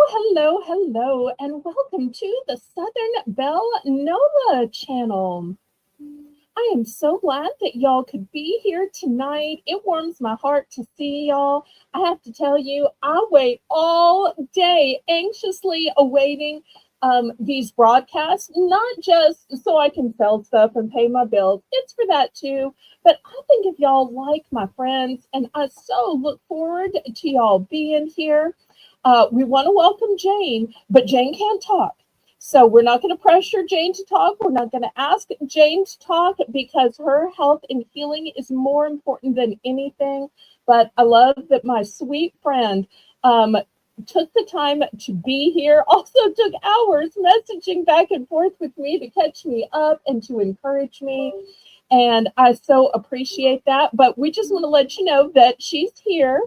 Hello, and welcome to the Southern Belle Nola channel. I am so glad that y'all could be here tonight. It warms my heart to see y'all. I have to tell you, I wait all day anxiously awaiting these broadcasts, not just so I can sell stuff and pay my bills. It's for that too. But I think if y'all like my friends, and I so look forward to y'all being here. We want to welcome Jane, but Jane can't talk. So we're not going to pressure Jane to talk. We're not going to ask Jane to talk because her health and healing is more important than anything. But I love that my sweet friend took the time to be here, also took hours messaging back and forth with me to catch me up and to encourage me. And I so appreciate that. But we just want to let you know that she's here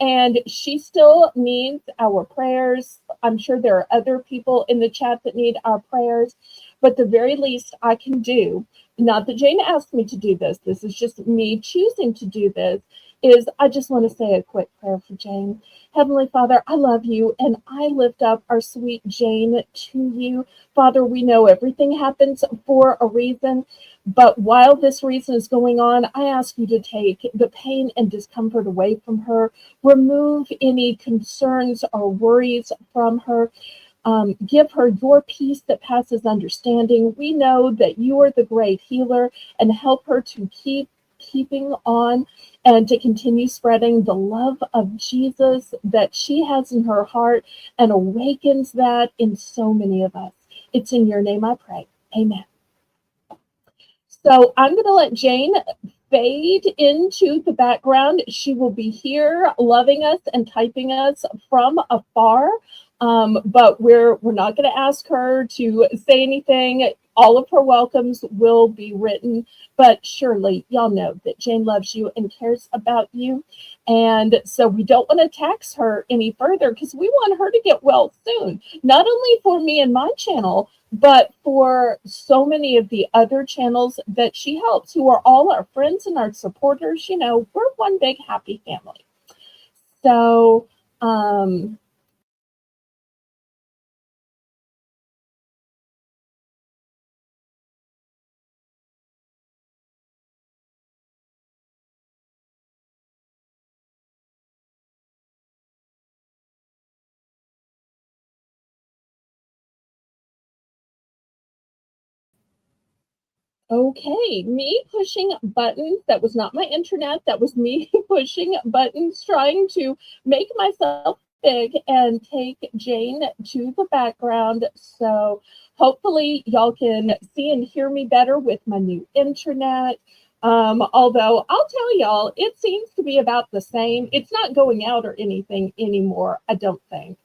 and she still needs our prayers. I'm sure there are other people in the chat that need our prayers, but the very least I can do, not that Jane asked me to do this is just me choosing to do this, is I just want to say a quick prayer for Jane. Heavenly Father, I love you and I lift up our sweet Jane to you. Father, we know everything happens for a reason, but while this reason is going on, I ask you to take the pain and discomfort away from her. Remove any concerns or worries from her. Give her your peace that passes understanding. We know that you are the great healer, and help her to keeping on and to continue spreading the love of Jesus that she has in her heart and awakens that in so many of us. It's in your name I pray. Amen. So I'm going to let Jane fade into the background. She will be here loving us and typing us from afar. But we're not going to ask her to say anything. All of her welcomes will be written, but surely y'all know that Jane loves you and cares about you. And so we don't want to tax her any further because we want her to get well soon, not only for me and my channel, but for so many of the other channels that she helps, who are all our friends and our supporters. You know, we're one big happy family. So, okay, me pushing buttons. That was not my internet. That was me pushing buttons, trying to make myself big and take Jane to the background. So hopefully y'all can see and hear me better with my new internet. Although I'll tell y'all, it seems to be about the same. It's not going out or anything anymore, I don't think.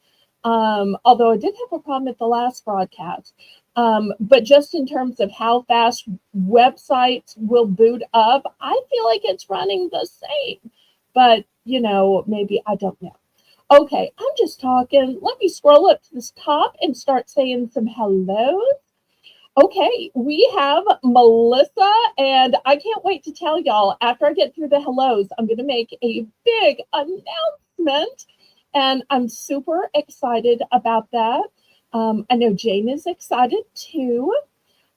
Although I did have a problem at the last broadcast. But just in terms of how fast websites will boot up, I feel like it's running the same. But, you know, maybe I don't know. Okay, I'm just talking. Let me scroll up to this top and start saying some hellos. Okay, we have Melissa, and I can't wait to tell y'all after I get through the hellos, I'm going to make a big announcement, and I'm super excited about that. I know Jane is excited too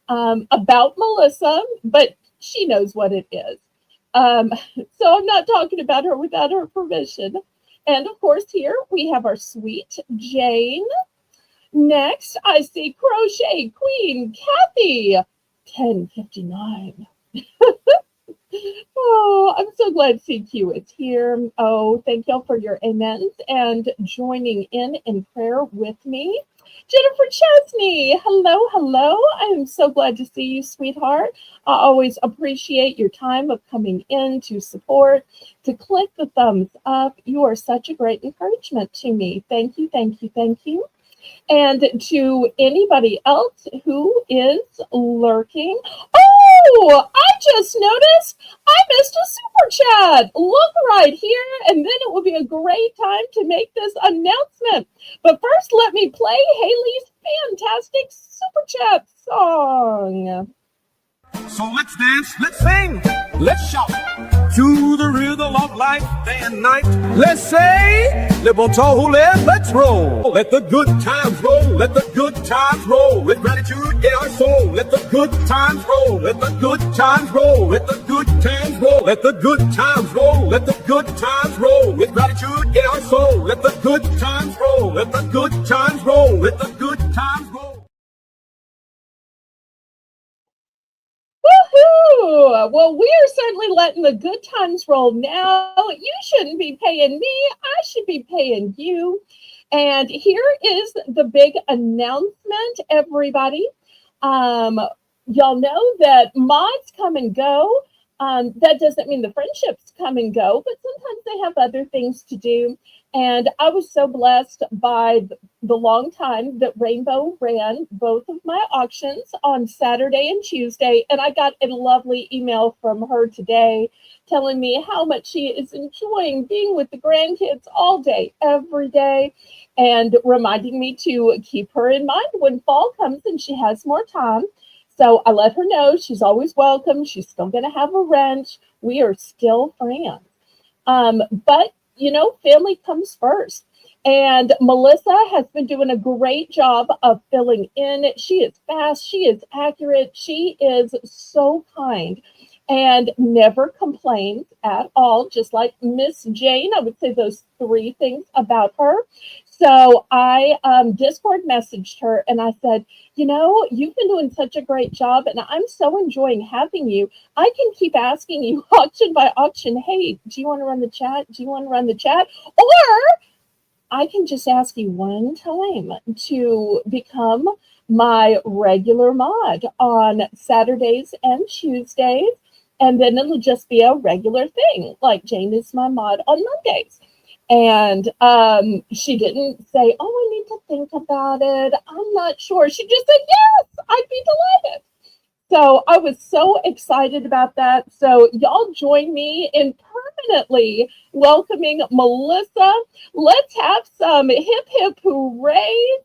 about Melissa, but she knows what it is. Um, so I'm not talking about her without her permission. And of course, here we have our sweet Jane. Next, I see Crochet Queen Kathy, 1059. Oh, I'm so glad CQ is here. Oh, thank y'all for your amens and joining in prayer with me. Jennifer Chesney, hello. I am so glad to see you, sweetheart. I always appreciate your time of coming in to support, to click the thumbs up. You are such a great encouragement to me. Thank you. And to anybody else who is lurking, oh, I just noticed I missed a super chat. Look right here, and then it will be a great time to make this announcement. But first, let me play Haley's fantastic super chat song. So let's dance, let's sing, let's shout to the rhythm of life day and night. Let's say, live on tall, let's roll. Let the good times roll, let the good times roll. With gratitude in our soul, let the good times roll. Let the good times roll, let the good times roll. Let the good times roll, let the good times roll. With gratitude in our soul, let the good times roll. Let the good times roll, let the good times roll. Woohoo! Well, we are certainly letting the good times roll now. You shouldn't be paying me. I should be paying you. And here is the big announcement, everybody. Y'all know that mods come and go. That doesn't mean the friendships come and go, but sometimes they have other things to do. And I was so blessed by the long time that Rainbow ran both of my auctions on Saturday and Tuesday. And I got a lovely email from her today telling me how much she is enjoying being with the grandkids all day, every day, and reminding me to keep her in mind when fall comes and she has more time. So I let her know she's always welcome. She's still going to have a wrench. We are still friends. But family comes first. And Melissa has been doing a great job of filling in. She is fast. She is accurate. She is so kind and never complains at all, just like Miss Jane. I would say those three things about her. So I Discord messaged her and I said, you've been doing such a great job and I'm so enjoying having you. I can keep asking you auction by auction, hey, do you want to run the chat? Do you want to run the chat? Or I can just ask you one time to become my regular mod on Saturdays and Tuesdays. And then it'll just be a regular thing. Like Jane is my mod on Mondays. And she didn't say, oh, I need to think about it. I'm not sure. She just said, yes, I'd be delighted. So I was so excited about that. So y'all join me in permanently welcoming Melissa. Let's have some hip, hip hoorays.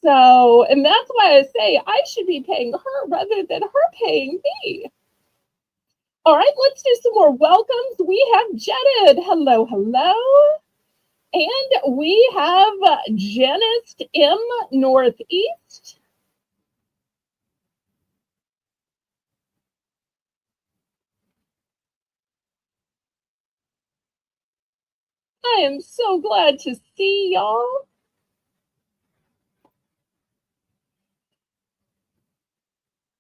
So, and that's why I say I should be paying her rather than her paying me. All right, let's do some more welcomes. We have Jetted. Hello, hello. And we have Janice M. Northeast. I am so glad to see y'all.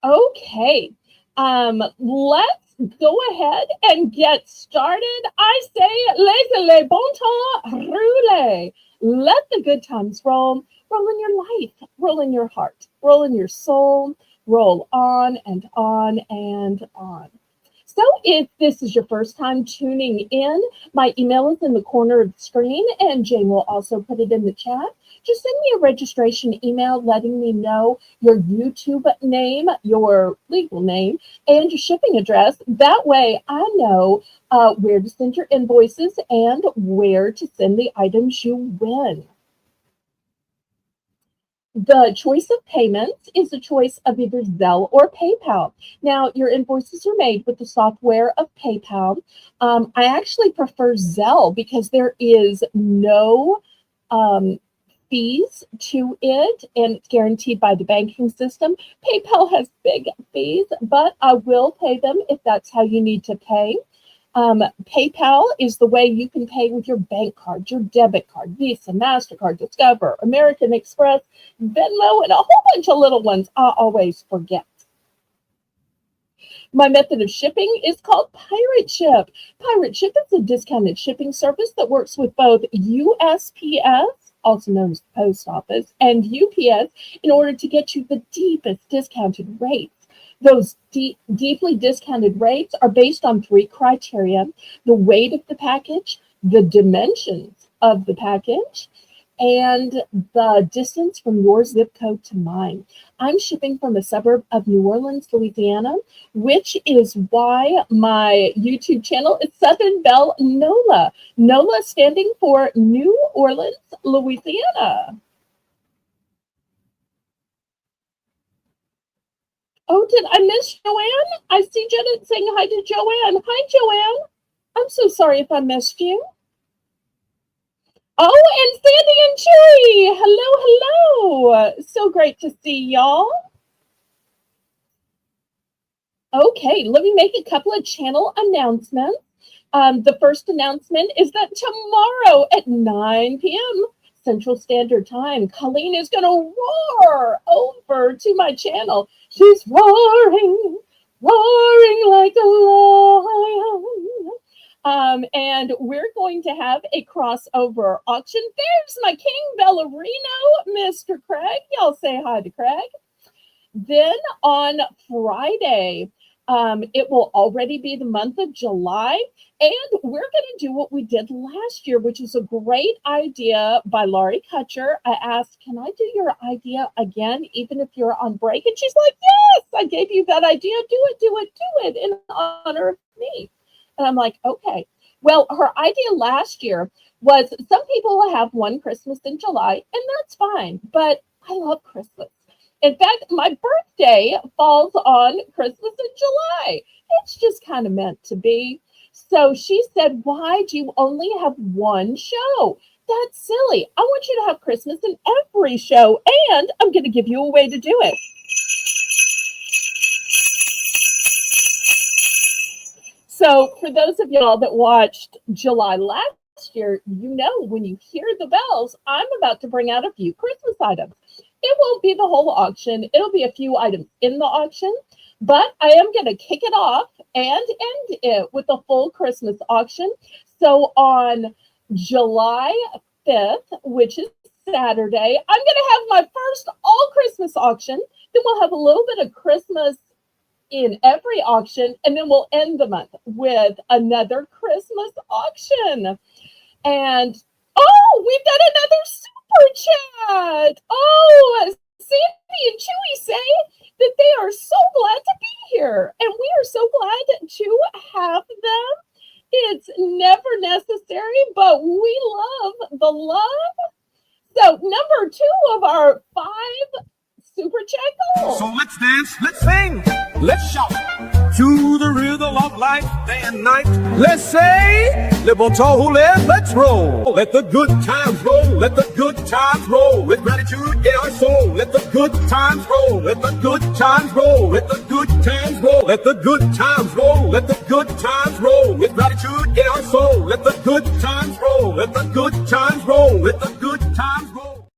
Okay, let's go ahead and get started. I say, laissez le bon temps rouler. Let the good times roll. Roll in your life, roll in your heart, roll in your soul, roll on and on and on. So if this is your first time tuning in, my email is in the corner of the screen and Jane will also put it in the chat. Just send me a registration email letting me know your YouTube name, your legal name, and your shipping address. That way I know where to send your invoices and where to send the items you win. The choice of payments is a choice of either Zelle or PayPal. Now, your invoices are made with the software of PayPal. I actually prefer Zelle because there is no fees to it and it's guaranteed by the banking system. PayPal has big fees, but I will pay them if that's how you need to pay. PayPal is the way you can pay with your bank card, your debit card, Visa, MasterCard, Discover, American Express, Venmo, and a whole bunch of little ones I always forget. My method of shipping is called Pirate Ship. Pirate Ship is a discounted shipping service that works with both USPS, also known as the Post Office, and UPS in order to get you the deepest discounted rates. Those deeply discounted rates are based on three criteria: the weight of the package, the dimensions of the package, and the distance from your zip code to mine. I'm shipping from a suburb of New Orleans, Louisiana, which is why my YouTube channel is Southern Belle NOLA. NOLA standing for New Orleans, Louisiana. Oh Oh, did I miss Joanne? I see Janet saying hi to Joanne. Hi, Joanne. I'm so sorry if I missed you. Oh, and Sandy and Chewy. Hello, hello. So great to see y'all. Okay, let me make a couple of channel announcements. The first announcement is that tomorrow at 9 p.m. Central Standard Time, Colleen is going to roar over to my channel. She's roaring, roaring like a lion. And we're going to have a crossover auction. There's my King Ballerino, Mr. Craig. Y'all say hi to Craig. Then on Friday, it will already be the month of July, and we're going to do what we did last year, which is a great idea by Laurie Kutcher. I asked, can I do your idea again, even if you're on break? And she's like, yes, I gave you that idea. Do it in honor of me. And I'm like, okay. Well, her idea last year was some people will have one Christmas in July, and that's fine, but I love Christmas. In fact, my birthday falls on Christmas in July. It's just kind of meant to be. So she said, why do you only have one show? That's silly. I want you to have Christmas in every show, and I'm going to give you a way to do it. So for those of y'all that watched July last year, you know when you hear the bells, I'm about to bring out a few Christmas items. It won't be the whole auction. It'll be a few items in the auction, but I am going to kick it off and end it with a full Christmas auction. So on July 5th, which is Saturday, I'm going to have my first all Christmas auction. Then we'll have a little bit of Christmas in every auction, and then we'll end the month with another Christmas auction. And oh, we've got another super chat. Oh, Sandy and Chewy say that they are so glad to be here, and we are so glad to have them. It's never necessary, but we love the love. So number 2 of our 5 super chat goals. So let's dance, let's sing, let's shout to the rhythm of life, day and night. Let's say, live on tall, let's roll. Let the good times roll, let the good times roll. With gratitude in our soul, let the good times roll. Let the good times roll, let the good times roll. Let the good times roll, let the good times roll. With gratitude in our soul, let the good times roll. Let the good times roll, let the good times roll.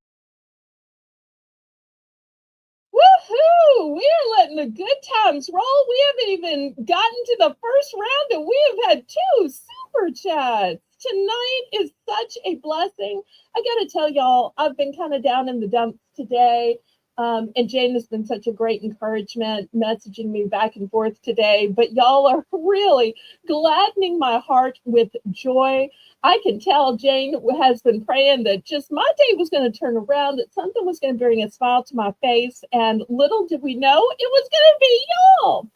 Woohoo! We are letting the good times roll. We haven't even gotten to the first round, and we have had 2 super chats. Tonight is such a blessing. I got to tell y'all, I've been kind of down in the dumps today. And Jane has been such a great encouragement, messaging me back and forth today. But y'all are really gladdening my heart with joy. I can tell Jane has been praying that just my day was going to turn around, that something was going to bring a smile to my face. And little did we know it was going to be y'all.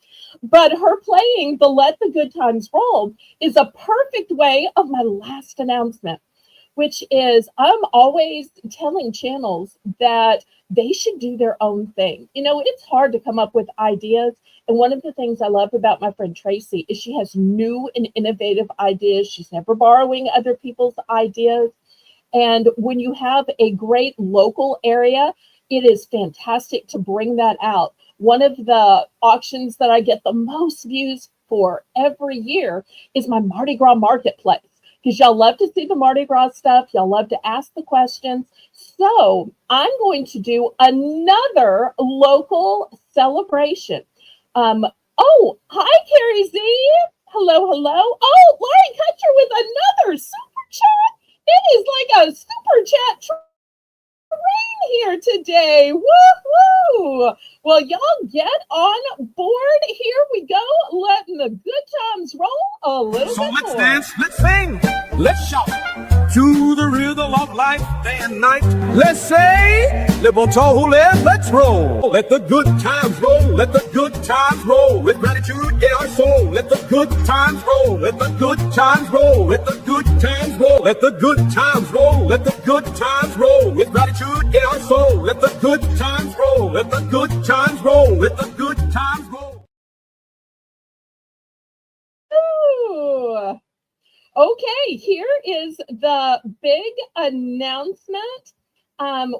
But her playing the Let the Good Times Roll is a perfect way of my last announcement, which is I'm always telling channels that they should do their own thing. You know, it's hard to come up with ideas. And one of the things I love about my friend Tracy is she has new and innovative ideas. She's never borrowing other people's ideas. And when you have a great local area, it is fantastic to bring that out. One of the auctions that I get the most views for every year is my Mardi Gras marketplace. Because y'all love to see the Mardi Gras stuff. Y'all love to ask the questions. So I'm going to do another local celebration. Oh, hi, Carrie Z. Hello, hello. Oh, Laurie Kutcher with another super chat. It is like a super chat train here today. Woohoo! Well, y'all get on board. Here we go. Letting the good times roll a little So bit let's more. dance, let's sing, let's shout to the rhythm of life, day and night. Let's say, live on tall, let's roll. Let the good times roll, let the good times roll. With gratitude in our soul, let the good times roll. Let the good times roll, let the good times roll. Let the good times roll, let the good times roll. With gratitude in our soul, let the good times roll. Let the good times roll, let the good times roll. Okay, here is the big announcement.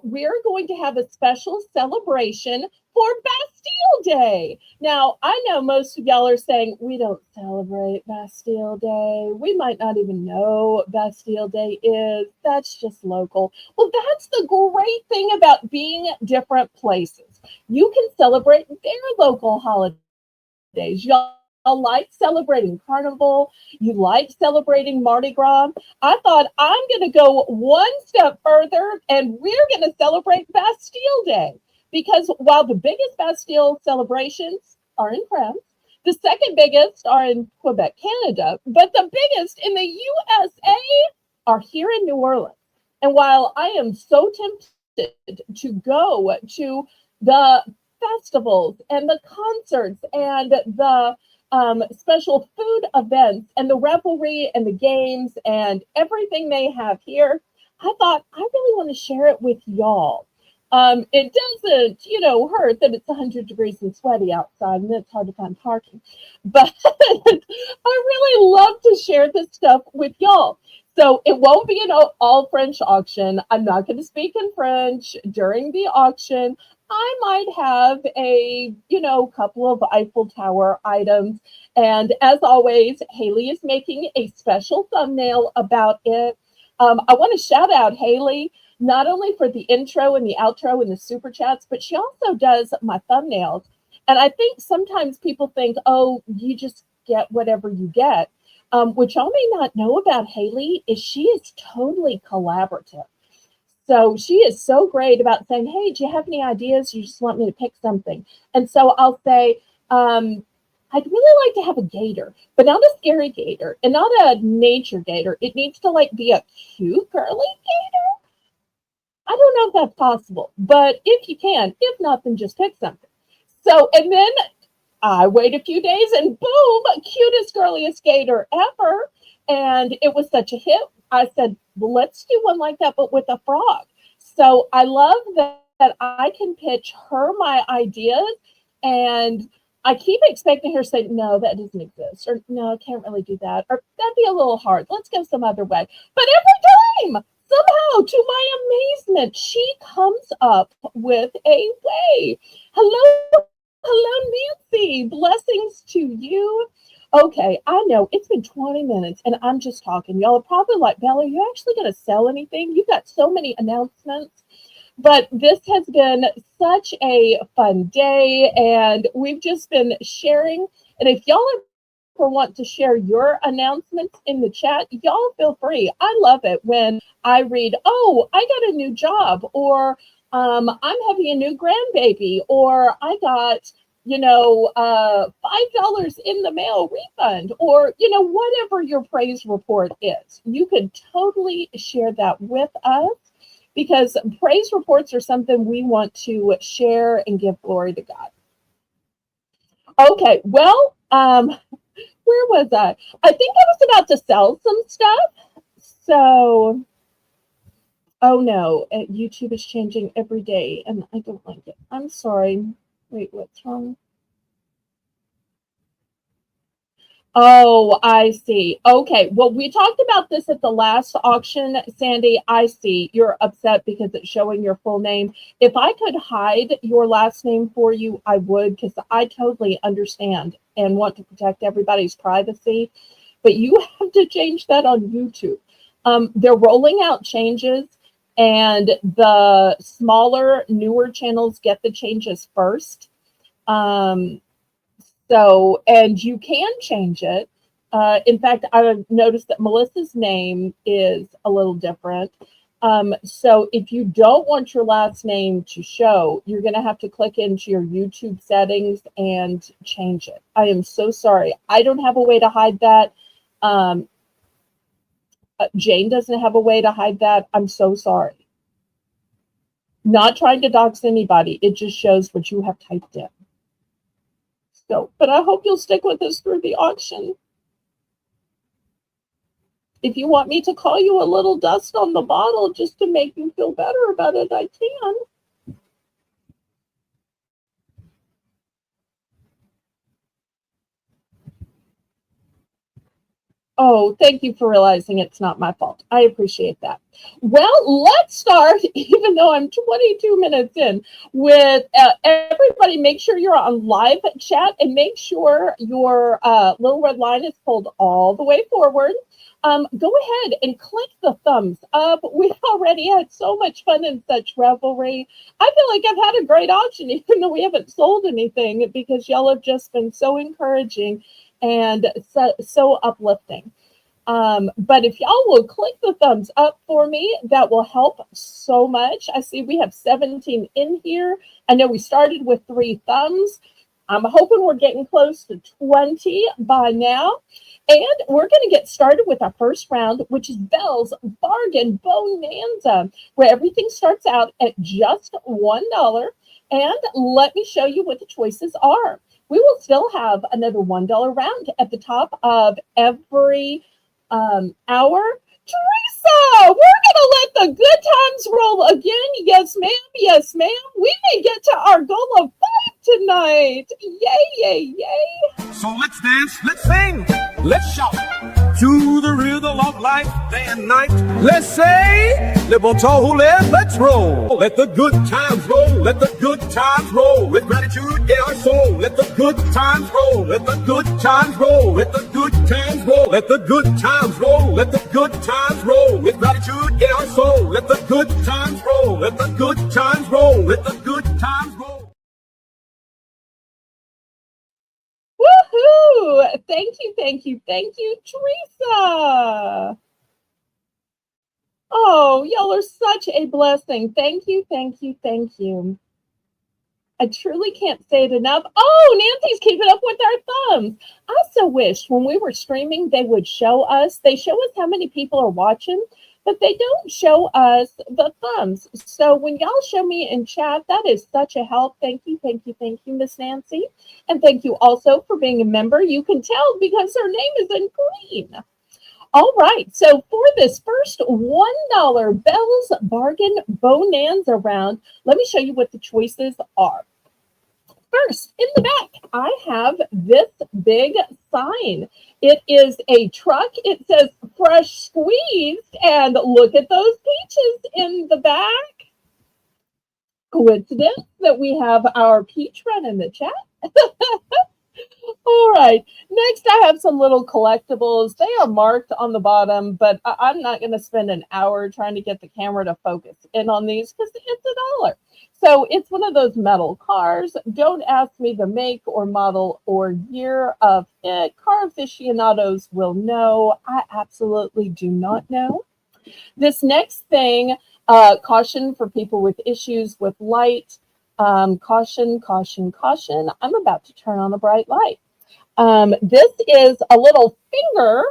We're going to have a special celebration for Bastille Day. Now, I know most of y'all are saying we don't celebrate Bastille Day. We might not even know what Bastille Day is. That's just local. Well, that's the great thing about being different places. You can celebrate their local holidays. Y'all like celebrating Carnival, you like celebrating Mardi Gras. I thought I'm going to go one step further and we're going to celebrate Bastille Day. Because while the biggest Bastille celebrations are in France, the second biggest are in Quebec, Canada, but the biggest in the USA are here in New Orleans. And while I am so tempted to go to the festivals and the concerts and the special food events and the revelry and the games and everything they have here, I thought I really want to share it with y'all. It doesn't, hurt that it's 100 degrees and sweaty outside and it's hard to find parking. But I really love to share this stuff with y'all. So it won't be an all French auction. I'm not going to speak in French during the auction. I might have couple of Eiffel Tower items. And as always, Haley is making a special thumbnail about it. I want to shout out Haley, not only for the intro and the outro and the super chats, but she also does my thumbnails. And I think sometimes people think, oh, you just get whatever you get. Which y'all may not know about Haley is she is totally collaborative. So she is so great about saying, hey, do you have any ideas? You just want me to pick something. And so I'll say, I'd really like to have a gator, but not a scary gator and not a nature gator. It needs to be a cute, girly gator. I don't know if that's possible, but if you can, if not, then just pick something. So, and then I wait a few days and boom, cutest, girliest gator ever. And it was such a hit. I said, well, let's do one like that, but with a frog. So I love that I can pitch her my ideas and I keep expecting her to say, no, that doesn't exist. Or no, I can't really do that. Or that'd be a little hard. Let's go some other way. But every time, somehow, to my amazement, she comes up with a way. Hello, Nancy. Blessings to you. Okay, I know it's been 20 minutes and I'm just talking. Y'all are probably like, Belle, are you actually going to sell anything? You've got so many announcements. But this has been such a fun day and we've just been sharing. And if y'all ever want to share your announcements in the chat, y'all feel free. I love it when I read, oh, I got a new job, or I'm having a new grandbaby, or I got, $5 in the mail refund, or, whatever your praise report is. You could totally share that with us because praise reports are something we want to share and give glory to God. Okay, well, where was I? I think I was about to sell some stuff. So, oh no, YouTube is changing every day and I don't like it. I'm sorry. Wait, what's wrong? Oh, I see. Okay. Well, we talked about this at the last auction, Sandy. I see you're upset because it's showing your full name. If I could hide your last name for you, I would, because I totally understand and want to protect everybody's privacy. But you have to change that on YouTube. They're rolling out changes, and the smaller, newer channels get the changes first. So, and you can change it. In fact, I've noticed that Melissa's name is a little different. So if you don't want your last name to show, you're going to have to click into your YouTube settings and change it. I am so sorry. I don't have a way to hide that. Jane doesn't have a way to hide that. I'm so sorry. Not trying to dox anybody. It just shows what you have typed in. So, but I hope you'll stick with us through the auction. If you want me to call you a little dust on the bottle just to make you feel better about it, I can. Oh, thank you for realizing it's not my fault. I appreciate that. Well, let's start, even though I'm 22 minutes in, with everybody make sure you're on live chat and make sure your little red line is pulled all the way forward. Go ahead and click the thumbs up. We've already had so much fun and such revelry. I feel like I've had a great auction, even though we haven't sold anything, because y'all have just been so encouraging and so uplifting. But if y'all will click the thumbs up for me, that will help so much. I see we have 17 in here. I know we started with 3 thumbs. I'm hoping we're getting close to 20 by now. And we're going to get started with our first round, which is Belle's Bargain Bonanza, where everything starts out at just $1. And let me show you what the choices are. We will still have another $1 round at the top of every hour. Teresa, we're going to let the good times roll again. Yes, ma'am. Yes, ma'am. We may get to our goal of 5 tonight. Yay, yay, yay. So let's dance, let's sing, let's shout to the rhythm of life day and night. Let's say, let's roll. Let the good times roll, let the good times roll. With gratitude in our soul, let the good times roll, let the good times roll, let the good times roll, let the good times roll, let the good times roll. With gratitude in our soul, let the good times roll, let the good times roll, let the good times roll. Woohoo! Thank you, thank you, thank you, Teresa. Oh, y'all are such a blessing. Thank you, thank you, thank you. I truly can't say it enough. Oh, Nancy's keeping up with our thumbs. I so wish when we were streaming they would show us. They show us how many people are watching, but they don't show us the thumbs. So when y'all show me in chat, that is such a help. Thank you, thank you, thank you, Miss Nancy. And thank you also for being a member. You can tell because her name is in green. All right, so for this first $1 Belle's Bargain Bonanza round, let me show you what the choices are. First, in the back, I have this big sign. It is a truck. It says fresh squeezed, and look at those peaches in the back. Coincidence that we have our peach run in the chat? All right, next I have some little collectibles. They are marked on the bottom, but I'm not going to spend an hour trying to get the camera to focus in on these because it's $1. So it's one of those metal cars. Don't ask me the make or model or year of it. Car aficionados will know. I absolutely do not know. This next thing, caution for people with issues with light. Caution, caution, caution. I'm about to turn on a bright light. This is a little finger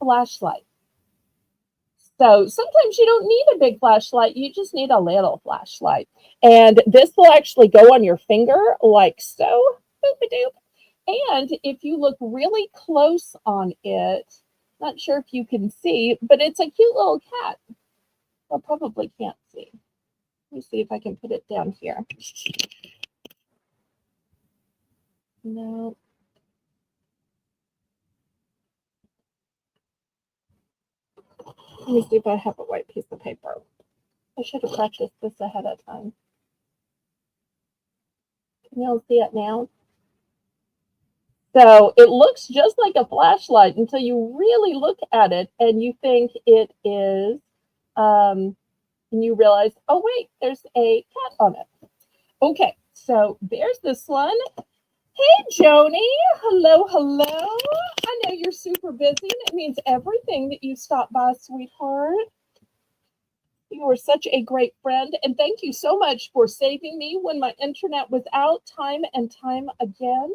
flashlight. So sometimes you don't need a big flashlight. You just need a little flashlight. And this will actually go on your finger like so. Boop-a-doop. And if you look really close on it, not sure if you can see, but it's a cute little cat. I probably can't see. Let me see if I can put it down here. No. Let me see if I have a white piece of paper. I should have practiced this ahead of time. Can y'all see it now? So it looks just like a flashlight until you really look at it and you think it is, and you realize, oh wait, there's a cat on it. Okay, so there's this one. Hey, Joni. Hello, hello. I know you're super busy, and it means everything that you stopped by, sweetheart. You were such a great friend, and thank you so much for saving me when my internet was out time and time again.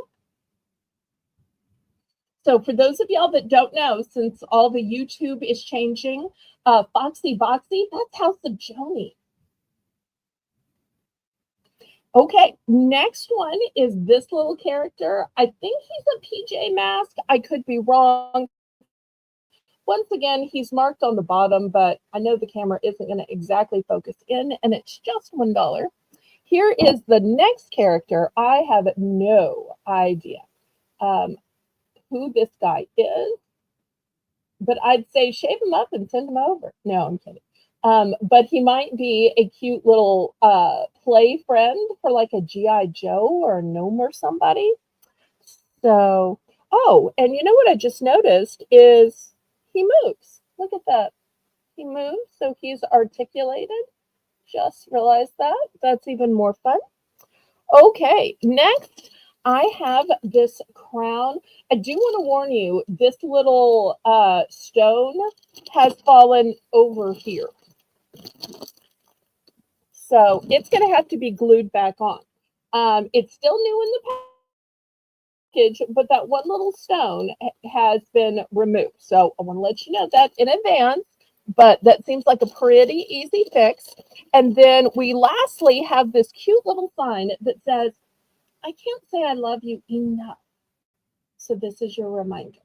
So for those of y'all that don't know, since all the YouTube is changing, Foxy Boxy, that's House of Joni. Okay, next one is this little character. I think he's a PJ Mask. I could be wrong. Once again, he's marked on the bottom, but I know the camera isn't going to exactly focus in, and it's just $1. Here is the next character. I have no idea who who this guy is, but I'd say shave him up and send him over. No, I'm kidding. But he might be a cute little play friend for like a G.I. Joe or a gnome or somebody. So, oh, and you know what I just noticed is he moves. Look at that. He moves, so he's articulated. Just realized that. That's even more fun. Okay, next I have this crown. I do want to warn you, this little stone has fallen over here. So it's going to have to be glued back on. It's still new in the package, but that one little stone has been removed. So I want to let you know that in advance, but that seems like a pretty easy fix. And then we lastly have this cute little sign that says, I can't say I love you enough. So this is your reminder.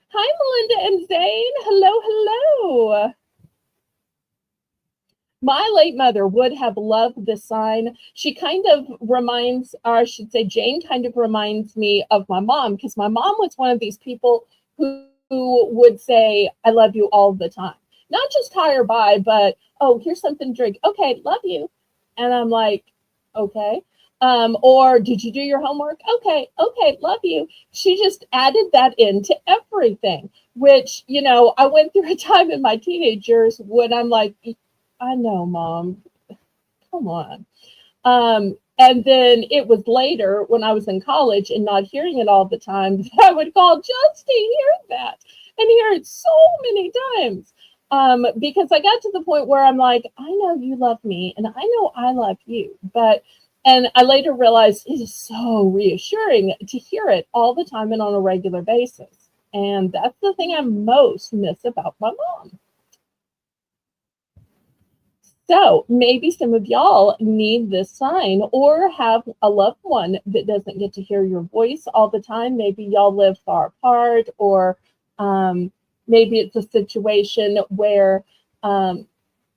Hi, Melinda and Zane. Hello, hello. My late mother would have loved this sign. She kind of reminds, or I should say, Jane kind of reminds me of my mom, because my mom was one of these people who would say, I love you all the time. Not just hi or bye, but, oh, here's something to drink. Okay, love you. And I'm like, okay. Or did you do your homework? Okay, love you. She just added that into everything, which, you know, I went through a time in my teenage years when I'm like, I know, Mom, come on. And then it was later when I was in college and not hearing it all the time that I would call just to hear that and hear it so many times. Because I got to the point where I'm like, I know you love me and I know I love you. And I later realized it is so reassuring to hear it all the time and on a regular basis. And that's the thing I most miss about my mom. So maybe some of y'all need this sign or have a loved one that doesn't get to hear your voice all the time. Maybe y'all live far apart, or maybe it's a situation where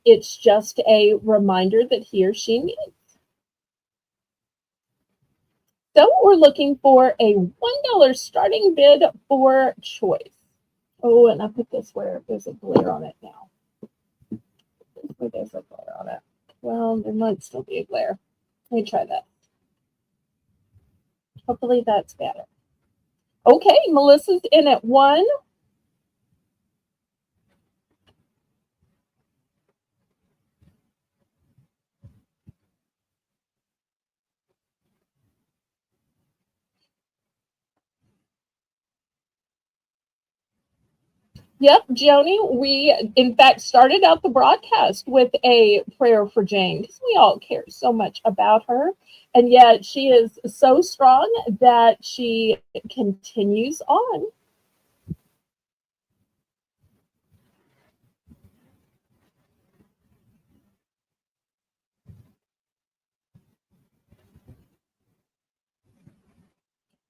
it's just a reminder that he or she needs. So we're looking for a $1 starting bid for choice. Oh, and I put this where there's a glare on it now. There's a glare on it. Well, there might still be a glare. Let me try that. Hopefully that's better. Okay, Melissa's in at 1. Yep, Joni, we in fact started out the broadcast with a prayer for Jane because we all care so much about her. And yet she is so strong that she continues on.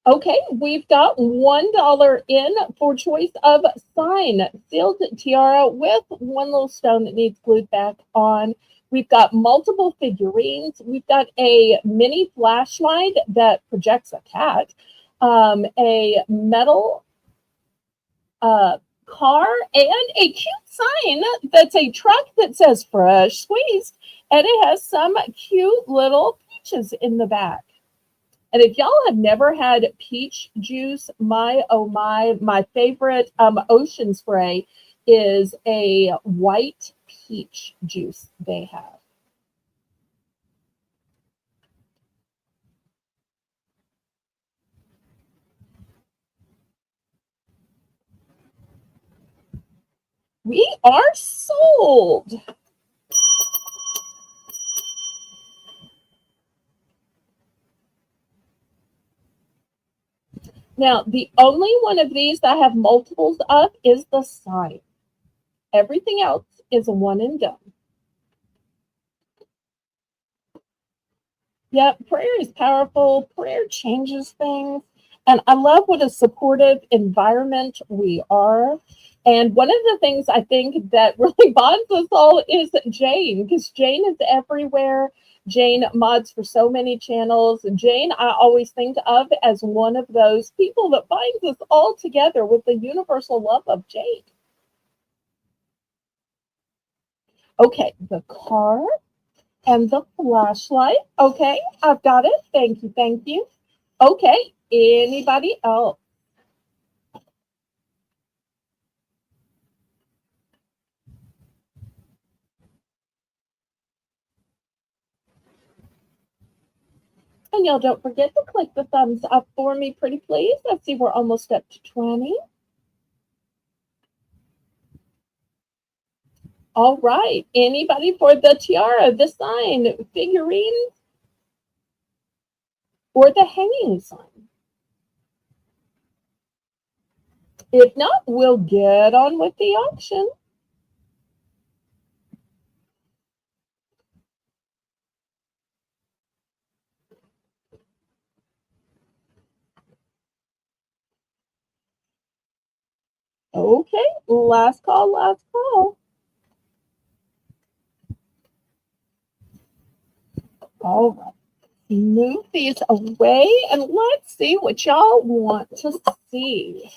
Okay, we've got $1 in for choice of sign. Sealed tiara with one little stone that needs glued back on. We've got multiple figurines. We've got a mini flashlight that projects a cat, a metal car, and a cute sign that's a truck that says fresh squeezed, and it has some cute little peaches in the back. And if y'all have never had peach juice, my favorite ocean spray is a white peach juice they have. We are sold. Now, the only one of these that I have multiples of is the sign. Everything else is a one and done. Yep, prayer is powerful. Prayer changes things. And I love what a supportive environment we are. And one of the things I think that really bonds us all is Jane, because Jane is everywhere. Jane mods for so many channels. Jane, I always think of as one of those people that binds us all together with the universal love of Jane. Okay, the car and the flashlight. Okay, I've got it. Thank you, thank you. Okay, anybody else? And y'all don't forget to click the thumbs up for me, pretty please. I see we're almost up to 20. All right, anybody for the tiara, the sign, figurine, or the hanging sign? If not, we'll get on with the auction. Okay, last call, last call. All right, move these away and let's see what y'all want to see.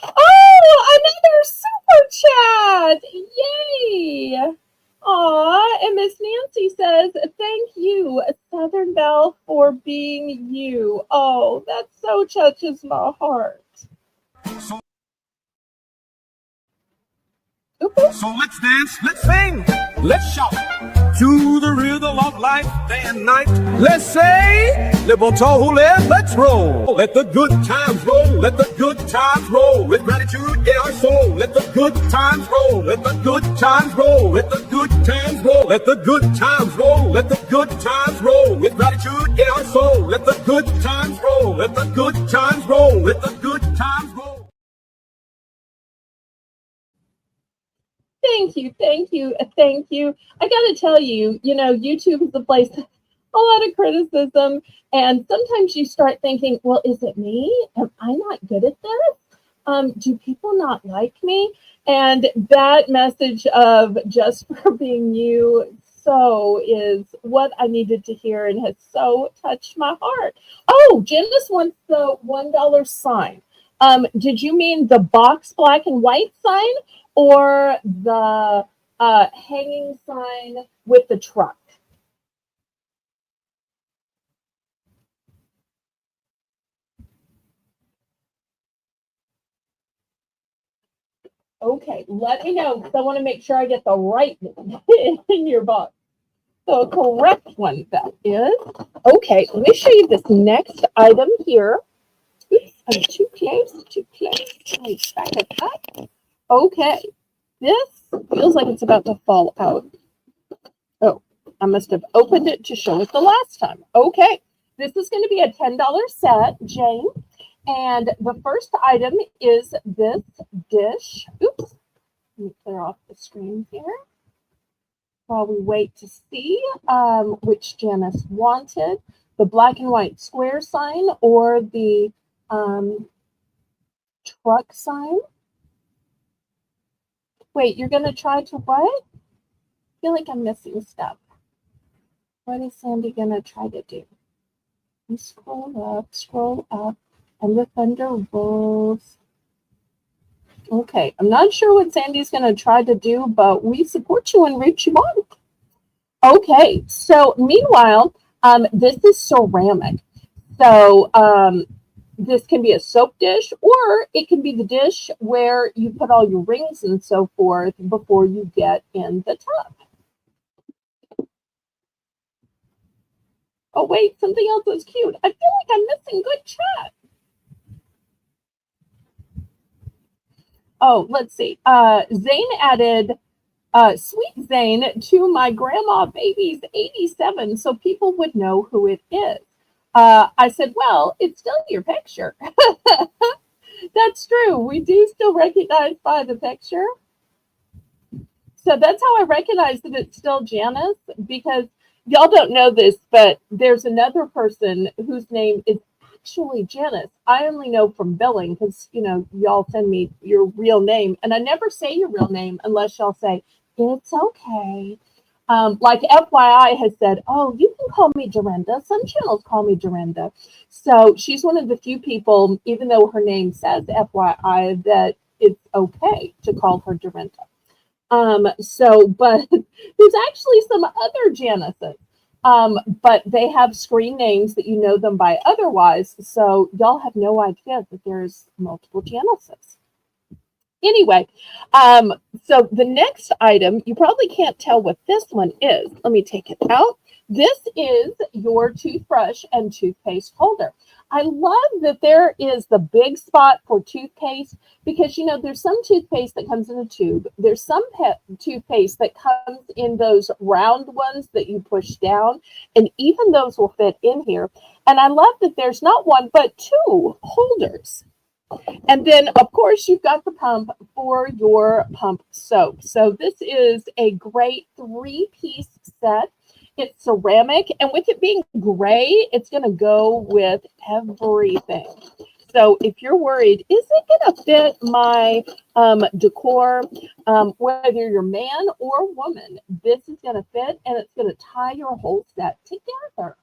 Oh, another super chat! Yay! Aw, and Miss Nancy says, thank you, Southern Belle, for being you. Oh, that so touches my heart. So let's dance, let's sing, let's shout to the rhythm of life, day and night. Let's say, let's roll. Let the good times roll, let the good times roll. With gratitude in our soul, let the good times roll, let the good times roll, let the good times roll, let the good times roll, let the good times roll. With gratitude in our soul, let the good times roll, let the good times roll, let the good times roll. Thank you, thank you, thank you. I gotta tell you, YouTube is a place a lot of criticism, and sometimes you start thinking, well, is it me? Am I not good at this? Do people not like me? And that message of just for being you so is what I needed to hear and has so touched my heart. Oh, Janice wants the $1 sign. Did you mean the box black and white sign or the hanging sign with the truck? Okay, let me know because I want to make sure I get the right one in your box. The correct one, that is. Okay, let me show you this next item here. Oops, I'm too close, too close. Let me back it up. Okay, this feels like it's about to fall out. Oh, I must have opened it to show it the last time. Okay, this is going to be a $10 set, Jane. And the first item is this dish. Oops, let me clear off the screen here while we wait to see which Janice wanted, the black and white square sign or the truck sign. Wait, you're going to try to what? I feel like I'm missing stuff. What is Sandy going to try to do? And scroll up, and the thunder rolls. Okay, I'm not sure what Sandy's going to try to do, but we support you and root you on. Okay, so meanwhile, this is ceramic. So this can be a soap dish, or it can be the dish where you put all your rings and so forth before you get in the tub. Oh, wait, something else is cute. I feel like I'm missing good chat. Oh, let's see. Zane added Sweet Zane to my grandma baby's 87 so people would know who it is. I said, well, it's still your picture. That's true. We do still recognize by the picture. So that's how I recognize that it's still Janice, because y'all don't know this, but there's another person whose name is actually Janice. I only know from billing because, y'all send me your real name, and I never say your real name unless y'all say, it's okay. Like FYI has said, oh, you can call me Dorinda. Some channels call me Dorinda. So she's one of the few people, even though her name says FYI, that it's okay to call her Dorinda. But there's actually some other Janices. But they have screen names that you know them by otherwise. So y'all have no idea that there's multiple Janices. Anyway, so the next item, you probably can't tell what this one is. Let me take it out. This is your toothbrush and toothpaste holder. I love that there is the big spot for toothpaste because, there's some toothpaste that comes in a tube. There's some toothpaste that comes in those round ones that you push down, and even those will fit in here. And I love that there's not one, but two holders. And then, of course, you've got the pump for your pump soap. So this is a great 3-piece set. It's ceramic, and with it being gray, it's going to go with everything. So if you're worried, is it going to fit my decor, whether you're man or woman, this is going to fit, and it's going to tie your whole set together.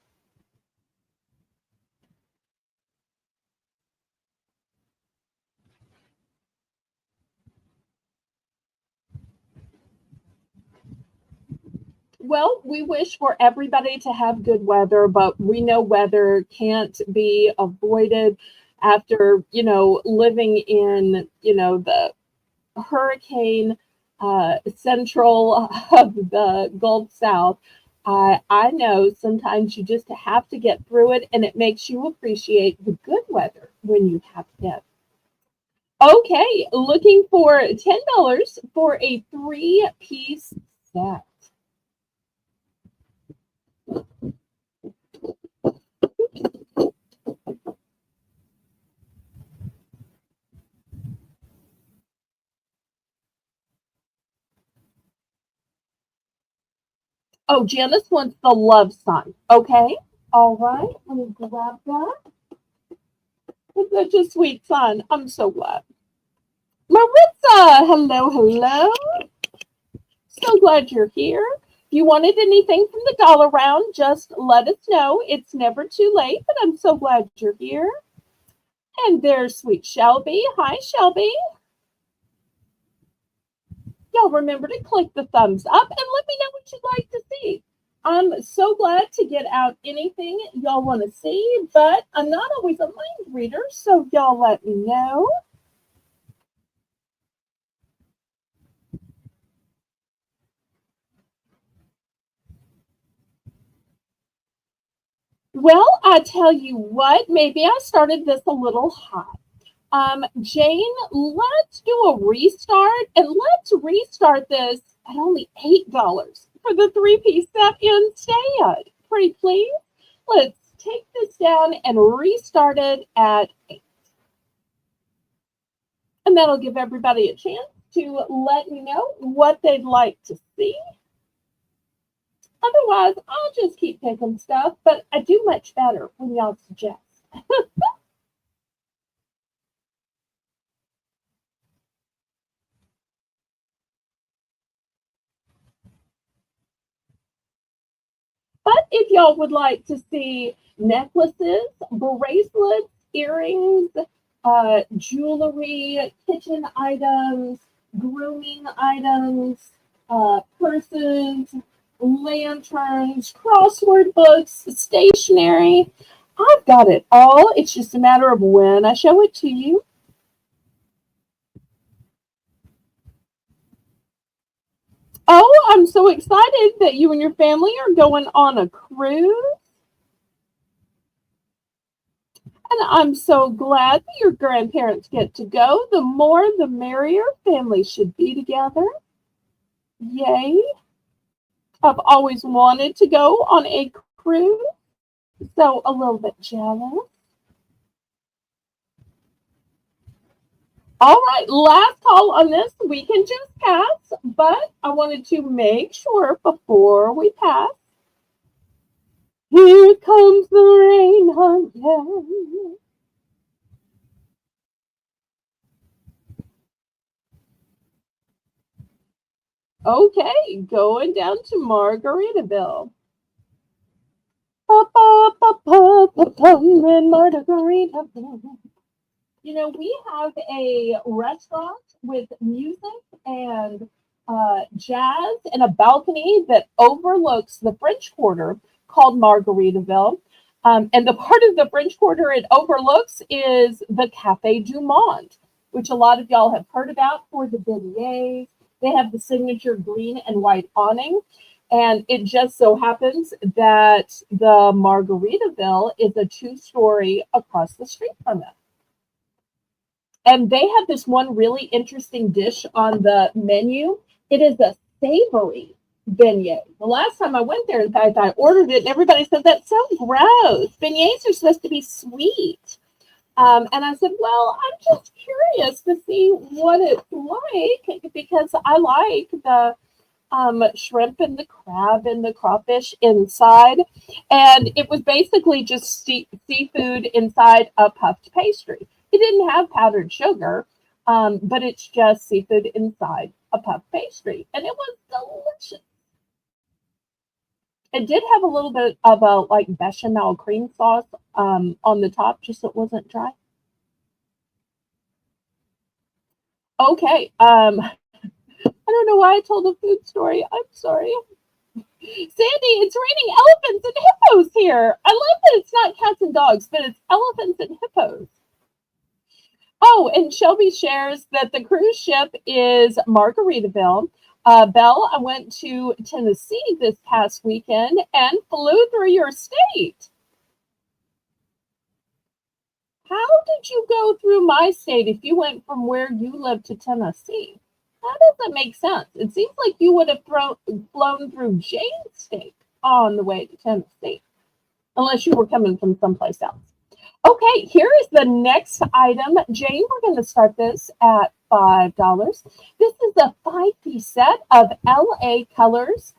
Well, we wish for everybody to have good weather, but we know weather can't be avoided after, living in, the hurricane central of the Gulf South. I know sometimes you just have to get through it, and it makes you appreciate the good weather when you have it. Okay, looking for $10 for a 3-piece set. Oh, Janice wants the love sign. Okay. All right. Let me grab that. It's such a sweet sign. I'm so glad. Maritza, hello, hello. So glad you're here. If you wanted anything from the dollar round, just let us know. It's never too late, but I'm so glad you're here. And there's sweet Shelby. Hi, Shelby. Y'all remember to click the thumbs up and let me know what you'd like to see. I'm so glad to get out anything y'all want to see, but I'm not always a mind reader, so y'all let me know. Well, I tell you what, maybe I started this a little hot. Jane, let's do a restart, and let's restart this at only $8 for the 3-piece set instead. Pretty please. Let's take this down and restart it at 8. And that'll give everybody a chance to let me know what they'd like to see. Otherwise, I'll just keep picking stuff, but I do much better when y'all suggest. But if y'all would like to see necklaces, bracelets, earrings, jewelry, kitchen items, grooming items, purses, lanterns, crossword books, stationery, I've got it all. It's just a matter of when I show it to you. Oh, I'm so excited that you and your family are going on a cruise. And I'm so glad that your grandparents get to go. The more, the merrier. Families should be together. Yay. I've always wanted to go on a cruise, so a little bit jealous. All right, last call on this. We can just pass, but I wanted to make sure before we pass. Here comes the rain again. Okay, going down to Margaritaville. In Margaritaville. You know, we have a restaurant with music and jazz and a balcony that overlooks the French Quarter called Margaritaville. And the part of the French Quarter it overlooks is the Cafe du Monde, which a lot of y'all have heard about for the beignets. They have the signature green and white awning. And it just so happens that the Margaritaville is a 2-story across the street from it. And they have this one really interesting dish on the menu. It is a savory beignet. The last time I went there, in fact, I ordered it, and everybody said, that's so gross. Beignets are supposed to be sweet. And I said, well, I'm just curious to see what it's like because I like the shrimp and the crab and the crawfish inside. And it was basically just seafood inside a puffed pastry. It didn't have powdered sugar, but it's just seafood inside a puffed pastry. And it was delicious. It did have a little bit of a like bechamel cream sauce on the top, just so it wasn't dry. Okay. I don't know why I told a food story. I'm sorry. Sandy, it's raining elephants and hippos here. I love that it's not cats and dogs, but it's elephants and hippos. Oh, and Shelby shares that the cruise ship is Margaritaville. Belle, I went to Tennessee this past weekend and flew through your state. How did you go through my state if you went from where you live to Tennessee? That doesn't make sense. It seems like you would have flown through Jane's state on the way to Tennessee, unless you were coming from someplace else. Okay, here is the next item. Jane, we're going to start this at $5. This is a 5-piece set of LA Colors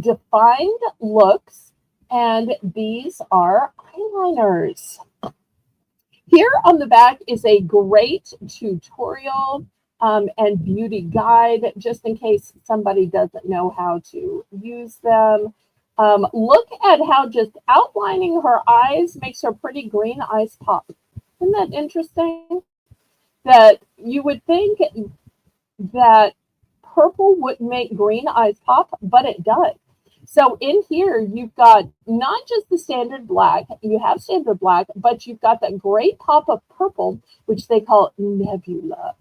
defined looks, and these are eyeliners. Here on the back is a great tutorial and beauty guide, just in case somebody doesn't know how to use them. Look at how just outlining her eyes makes her pretty green eyes pop. Isn't that interesting? That you would think that purple wouldn't make green eyes pop, but it does. So in here, you've got not just the standard black, you have standard black, but you've got that great pop of purple, which they call nebula.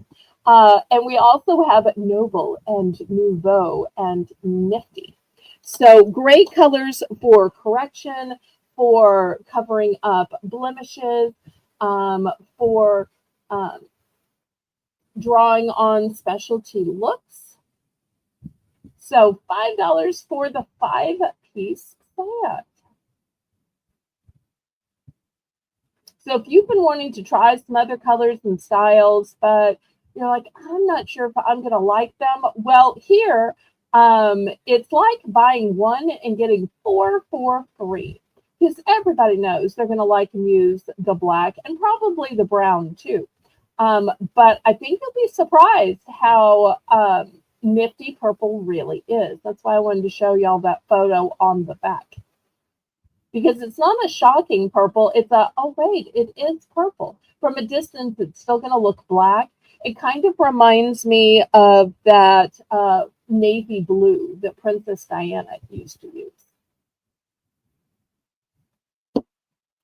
And we also have Noble and Nouveau and Nifty. So great colors for correction, for covering up blemishes, for drawing on specialty looks. So $5 for the 5-piece set. So if you've been wanting to try some other colors and styles, but you're like, I'm not sure if I'm going to like them. Well, here, it's like buying one and getting 4 for free. Because everybody knows they're going to like and use the black and probably the brown too. But I think you'll be surprised how nifty purple really is. That's why I wanted to show y'all that photo on the back. Because it's not a shocking purple. It's a, oh wait, it is purple. From a distance, it's still going to look black. It kind of reminds me of that navy blue that Princess Diana used to use.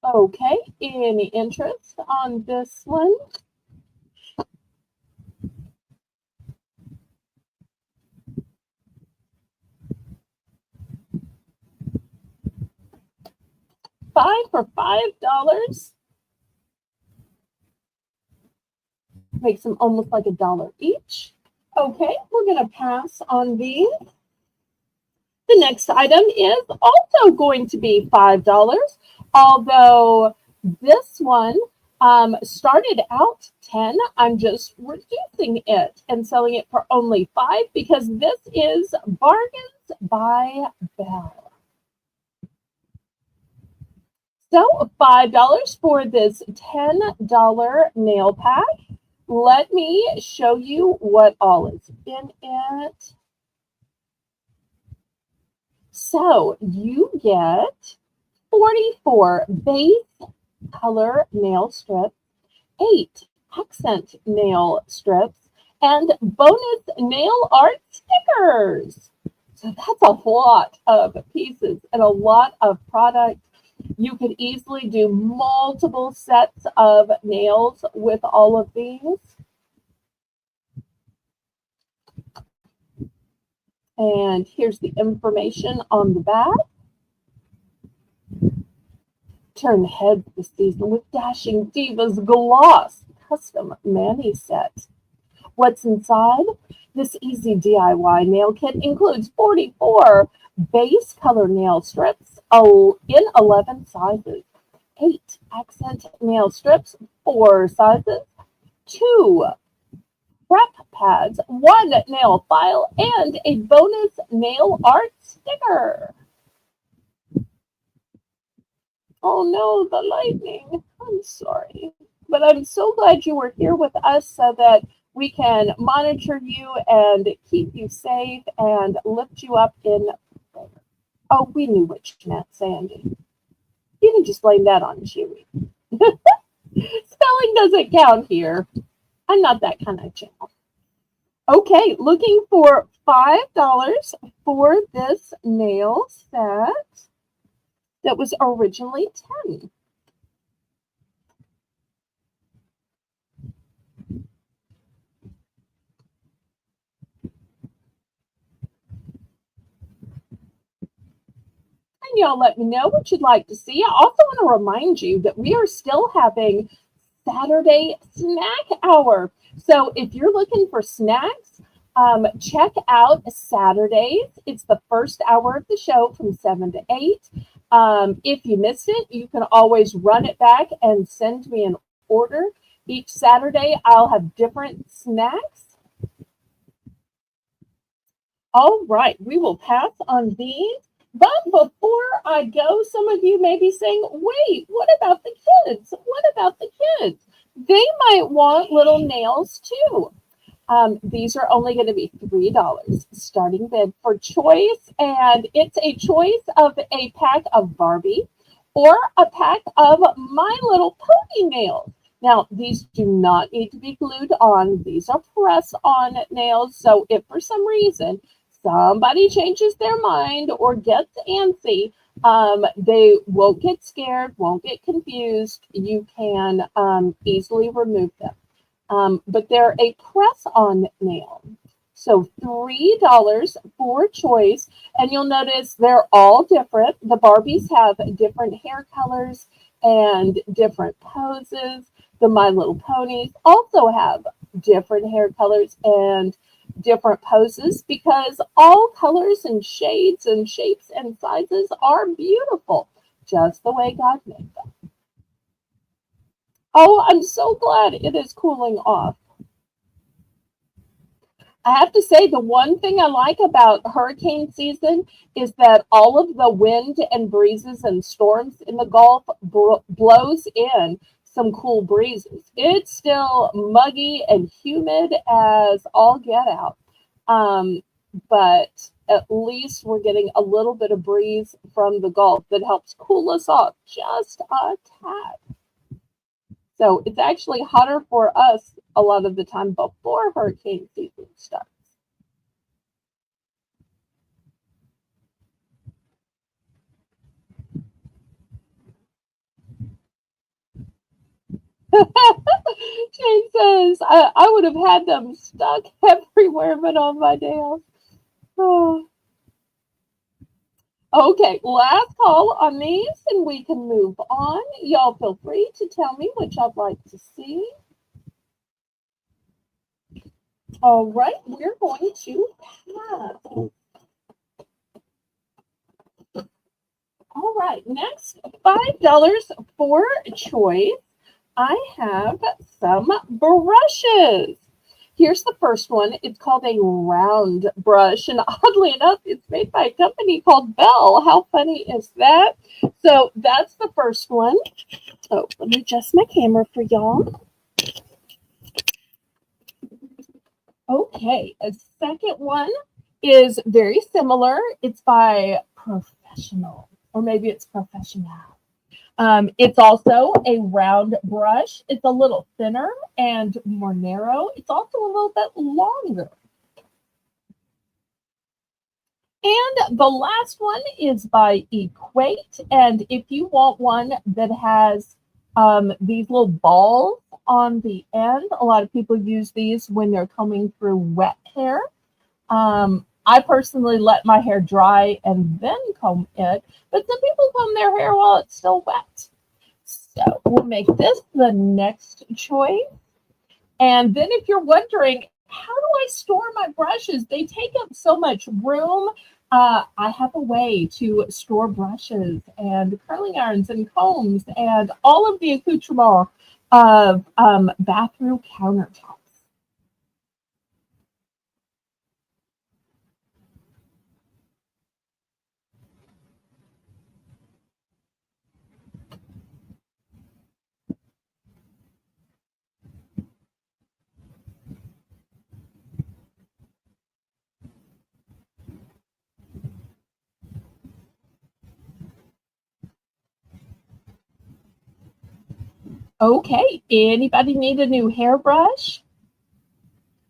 Okay, any interest on this one? $5 for $5. Makes them almost like $1 each. Okay, we're going to pass on these. The next item is also going to be $5, although this one started out 10. I'm just reducing it and selling it for only $5 because this is Bargains by Belle. So $5 for this $10 nail pack. Let me show you what all is in it. So you get 44 base color nail strips, 8 accent nail strips, and bonus nail art stickers. So that's a lot of pieces and a lot of product. You could easily do multiple sets of nails with all of these. And here's the information on the back. Turn heads this season with Dashing Divas Gloss Custom Mani Set. What's inside? This easy DIY nail kit includes 44 base color nail strips in 11 sizes, 8 accent nail strips, 4 sizes, 2 prep pads, 1 nail file, and a bonus nail art sticker. Oh no, the lightning. I'm sorry. But I'm so glad you were here with us so that we can monitor you and keep you safe and lift you up in prayer. Oh, we knew what you meant, Sandy. You can just blame that on Chewy. Spelling doesn't count here. I'm not that kind of channel. Okay, looking for $5 for this nail set that was originally $10. And y'all let me know what you'd like to see. I also want to remind you that we are still having Saturday snack hour. So if you're looking for snacks, check out Saturdays. It's the first hour of the show from 7 to 8. If you missed it, you can always run it back and send me an order. Each Saturday, I'll have different snacks. All right, we will pass on these. But before I go, some of you may be saying, wait, what about the kids? What about the kids? They might want little nails too. These are only going to be $3 starting bid for choice, and it's a choice of a pack of Barbie or a pack of My Little Pony nails. Now, these do not need to be glued on. These are press-on nails, so if for some reason somebody changes their mind or gets antsy, they won't get scared, won't get confused. You can easily remove them. But they're a press-on nail. So $3 for choice. And you'll notice they're all different. The Barbies have different hair colors and different poses. The My Little Ponies also have different hair colors and different poses because all colors and shades and shapes and sizes are beautiful, just the way God made them. Oh, I'm so glad it is cooling off. I have to say, the one thing I like about hurricane season is that all of the wind and breezes and storms in the Gulf blows in some cool breezes. It's still muggy and humid as all get out. But at least we're getting a little bit of breeze from the Gulf that helps cool us off just a tad. So it's actually hotter for us a lot of the time before hurricane season starts. Jane says, I would have had them stuck everywhere but on my nails. Oh. Okay, last call on these and we can move on. Y'all feel free to tell me which I'd like to see. All right, we're going to pass. All right, next, $5 for choice. I have some brushes. Here's the first one. It's called a round brush, and oddly enough, it's made by a company called Belle. How funny is that? So that's the first one. Oh, let me adjust my camera for y'all. Okay, a second one is very similar. It's by Professional, or maybe it's Professional. It's also a round brush. It's a little thinner and more narrow. It's also a little bit longer. And the last one is by Equate. And if you want one that has these little balls on the end, a lot of people use these when they're combing through wet hair. I personally let my hair dry and then comb it, but some people comb their hair while it's still wet. So we'll make this the next choice. And then if you're wondering, how do I store my brushes? They take up so much room. I have a way to store brushes and curling irons and combs and all of the accoutrement of bathroom countertops. Okay, anybody need a new hairbrush?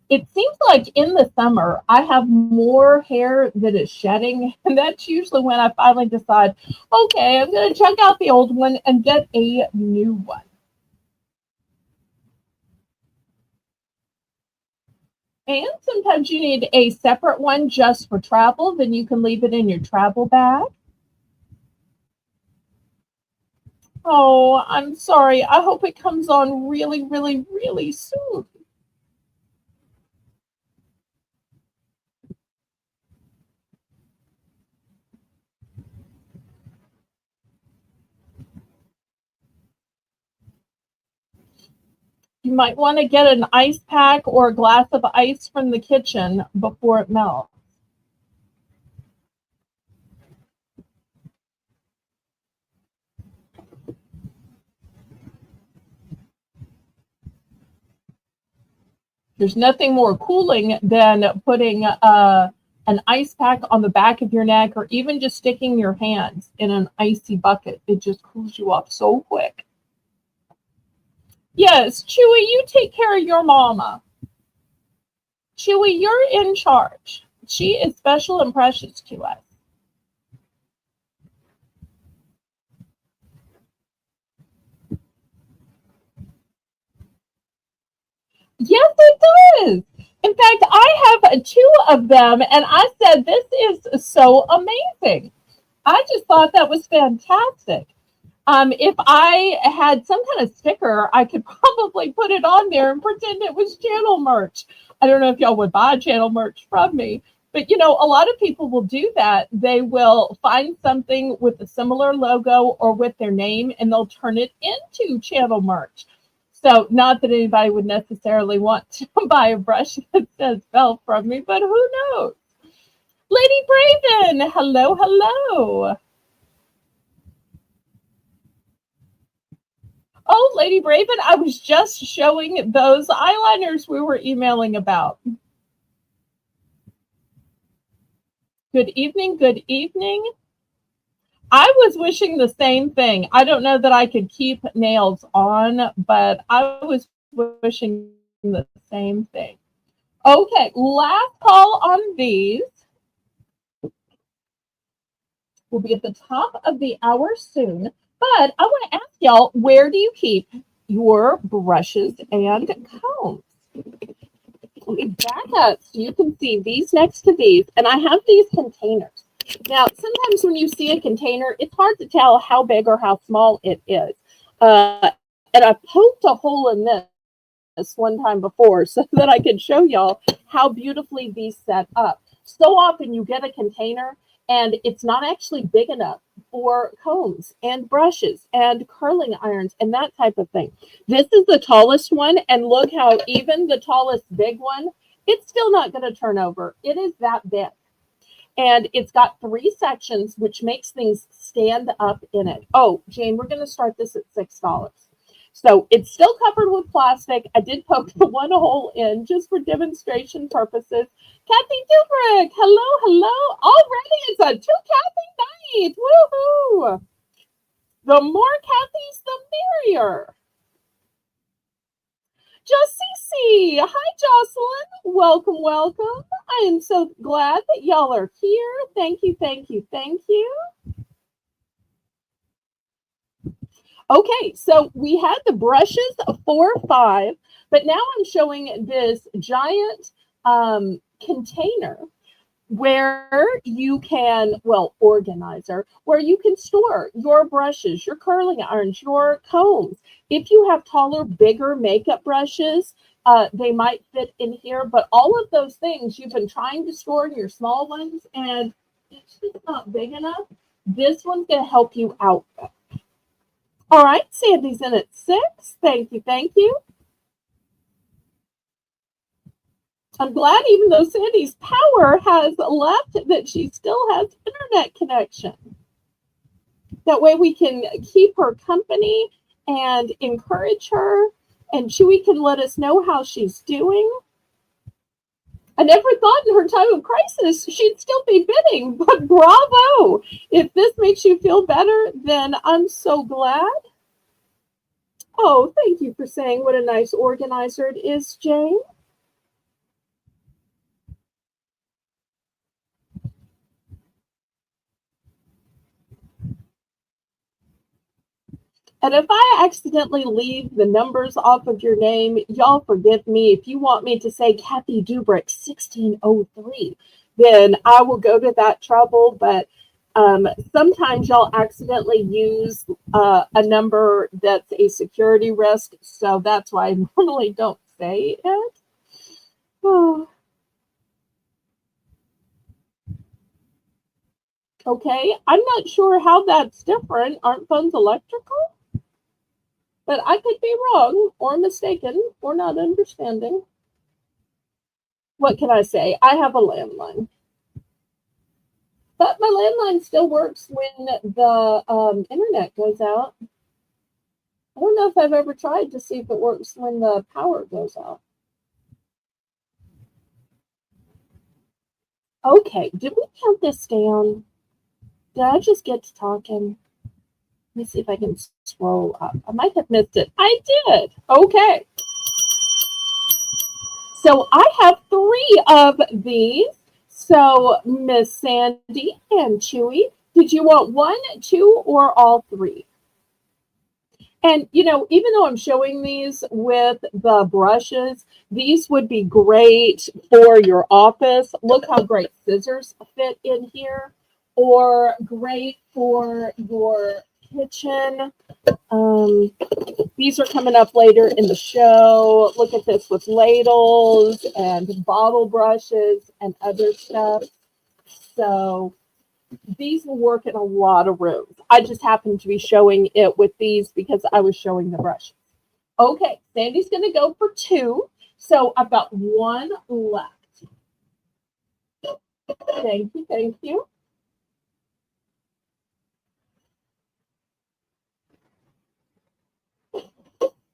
It seems like in the summer, I have more hair that is shedding, and that's usually when I finally decide, okay, I'm going to check out the old one and get a new one. And sometimes you need a separate one just for travel, then you can leave it in your travel bag. Oh, I'm sorry. I hope it comes on really, really, really soon. You might want to get an ice pack or a glass of ice from the kitchen before it melts. There's nothing more cooling than putting an ice pack on the back of your neck, or even just sticking your hands in an icy bucket. It just cools you off so quick. Yes, Chewy, you take care of your mama. Chewy, you're in charge. She is special and precious to us. Yes, it does. In fact, I have two of them, and I said, this is so amazing. I just thought that was fantastic. If I had some kind of sticker, I could probably put it on there and pretend it was channel merch. I don't know if y'all would buy channel merch from me, but a lot of people will do that. They will find something with a similar logo or with their name, and they'll turn it into channel merch. So not that anybody would necessarily want to buy a brush that says Belle from me, but who knows? Lady Braven, hello, hello. Oh, Lady Braven, I was just showing those eyeliners we were emailing about. Good evening, good evening. I was wishing the same thing. I don't know that I could keep nails on, but I was wishing the same thing. Okay, last call on these. We'll be at the top of the hour soon, but I want to ask y'all, where do you keep your brushes and combs? Let me back up so you can see these next to these, and I have these containers. Now, sometimes when you see a container, it's hard to tell how big or how small it is. And I poked a hole in this one time before so that I could show y'all how beautifully these set up. So often you get a container and it's not actually big enough for combs and brushes and curling irons and that type of thing. This is the tallest one, and look how even the tallest big one, it's still not going to turn over. It is that big. And it's got 3 sections, which makes things stand up in it. Oh, Jane, we're going to start this at $6. So it's still covered with plastic. I did poke the one hole in just for demonstration purposes. Kathy Dubrick, hello, hello. Already it's a 2 Kathy night. Woohoo! The more Kathys, the merrier. Josie, hi Jocelyn. Welcome, welcome. I am so glad that y'all are here. Thank you, thank you, thank you. Okay, so we had the brushes 4, 5, but now I'm showing this giant container where you can, well, organizer, where you can store your brushes, your curling irons, your combs. If you have taller, bigger makeup brushes, they might fit in here, but all of those things you've been trying to store in your small ones and it's just not big enough, this one's going to help you out. All right, Sandy's in at 6. Thank you, thank you. I'm glad even though Sandy's power has left that she still has internet connection. That way we can keep her company and encourage her, and Chewy can let us know how she's doing. I never thought in her time of crisis she'd still be bidding, but bravo! If this makes you feel better, then I'm so glad. Oh, thank you for saying what a nice organizer it is, Jane. And if I accidentally leave the numbers off of your name, y'all forgive me. If you want me to say Kathy Dubrick 1603, then I will go to that trouble. But sometimes y'all accidentally use a number that's a security risk. So that's why I normally don't say it. Oh. Okay, I'm not sure how that's different. Aren't phones electrical? But I could be wrong or mistaken or not understanding. What can I say? I have a landline. But my landline still works when the internet goes out. I don't know if I've ever tried to see if it works when the power goes out. Okay, did we count this down? Did I just get to talking? Let me see if I can scroll up. I might have missed it. I did. Okay. So I have 3 of these. So Miss Sandy and Chewy, did you want 1, 2, or all 3? And, you know, even though I'm showing these with the brushes, these would be great for your office. Look how great scissors fit in here. Or great for your kitchen. These are coming up later in the show. Look at this with ladles and bottle brushes and other stuff. So these will work in a lot of rooms. I just happened to be showing it with these because I was showing the brushes. Okay, Sandy's going to go for 2. So I've got 1 left. Thank you, thank you.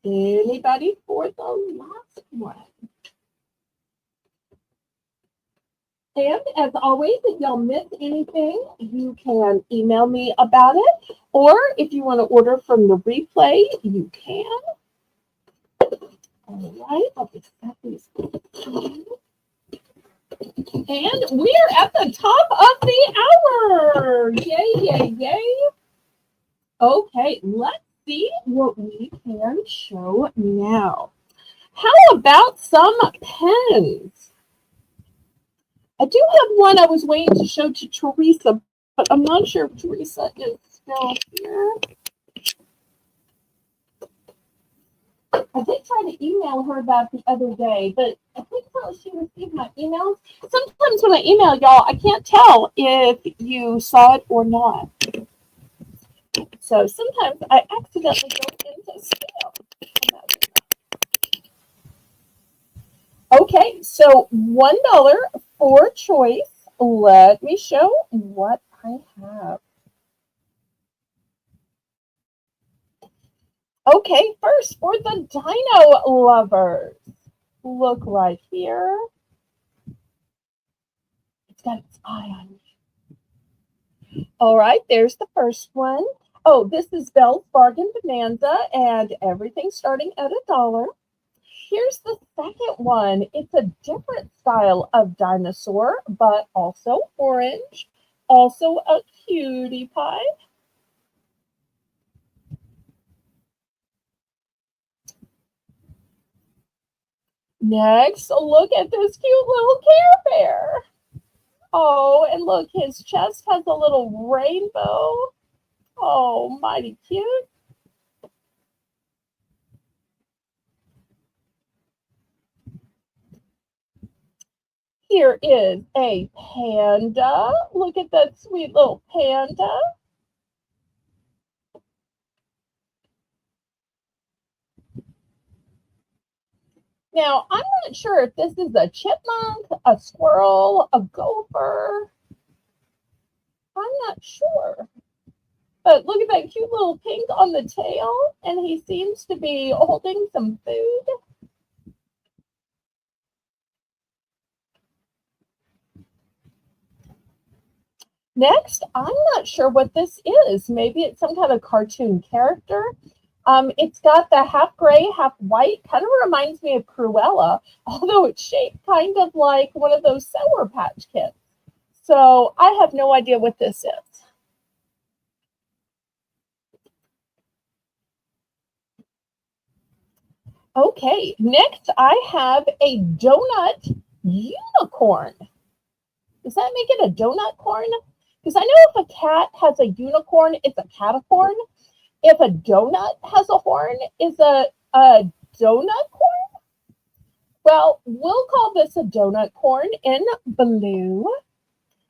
Anybody for the last one? And as always, if y'all miss anything, you can email me about it. Or if you want to order from the replay, you can. All right, I'll just set these. And we're at the top of the hour. Yay, yay, yay. Okay, let's see what we can show now. How about some pens? I do have one I was waiting to show to Teresa, but I'm not sure if Teresa is still here. I did try to email her that the other day, but I think she received my emails. Sometimes when I email y'all, I can't tell if you saw it or not. So sometimes I accidentally go into scam. Okay, so $1 for choice. Let me show what I have. Okay, first for the dino lovers. Look right here. It's got its eye on me. All right, there's the first one. Oh, this is Belle's Bargain Bonanza, and everything's starting at $1. Here's the second one. It's a different style of dinosaur, but also orange. Also a cutie pie. Next, look at this cute little Care Bear. Oh, and look, his chest has a little rainbow. Oh, mighty cute. Here is a panda. Look at that sweet little panda. Now, I'm not sure if this is a chipmunk, a squirrel, a gopher. I'm not sure. But look at that cute little pink on the tail, and he seems to be holding some food. Next, I'm not sure what this is. Maybe it's some kind of cartoon character. It's got the half gray, half white. Kind of reminds me of Cruella, although it's shaped kind of like one of those Sour Patch Kids. So I have no idea what this is. Okay, next I have a donut unicorn. Does that make it a donut corn? Because I know if a cat has a unicorn, it's a catacorn. If a donut has a horn, is a donut corn? Well, we'll call this a donut corn in blue.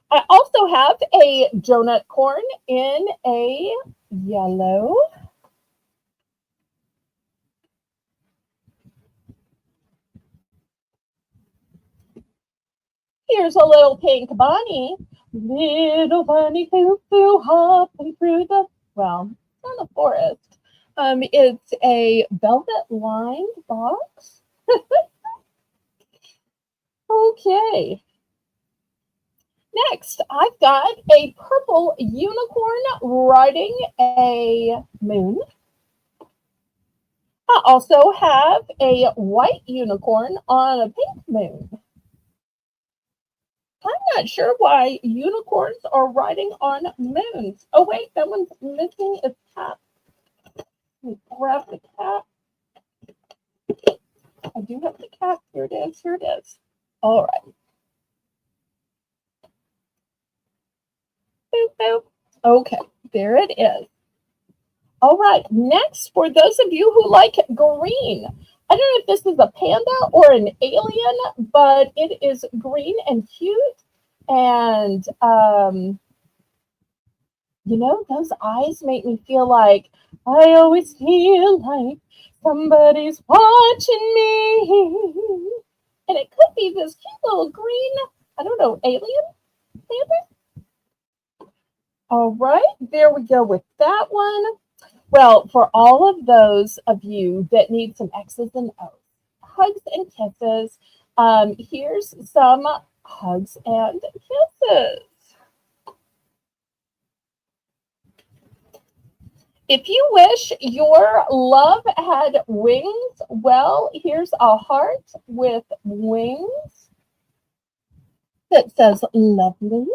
I also have a donut corn in a yellow. Here's a little pink bunny. Little bunny foo hopping through the, well, it's not a forest. It's a velvet lined box. Okay. Next, I've got a purple unicorn riding a moon. I also have a white unicorn on a pink moon. I'm not sure why unicorns are riding on moons. Oh, wait, that one's missing its cap. Let me grab the cap. I do have the cap. Here it is. Here it is. All right. Boop, boop. Okay, there it is. All right, next, for those of you who like green, I don't know if this is a panda or an alien, but it is green and cute. And, you know, those eyes make me feel like I always feel like somebody's watching me. And it could be this cute little green, I don't know, alien panda. All right, there we go with that one. Well, for all of those of you that need some X's and O's, hugs and kisses, here's some hugs and kisses. If you wish your love had wings, well, here's a heart with wings that says lovely.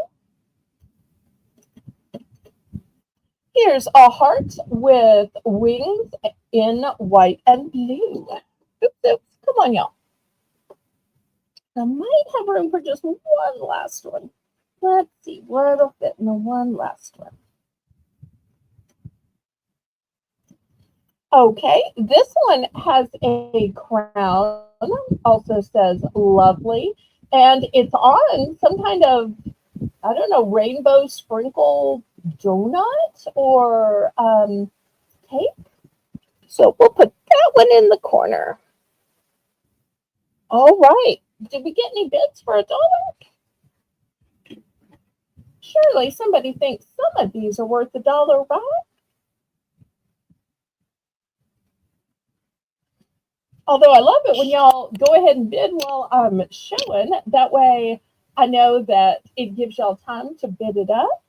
Here's a heart with wings in white and blue. Oops, oops. Come on, y'all. I might have room for just one last one. Let's see what'll fit in the one last one. Okay, this one has a crown, also says lovely, and it's on some kind of, I don't know, rainbow sprinkle donut or cake. So we'll put that one in the corner. All right. Did we get any bids for $1? Surely somebody thinks some of these are worth $1, right? Although I love it when y'all go ahead and bid while I'm showing. That way I know that it gives y'all time to bid it up.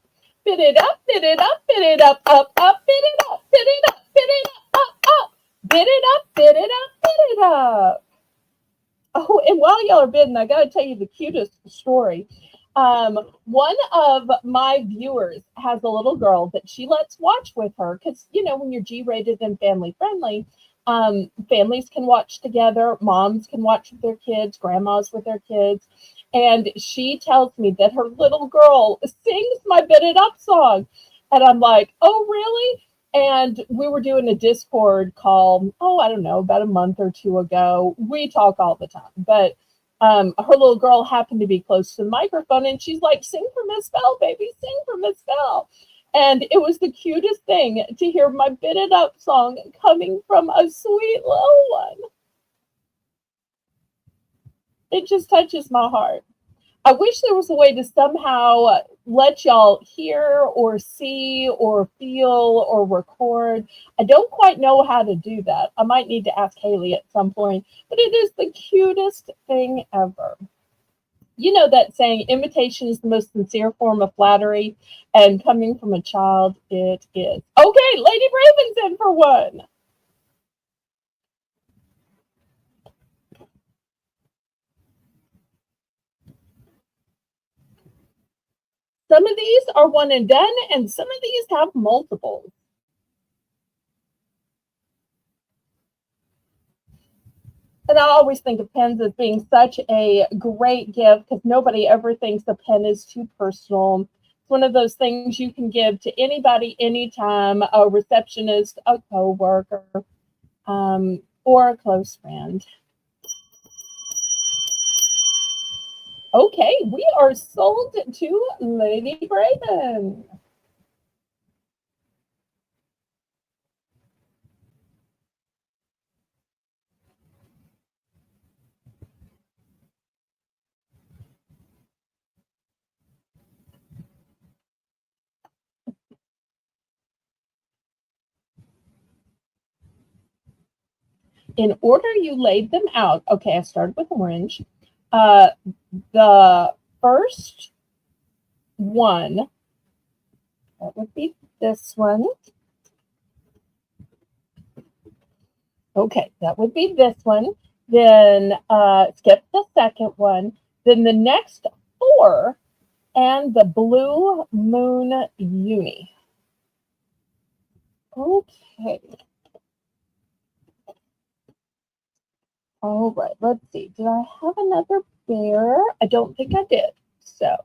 Bid it up, bid it up, bid it up, up, bid it up, bid it up, bid it up, up. Bid it up, bid it up, bid it up. Oh, and while y'all are bidding, I got to tell you the cutest story. One of my viewers has a little girl that she lets watch with her because, when you're G-rated and family friendly, families can watch together, moms can watch with their kids, grandmas with their kids. And she tells me that her little girl sings my Bid It Up song. And I'm like, oh, really? And we were doing a Discord call, I don't know, about a month or two ago. We talk all the time. But her little girl happened to be close to the microphone, and she's like, sing for Miss Belle, baby, sing for Miss Belle. And it was the cutest thing to hear my Bid It Up song coming from a sweet little one. It just touches my heart. I wish there was a way to somehow let y'all hear or see or feel or record. I don't quite know how to do that. I might need to ask Haley at some point, but it is the cutest thing ever. You know that saying, imitation is the most sincere form of flattery, and coming from a child, it is. Okay, Lady Raven's in for one. Some of these are one and done, and some of these have multiples. And I always think of pens as being such a great gift because nobody ever thinks a pen is too personal. It's one of those things you can give to anybody, anytime, a receptionist, a coworker, or a close friend. Okay, we are sold to Lady Raven. In order you laid them out, okay, I started with orange. The first one, that would be this one. Okay, that would be this one. Then skip the second one. Then the next four and the Blue Moon Uni. Okay. All right, let's see. Did I have another bear? I don't think I did. So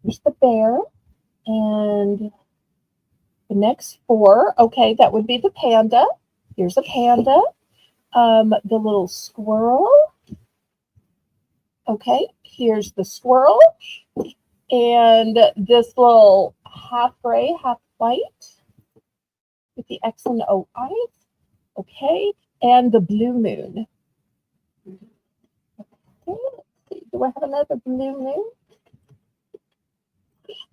here's the bear. And the next four, okay, that would be the panda. Here's a panda. The little squirrel. Okay, here's the squirrel. And this little half gray, half white with the X and O eyes. Okay, and the blue moon. Okay, let's see. Do I have another blue moon?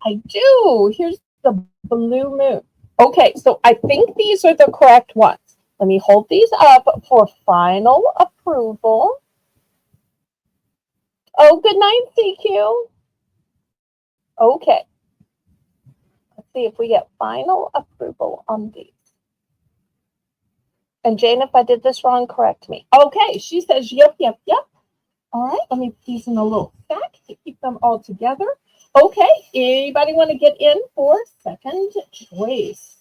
I do. Here's the blue moon. Okay, so I think these are the correct ones. Let me hold these up for final approval. Oh, good night, CQ. Okay. Let's see if we get final approval on these. And Jane, if I did this wrong, correct me. Okay, she says yep, yep, yep. All right, let me put these in a little stack to keep them all together. Okay, anybody want to get in for second choice?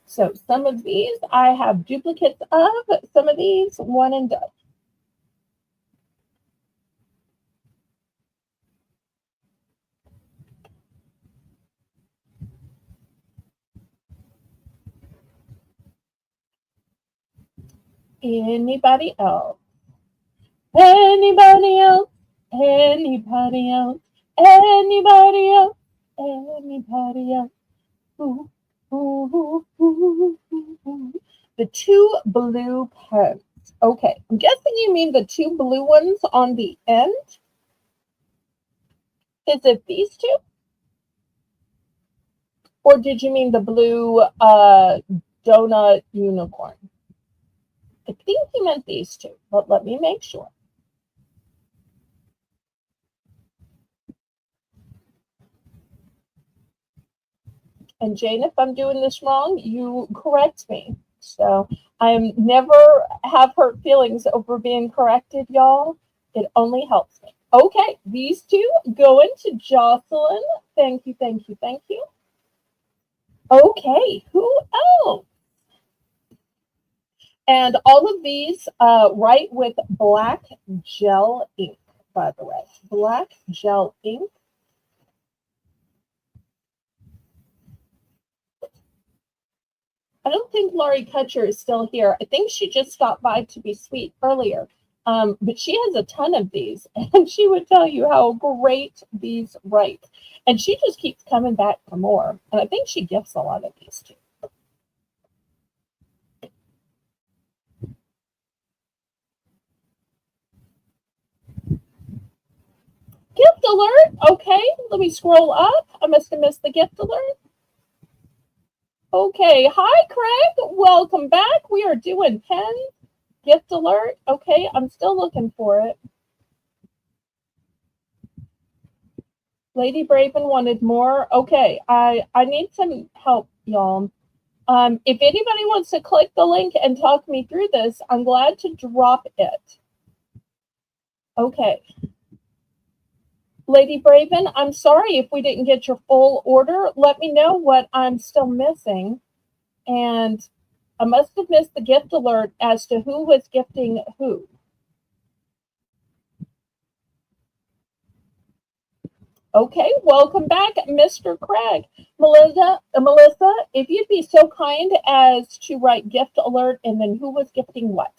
So some of these I have duplicates of, some of these one and done. Anybody else? Anybody else? Anybody else? Anybody else? Anybody else? Ooh, ooh, ooh, ooh, ooh. The two blue pens. Okay, I'm guessing you mean the two blue ones on the end. Is it these two? Or did you mean the blue donut unicorn? I think you meant these two, but let me make sure. And Jane, if I'm doing this wrong, you correct me. So I'm never have hurt feelings over being corrected, y'all. It only helps me. Okay, these two go into Jocelyn. Thank you, thank you, thank you. Okay, who else? And all of these write with black gel ink, by the way. Black gel ink. I don't think Laurie Kutcher is still here. I think she just stopped by to be sweet earlier. But she has a ton of these, and she would tell you how great these write. And she just keeps coming back for more. And I think she gifts a lot of these too. Gift alert. Okay, let me scroll up. I must have missed the gift alert. Okay, hi Craig. Welcome back. We are doing pens. Gift alert. Okay, I'm still looking for it. Lady Braven wanted more. Okay, I need some help, y'all. If anybody wants to click the link and talk me through this, I'm glad to drop it. Okay. Lady Braven, I'm sorry if we didn't get your full order. Let me know what I'm still missing. And I must have missed the gift alert as to who was gifting who. Okay, welcome back, Mr. Craig. Melissa, if you'd be so kind as to write gift alert and then who was gifting what.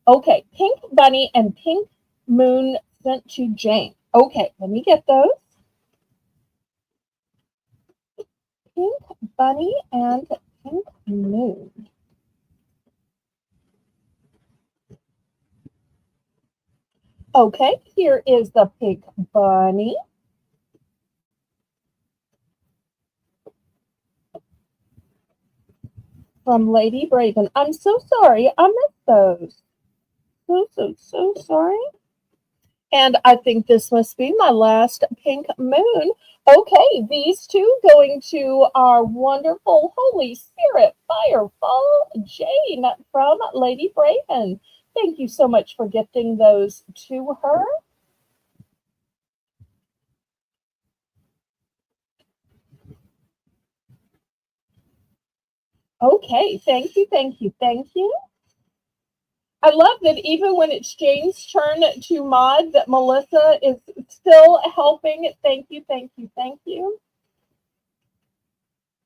Okay, Pink Bunny and Pink Moon sent to Jane. Okay, let me get those. Pink Bunny and Pink Moon. Okay, here is the Pink Bunny. From Lady Braven. I'm so sorry. I missed those. So sorry. And I think this must be my last Pink Moon. Okay, these two going to our wonderful Holy Spirit Firefall Jane from Lady Braven. Thank you so much for gifting those to her. Okay, thank you, thank you, thank you. I love that even when it's Jane's turn to mod, that Melissa is still helping. Thank you, thank you, thank you.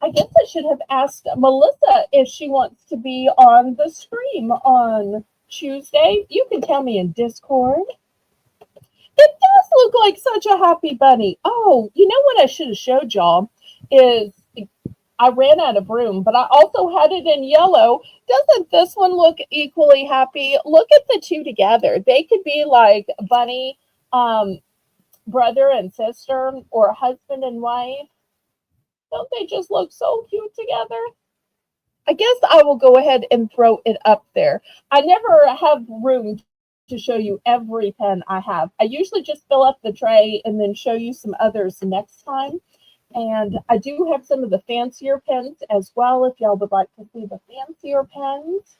I guess I should have asked Melissa if she wants to be on the stream on Tuesday. You can tell me in Discord. It does look like such a happy bunny. Oh, you know what I should have showed y'all is I ran out of room, but I also had it in yellow. Doesn't this one look equally happy? Look at the two together. They could be like bunny, brother and sister, or husband and wife. Don't they just look so cute together? I guess I will go ahead and throw it up there. I never have room to show you every pen I have. I usually just fill up the tray and then show you some others next time. And I do have some of the fancier pens as well, if y'all would like to see the fancier pens.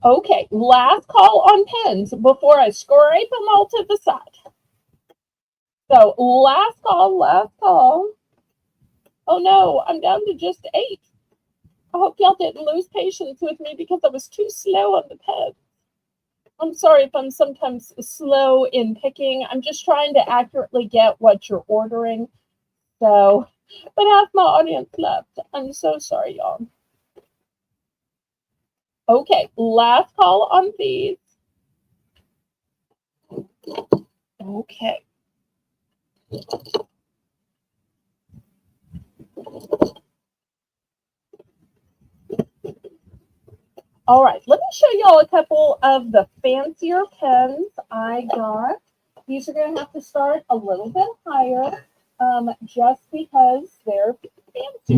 Okay, last call on pens before I scrape them all to the side. So last call, last call. Oh no, I'm down to just 8. I hope y'all didn't lose patience with me because I was too slow on the pen. I'm sorry if I'm sometimes slow in picking. I'm just trying to accurately get what you're ordering. So but half my audience left. I'm so sorry, y'all. Okay, last call on these. Okay. All right, let me show y'all a couple of the fancier pens I got. These are going to have to start a little bit higher just because they're fancy.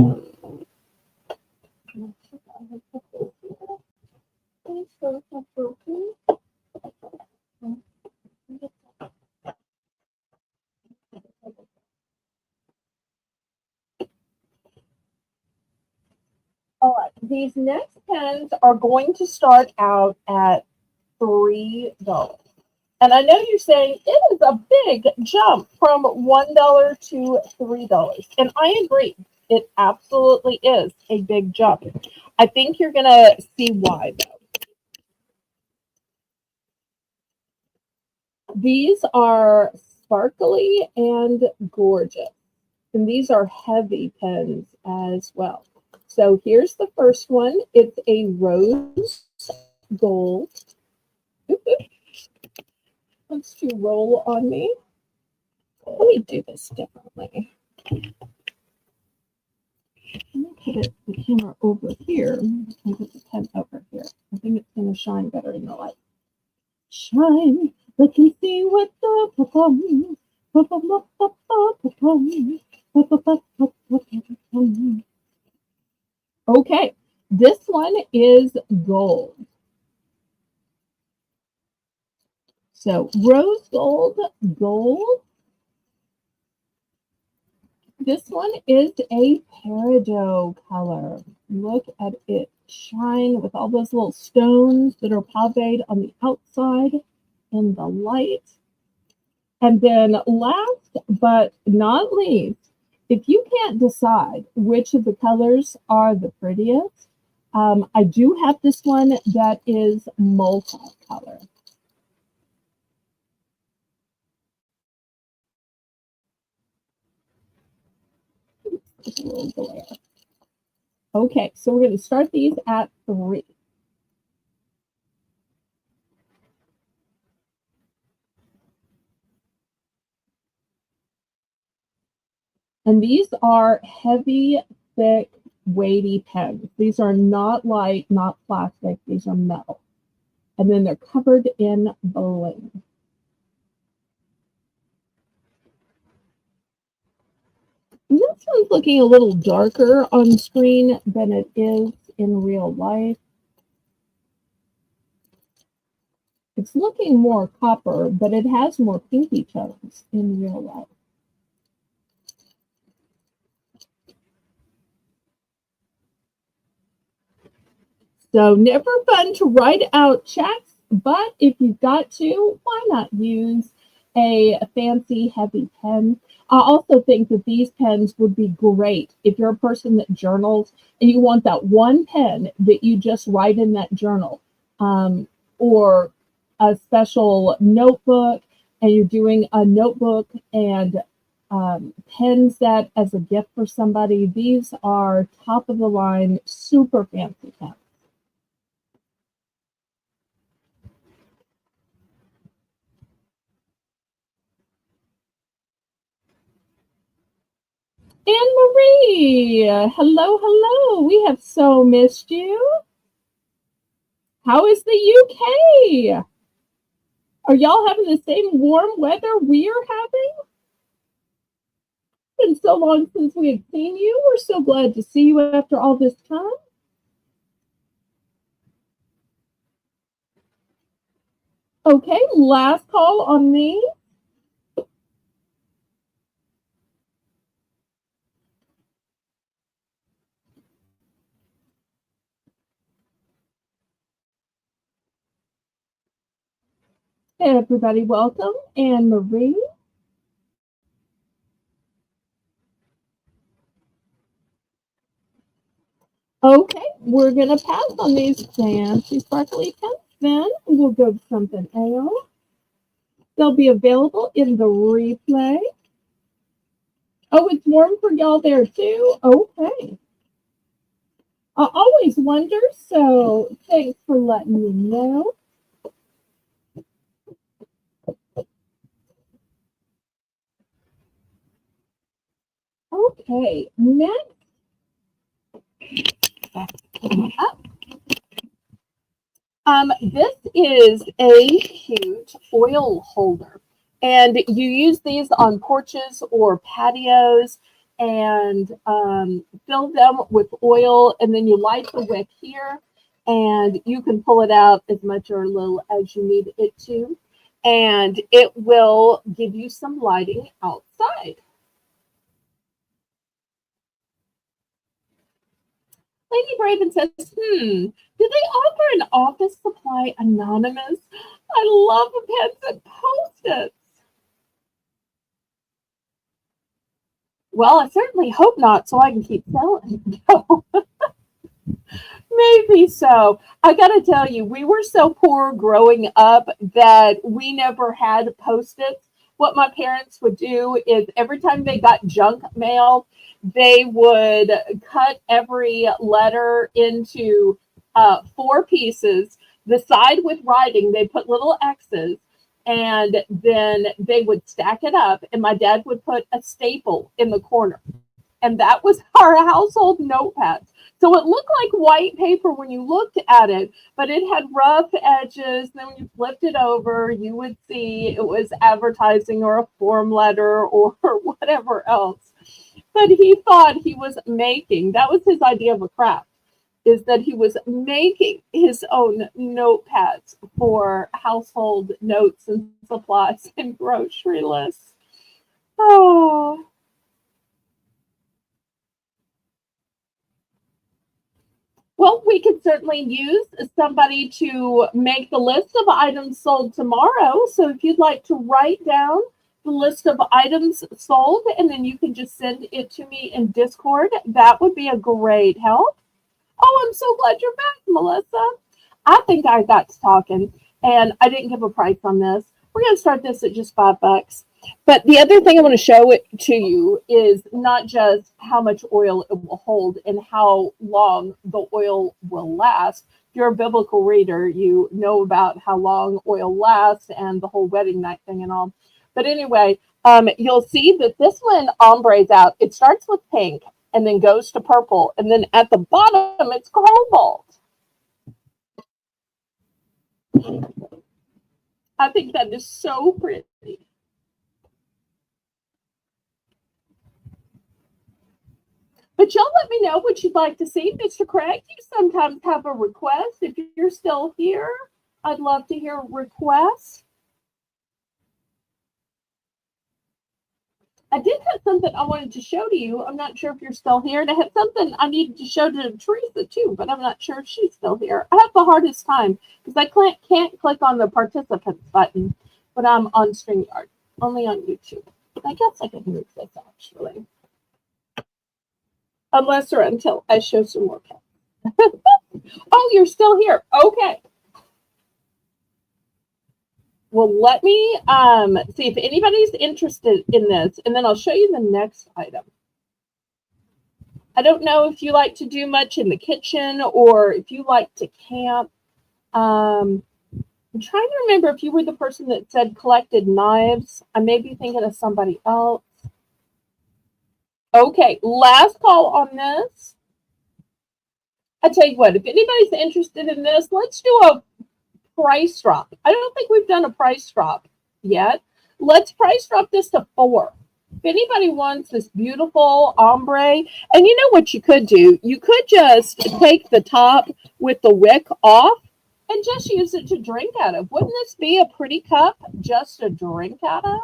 All right, these next pens are going to start out at $3. And I know you're saying it is a big jump from $1 to $3. And I agree. It absolutely is a big jump. I think you're going to see why, though. These are sparkly and gorgeous. And these are heavy pens as well. So here's the first one. It's a rose gold. Wants to roll on me. Let me do this differently. I'm going to put the camera over here and put the pen over here. I think it's going to shine better in the light. Shine, let me see what the fun. Okay, this one is gold. So rose gold, gold. This one is a peridot color. Look at it shine with all those little stones that are paved on the outside in the light. And then last but not least, if you can't decide which of the colors are the prettiest, I do have this one that is multicolor. Just a little glare. Okay, so we're going to start these at $3. And these are heavy, thick, weighty pens. These are not light, not plastic. These are metal. And then they're covered in bling. And this one's looking a little darker on screen than it is in real life. It's looking more copper, but it has more pinky tones in real life. So never fun to write out checks, but if you've got to, why not use a fancy heavy pen? I also think that these pens would be great if you're a person that journals and you want that one pen that you just write in that journal, or a special notebook, and you're doing a notebook and pen set as a gift for somebody. These are top of the line, super fancy pens. Anne Marie, hello, hello. We have so missed you. How is the UK? Are y'all having the same warm weather we're having? It's been so long since we had seen you. We're so glad to see you after all this time. Okay, last call on me. Hey, everybody, welcome. Anne Marie. Okay, we're going to pass on these fancy sparkly pens then. We'll go to something else. They'll be available in the replay. Oh, it's warm for y'all there too? Okay. I always wonder, so thanks for letting me know. Okay, next up, this is a huge oil holder, and you use these on porches or patios, and fill them with oil, and then you light the wick here, and you can pull it out as much or little as you need it to, and it will give you some lighting outside. Lady Braven says, do they offer an office supply anonymous? I love pens and post-its. Well, I certainly hope not, so I can keep selling. No, maybe so. I got to tell you, we were so poor growing up that we never had post-its. What my parents would do is every time they got junk mail, they would cut every letter into 4 pieces. The side with writing, they put little X's, and then they would stack it up. And my dad would put a staple in the corner. And that was our household notepad. So it looked like white paper when you looked at it, but it had rough edges. Then when you flipped it over, you would see it was advertising or a form letter or whatever else. But he thought he was making, that was his idea of a craft, is that he was making his own notepads for household notes and supplies and grocery lists. Oh. Well, we could certainly use somebody to make the list of items sold tomorrow. So if you'd like to write down the list of items sold, and then you can just send it to me in Discord, that would be a great help. Oh, I'm so glad you're back, Melissa. I think I got to talking, and I didn't give a price on this. We're going to start this at just $5. But the other thing I want to show it to you is not just how much oil it will hold and how long the oil will last. If you're a biblical reader, you know about how long oil lasts and the whole wedding night thing and all. But anyway, you'll see that this one ombres out. It starts with pink and then goes to purple. And then at the bottom, it's cobalt. I think that is so pretty. But y'all let me know what you'd like to see. Mr. Craig, you sometimes have a request. If you're still here, I'd love to hear requests. I did have something I wanted to show to you. I'm not sure if you're still here. And I had something I needed to show to Teresa too, but I'm not sure if she's still here. I have the hardest time because I can't click on the participants button when I'm on StreamYard, only on YouTube. I guess I can move this actually. Unless or until I show some more cats. Oh, you're still here. Okay. Well, let me see if anybody's interested in this, and then I'll show you the next item. I don't know if you like to do much in the kitchen or if you like to camp. I'm trying to remember if you were the person that said collected knives. I may be thinking of somebody else. Okay, last call on this. I tell you what, if anybody's interested in this, let's do a price drop. I don't think we've done a price drop yet. Let's price drop this to $4. If anybody wants this beautiful ombre, and you know what you could do? You could just take the top with the wick off and just use it to drink out of. Wouldn't this be a pretty cup just to drink out of?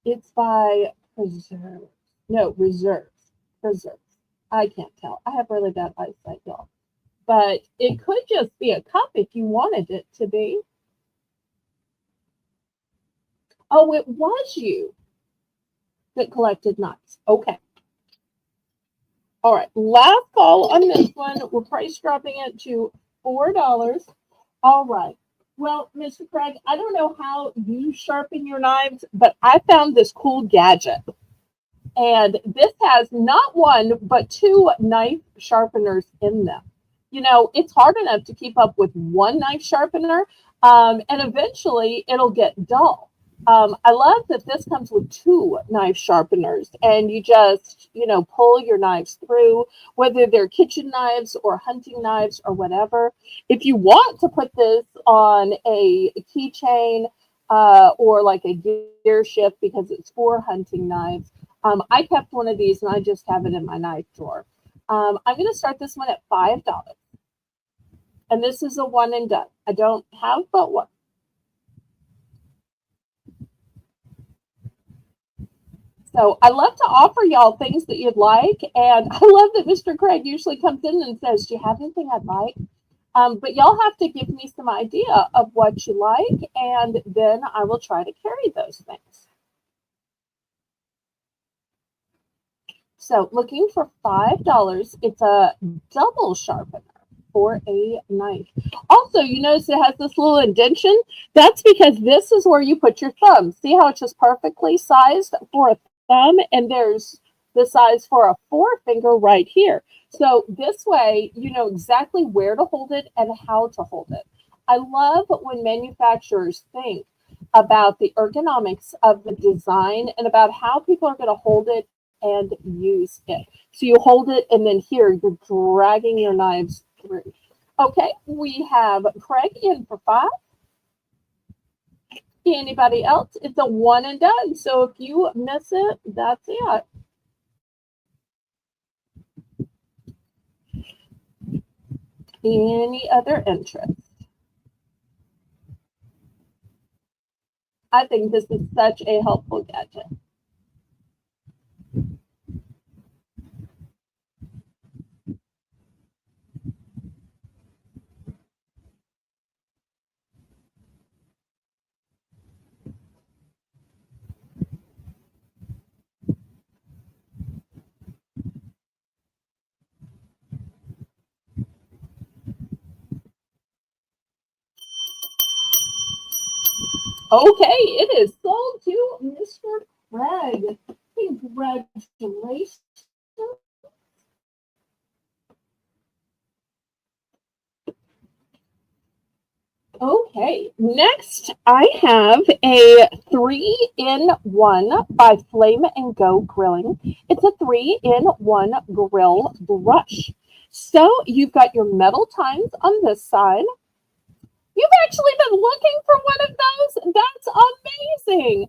It's by Preserve. No, Reserves. Preserves. I can't tell. I have really bad eyesight, y'all. But it could just be a cup if you wanted it to be. Oh, it was you that collected knives. Okay. All right. Last call on this one. We're price dropping it to $4. All right. Well, Mr. Craig, I don't know how you sharpen your knives, but I found this cool gadget. And this has not one, but two knife sharpeners in them. You know, it's hard enough to keep up with one knife sharpener, and eventually it'll get dull. I love that this comes with two knife sharpeners, and you just, pull your knives through, whether they're kitchen knives or hunting knives or whatever. If you want to put this on a keychain or like a gear shift because it's for hunting knives, I kept one of these and I just have it in my knife drawer. I'm going to start this one at $5. And this is a one and done. I don't have but one. So I love to offer y'all things that you'd like. And I love that Mr. Craig usually comes in and says, do you have anything I'd like? But y'all have to give me some idea of what you like. And then I will try to carry those things. So looking for $5, it's a double sharpener for a knife. Also, you notice it has this little indentation. That's because this is where you put your thumb. See how it's just perfectly sized for a thumb, and there's the size for a forefinger right here. So this way, you know exactly where to hold it and how to hold it. I love when manufacturers think about the ergonomics of the design and about how people are going to hold it and use it. So you hold it, and then here you're dragging your knives through. Okay, we have Craig in for $5. Anybody else? It's a one and done. So if you miss it, that's it. Any other interest? I think this is such a helpful gadget. Okay, it is sold to Mr. Craig. Congratulations. Okay, next I have a 3-in-1 by Flame and Go Grilling. It's a 3-in-1 grill brush. So you've got your metal tines on this side. You've actually been looking for one of those? That's amazing.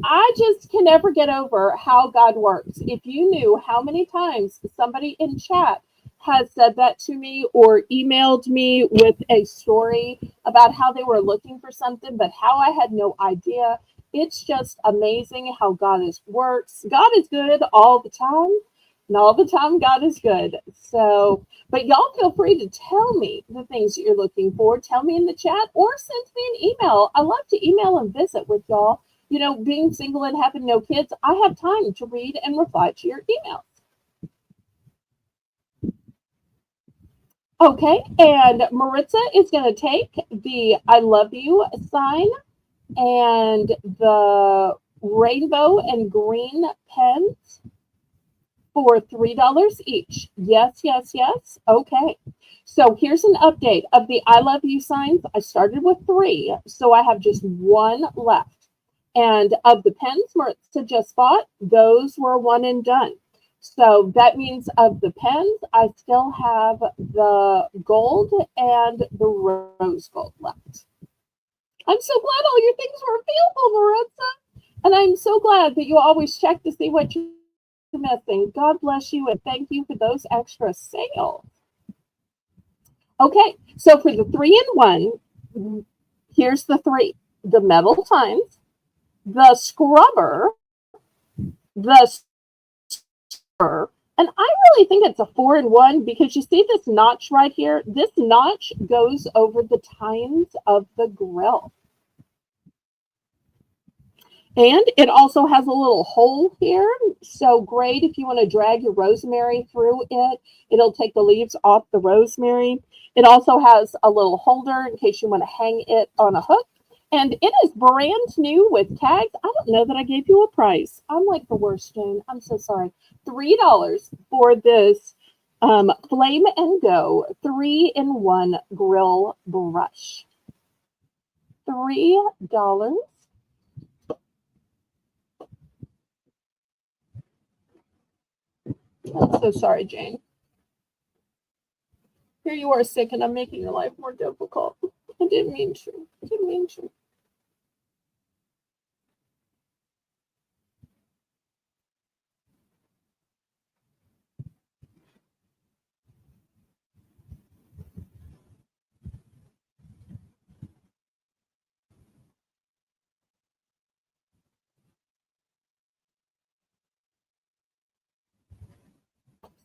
I just can never get over how God works. If you knew how many times somebody in chat has said that to me or emailed me with a story about how they were looking for something, but how I had no idea. It's just amazing how God works. God is good all the time, and all the time God is good. So, but y'all feel free to tell me the things that you're looking for. Tell me in the chat or send me an email. I love to email and visit with y'all. You know, being single and having no kids, I have time to read and reply to your emails. Okay, and Maritza is going to take the I love you sign and the rainbow and green pens for $3 each. Yes, yes, yes. Okay. So here's an update of the I love you signs. I started with 3, so I have just 1 left. And of the pens Maritza just bought, those were one and done. So that means of the pens, I still have the gold and the rose gold left. I'm so glad all your things were available, Maritza. And I'm so glad that you always check to see what you're missing. God bless you, and thank you for those extra sales. Okay, so for the 3-in-1, here's the 3. The metal tines, the scrubber, the scrubber, and I really think it's a 4-in-1 because you see this notch right here? This notch goes over the tines of the grill. And it also has a little hole here. So great if you want to drag your rosemary through it. It'll take the leaves off the rosemary. It also has a little holder in case you want to hang it on a hook. And it is brand new with tags. I don't know that I gave you a price. I'm like the worst, Jane. I'm so sorry. $3 for this Flame and Go 3-in-1 grill brush. $3. I'm so sorry, Jane. Here you are sick and I'm making your life more difficult. I didn't mean to. I didn't mean to.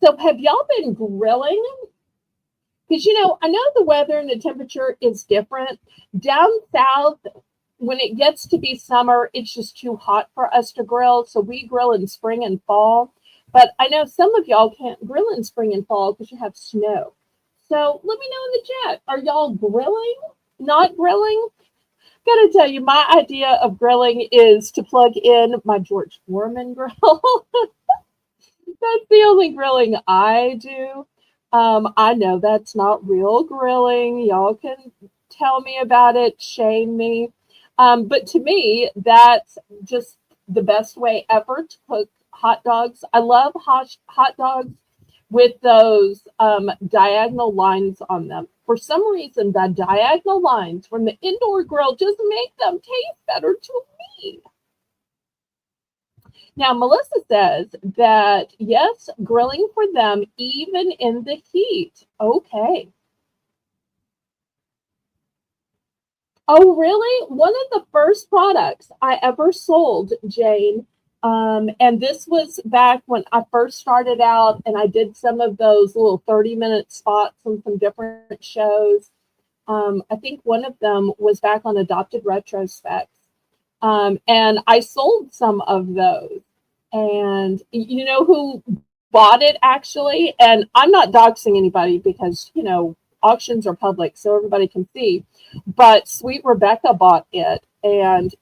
So have y'all been grilling? Because, I know the weather and the temperature is different. Down south, when it gets to be summer, it's just too hot for us to grill. So we grill in spring and fall. But I know some of y'all can't grill in spring and fall because you have snow. So let me know in the chat. Are y'all grilling? Not grilling? Gotta tell you, my idea of grilling is to plug in my George Foreman grill. That's the only grilling I do. I know that's not real grilling. Y'all can tell me about it, shame me. But to me, that's just the best way ever to cook hot dogs. I love hot dogs with those diagonal lines on them. For some reason, the diagonal lines from the indoor grill just make them taste better to me. Now, Melissa says that, yes, grilling for them even in the heat. Okay. Oh, really? One of the first products I ever sold, Jane, and this was back when I first started out and I did some of those little 30-minute spots on some different shows. I think one of them was back on Adopted Retrospects. And I sold some of those. And you know who bought it actually? And I'm not doxing anybody because, auctions are public so everybody can see. But Sweet Rebecca bought it and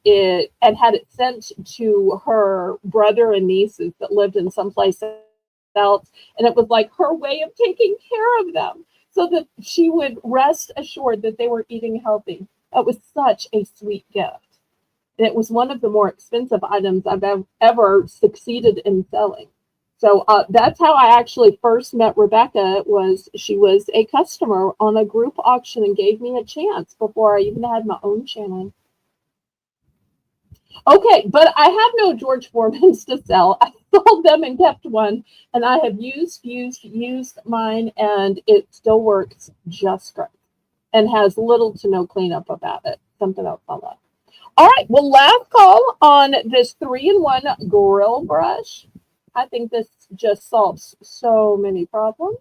had it sent to her brother and nieces that lived in someplace else. And it was like her way of taking care of them so that she would rest assured that they were eating healthy. It was such a sweet gift. And it was one of the more expensive items I've ever succeeded in selling. So that's how I actually first met Rebecca. She was a customer on a group auction and gave me a chance before I even had my own channel. Okay, but I have no George Foremans to sell. I sold them and kept one, and I have used mine, and it still works just right and has little to no cleanup about it. Something else I love. All right, well, last call on this 3-in-1 grill brush. I think this just solves so many problems.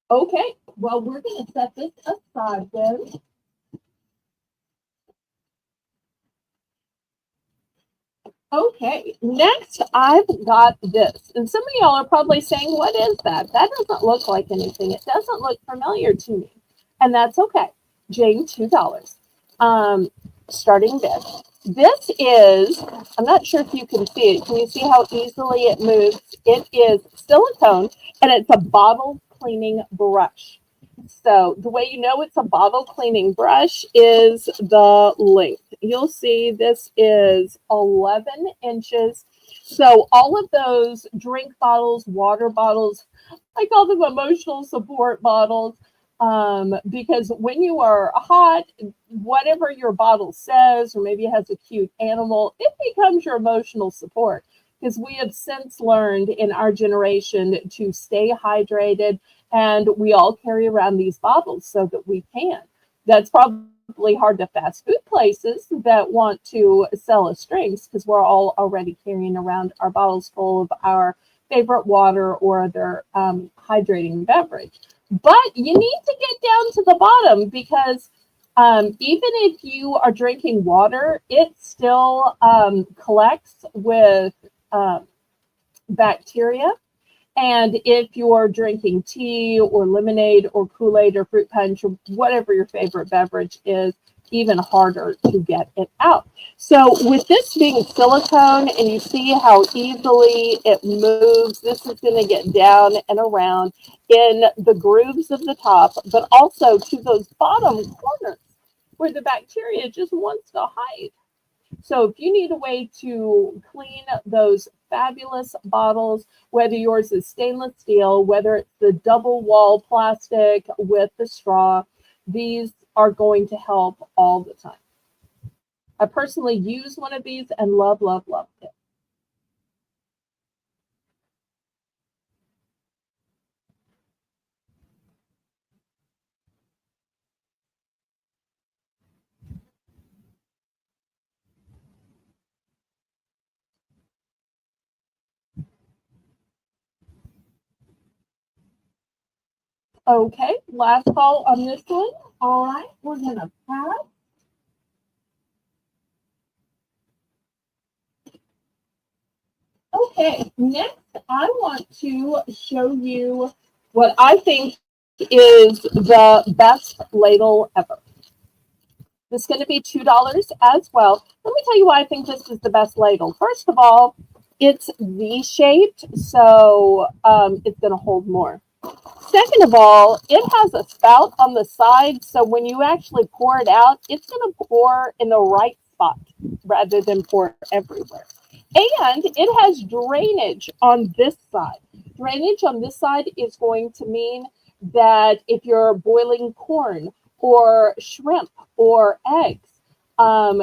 Okay, well, we're going to set this aside then. Okay, next I've got this. And some of y'all are probably saying, what is that? That doesn't look like anything. It doesn't look familiar to me. And that's okay. Jane, $2. Starting bid. This is, I'm not sure if you can see it. Can you see how easily it moves? It is silicone and it's a bottle cleaning brush. So the way you know it's a bottle cleaning brush is the length. You'll see this is 11 inches. So all of those drink bottles, water bottles, I call them emotional support bottles, because when you are hot, whatever your bottle says, or maybe it has a cute animal, it becomes your emotional support. Because we have since learned in our generation to stay hydrated, and we all carry around these bottles so that we can. That's probably hard to fast food places that want to sell us drinks because we're all already carrying around our bottles full of our favorite water or their hydrating beverage. But you need to get down to the bottom because even if you are drinking water, it still collects with bacteria. And if you're drinking tea or lemonade or Kool-Aid or fruit punch or whatever your favorite beverage is, even harder to get it out. So with this being silicone, and you see how easily it moves, this is going to get down and around in the grooves of the top, but also to those bottom corners where the bacteria just wants to hide. So if you need a way to clean those fabulous bottles, whether yours is stainless steel, whether it's the double wall plastic with the straw, these are going to help all the time. I personally use one of these and love, love, love it. Okay, last call on this one. All right, we're going to pass. Okay, next I want to show you what I think is the best ladle ever. This is going to be $2 as well. Let me tell you why I think this is the best ladle. First of all, it's V-shaped, so it's going to hold more. Second of all, it has a spout on the side, so when you actually pour it out, it's going to pour in the right spot rather than pour everywhere. And it has drainage on this side. Drainage on this side is going to mean that if you're boiling corn or shrimp or eggs,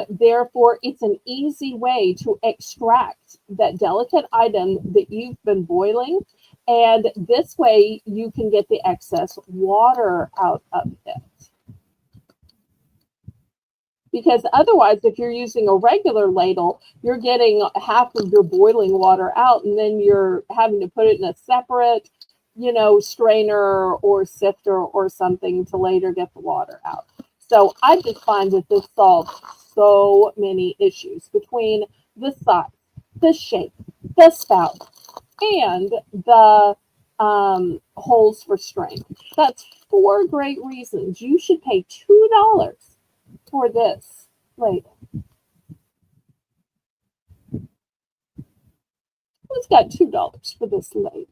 therefore it's an easy way to extract that delicate item that you've been boiling. And this way you can get the excess water out of it. Because otherwise, if you're using a regular ladle, you're getting half of your boiling water out, and then you're having to put it in a separate, strainer or sifter or something to later get the water out. So I just find that this solves so many issues between the size, the shape, the spout, and the holes for strain. That's 4 great reasons you should pay $2 for this ladle. Who's got $2 for this ladle?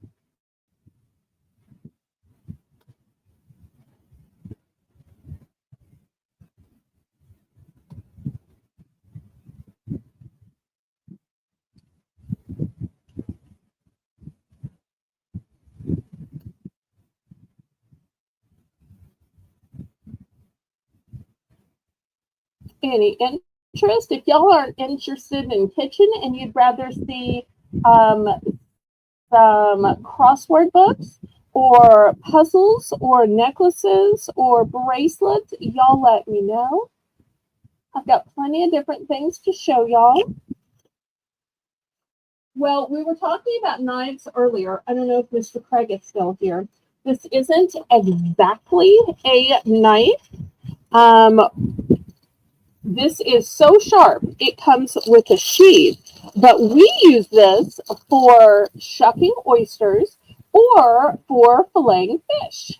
Any interest? If y'all aren't interested in kitchen and you'd rather see some crossword books or puzzles or necklaces or bracelets, y'all let me know. I've got plenty of different things to show y'all. Well, we were talking about knives earlier. I don't know if Mr. Craig is still here. This isn't exactly a knife. This is so sharp, it comes with a sheath, but we use this for shucking oysters or for filleting fish.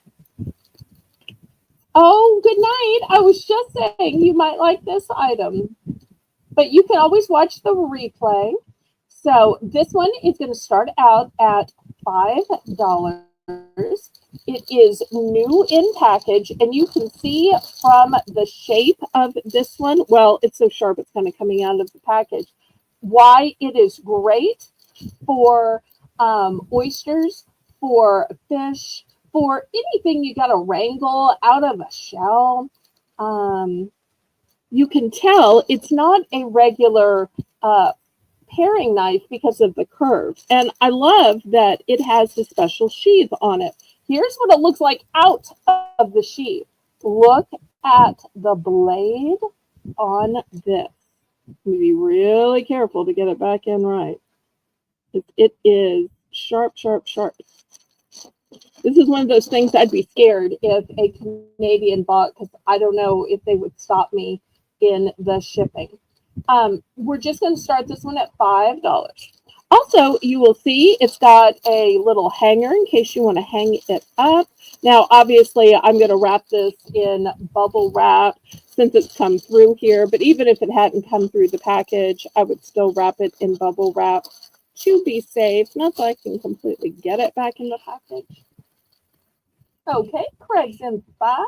Oh, good night. I was just saying you might like this item, but you can always watch the replay. So this one is going to start out at $5. It is new in package, and you can see from the shape of this one, well, it's so sharp it's kind of coming out of the package, why it is great for oysters, for fish, for anything you got to wrangle out of a shell. You can tell it's not a regular paring knife because of the curve. And I love that it has the special sheath on it. Here's what it looks like out of the sheath. Look at the blade on this. Be really careful to get it back in right. It is sharp, sharp, sharp. This is one of those things I'd be scared if a Canadian bought, because I don't know if they would stop me in the shipping. We're just going to start this one at $5. Also, you will see it's got a little hanger in case you want to hang it up. Now, obviously, I'm going to wrap this in bubble wrap since it's come through here, but even if it hadn't come through the package, I would still wrap it in bubble wrap to be safe. Not that I can completely get it back in the package. Okay, Craig's in 5.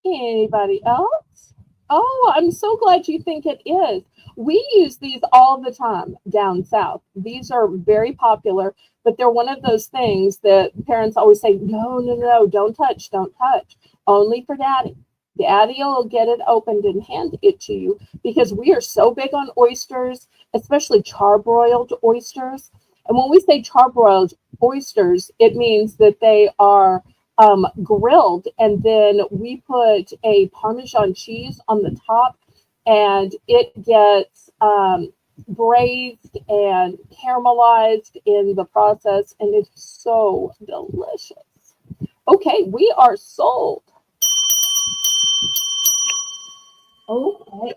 Anybody else? Oh, I'm so glad you think it is. We use these all the time down south. These are very popular, but they're one of those things that parents always say, no, no, no, don't touch, don't touch. Only for daddy. Daddy will get it opened and hand it to you because we are so big on oysters, especially charbroiled oysters. And when we say charbroiled oysters, it means that they are grilled, and then we put a Parmesan cheese on the top, and it gets braised and caramelized in the process, and it's so delicious. Okay, we are sold. Okay.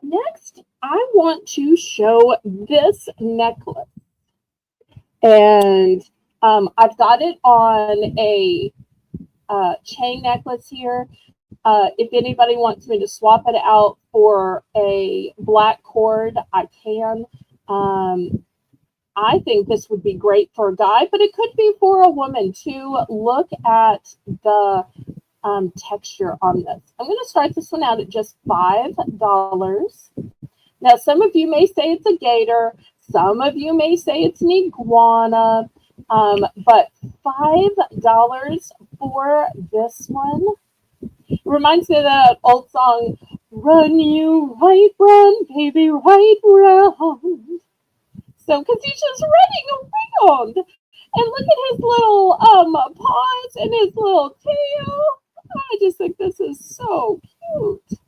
Next, I want to show this necklace. And I've got it on a chain necklace here. If anybody wants me to swap it out for a black cord, I can. I think this would be great for a guy, but it could be for a woman too. Look at the texture on this. I'm going to start this one out at just $5. Now, some of you may say it's a gator. Some of you may say it's an iguana. But $5 for this one. It reminds me of that old song, Run You Right Run, Baby Right Round. So, because he's just running around. And look at his little paws and his little tail. I just think this is so cute.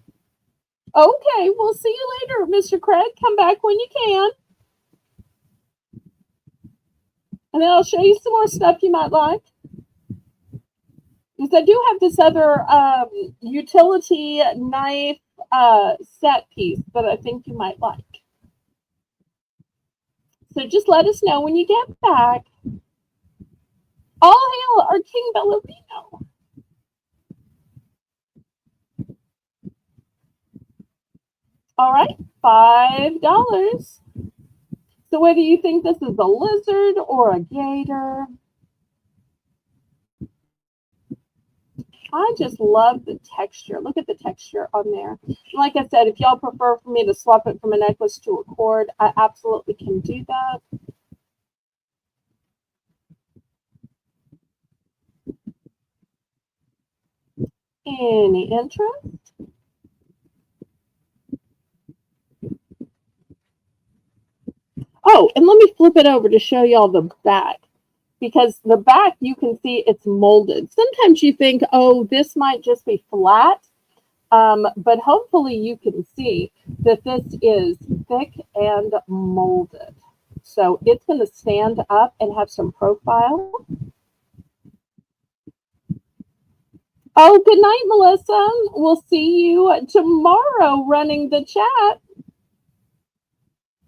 Okay, we'll see you later, Mr. Craig. Come back when you can. And then I'll show you some more stuff you might like. Because I do have this other utility knife set piece that I think you might like. So just let us know when you get back. All hail our King Ballerino. All right, $5. So whether you think this is a lizard or a gator, I just love the texture. Look at the texture on there. Like I said, if y'all prefer for me to swap it from a necklace to a cord, I absolutely can do that. Any interest? Oh, and let me flip it over to show y'all the back. Because the back, you can see it's molded. Sometimes you think, oh, this might just be flat. But hopefully you can see that this is thick and molded. So it's going to stand up and have some profile. Oh, good night, Melissa. We'll see you tomorrow running the chat.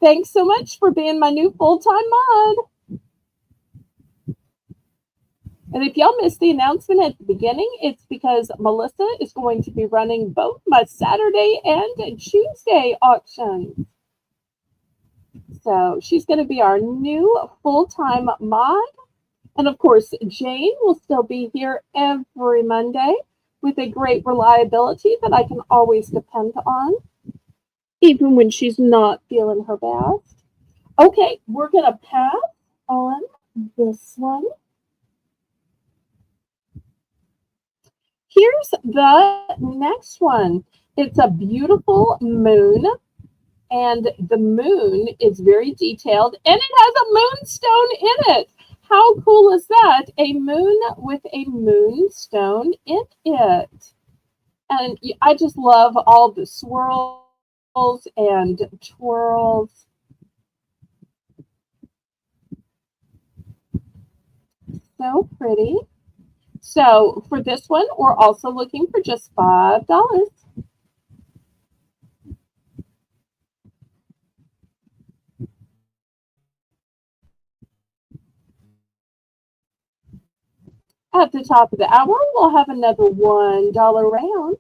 Thanks so much for being my new full-time mod. And if y'all missed the announcement at the beginning, it's because Melissa is going to be running both my Saturday and Tuesday auctions. So she's going to be our new full-time mod. And of course, Jane will still be here every Monday with a great reliability that I can always depend on, even when she's not feeling her best. Okay, we're going to pass on this one. Here's the next one. It's a beautiful moon, and the moon is very detailed, and it has a moonstone in it. How cool is that? A moon with a moonstone in it. And I just love all the swirls and twirls. So pretty. So for this one, we're also looking for just $5. At the top of the hour, we'll have another $1 round.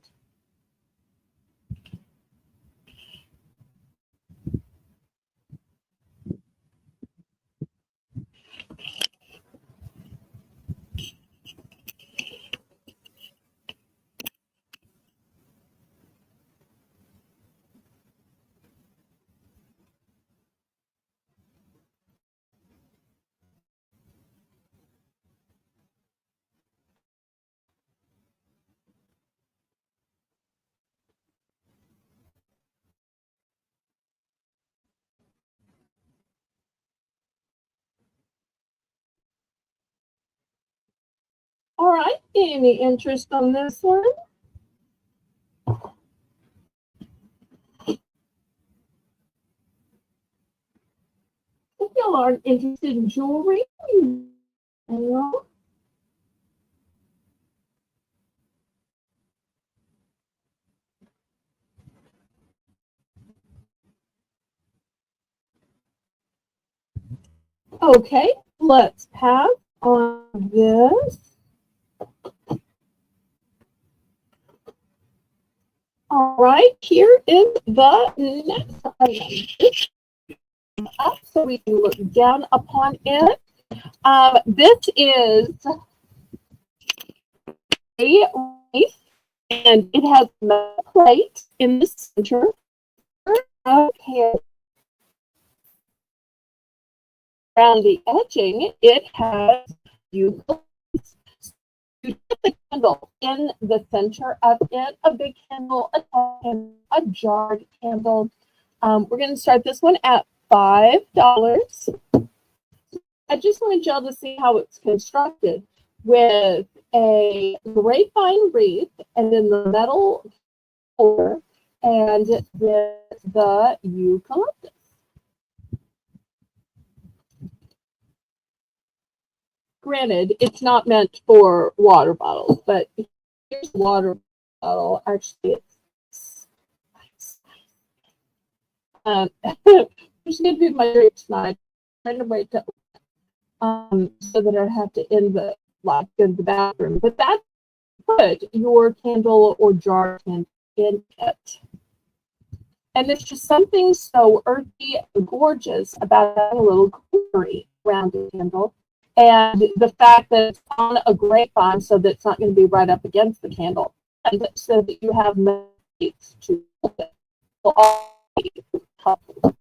All right, any interest on this one? If y'all aren't interested in jewelry, no. Okay, let's pass on this. All right, here is the next item. Up so we can look down upon it. This is a wreath, and it has a metal plate in the center. Okay, around the edging, it has eucalyptus. You put the candle in the center of it, a big candle, a tall candle, a jarred candle. We're going to start this one at $5. I just wanted y'all to see how it's constructed with a grapevine wreath and then the metal core and the eucalyptus. Granted, it's not meant for water bottles, but here's a water bottle. Actually, it's just going to be my drink tonight. I'm trying to wait to so that I have to end the like in the bathroom. But that's put your candle or jar in it. And there's just something so earthy and gorgeous about having a little greenery around the candle. And the fact that it's on a grapevine so that it's not going to be right up against the candle. And so that you have mates to hold it. Will all be helpful.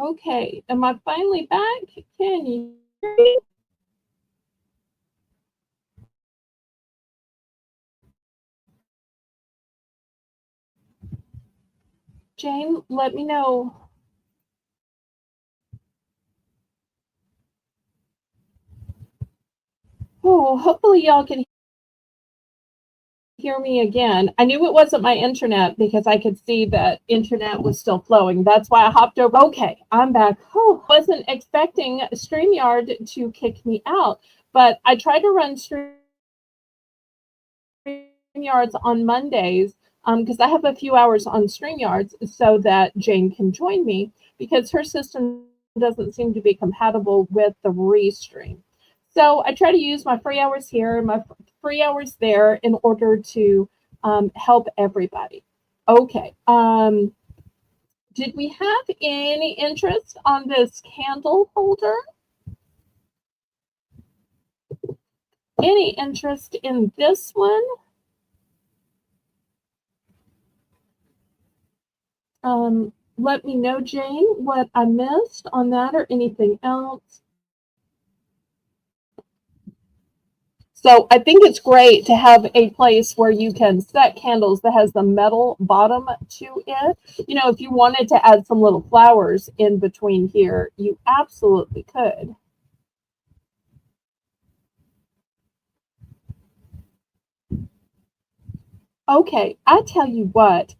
Okay, am I finally back? Can you hear me? Jane, let me know. Oh, hopefully y'all can hear me again. I knew it wasn't my internet because I could see that internet was still flowing. That's why I hopped over. Okay, I'm back. Oh, wasn't expecting StreamYard to kick me out, but I tried to run StreamYards on Mondays because I have a few hours on StreamYards so that Jane can join me because her system doesn't seem to be compatible with the Restream. So I try to use my free hours here and my free hours there in order to help everybody. Okay. Did we have any interest on this candle holder? Any interest in this one? Let me know, Jane, what I missed on that or anything else. So I think it's great to have a place where you can set candles that has the metal bottom to it. You know, if you wanted to add some little flowers in between here, you absolutely could. Okay, I tell you what,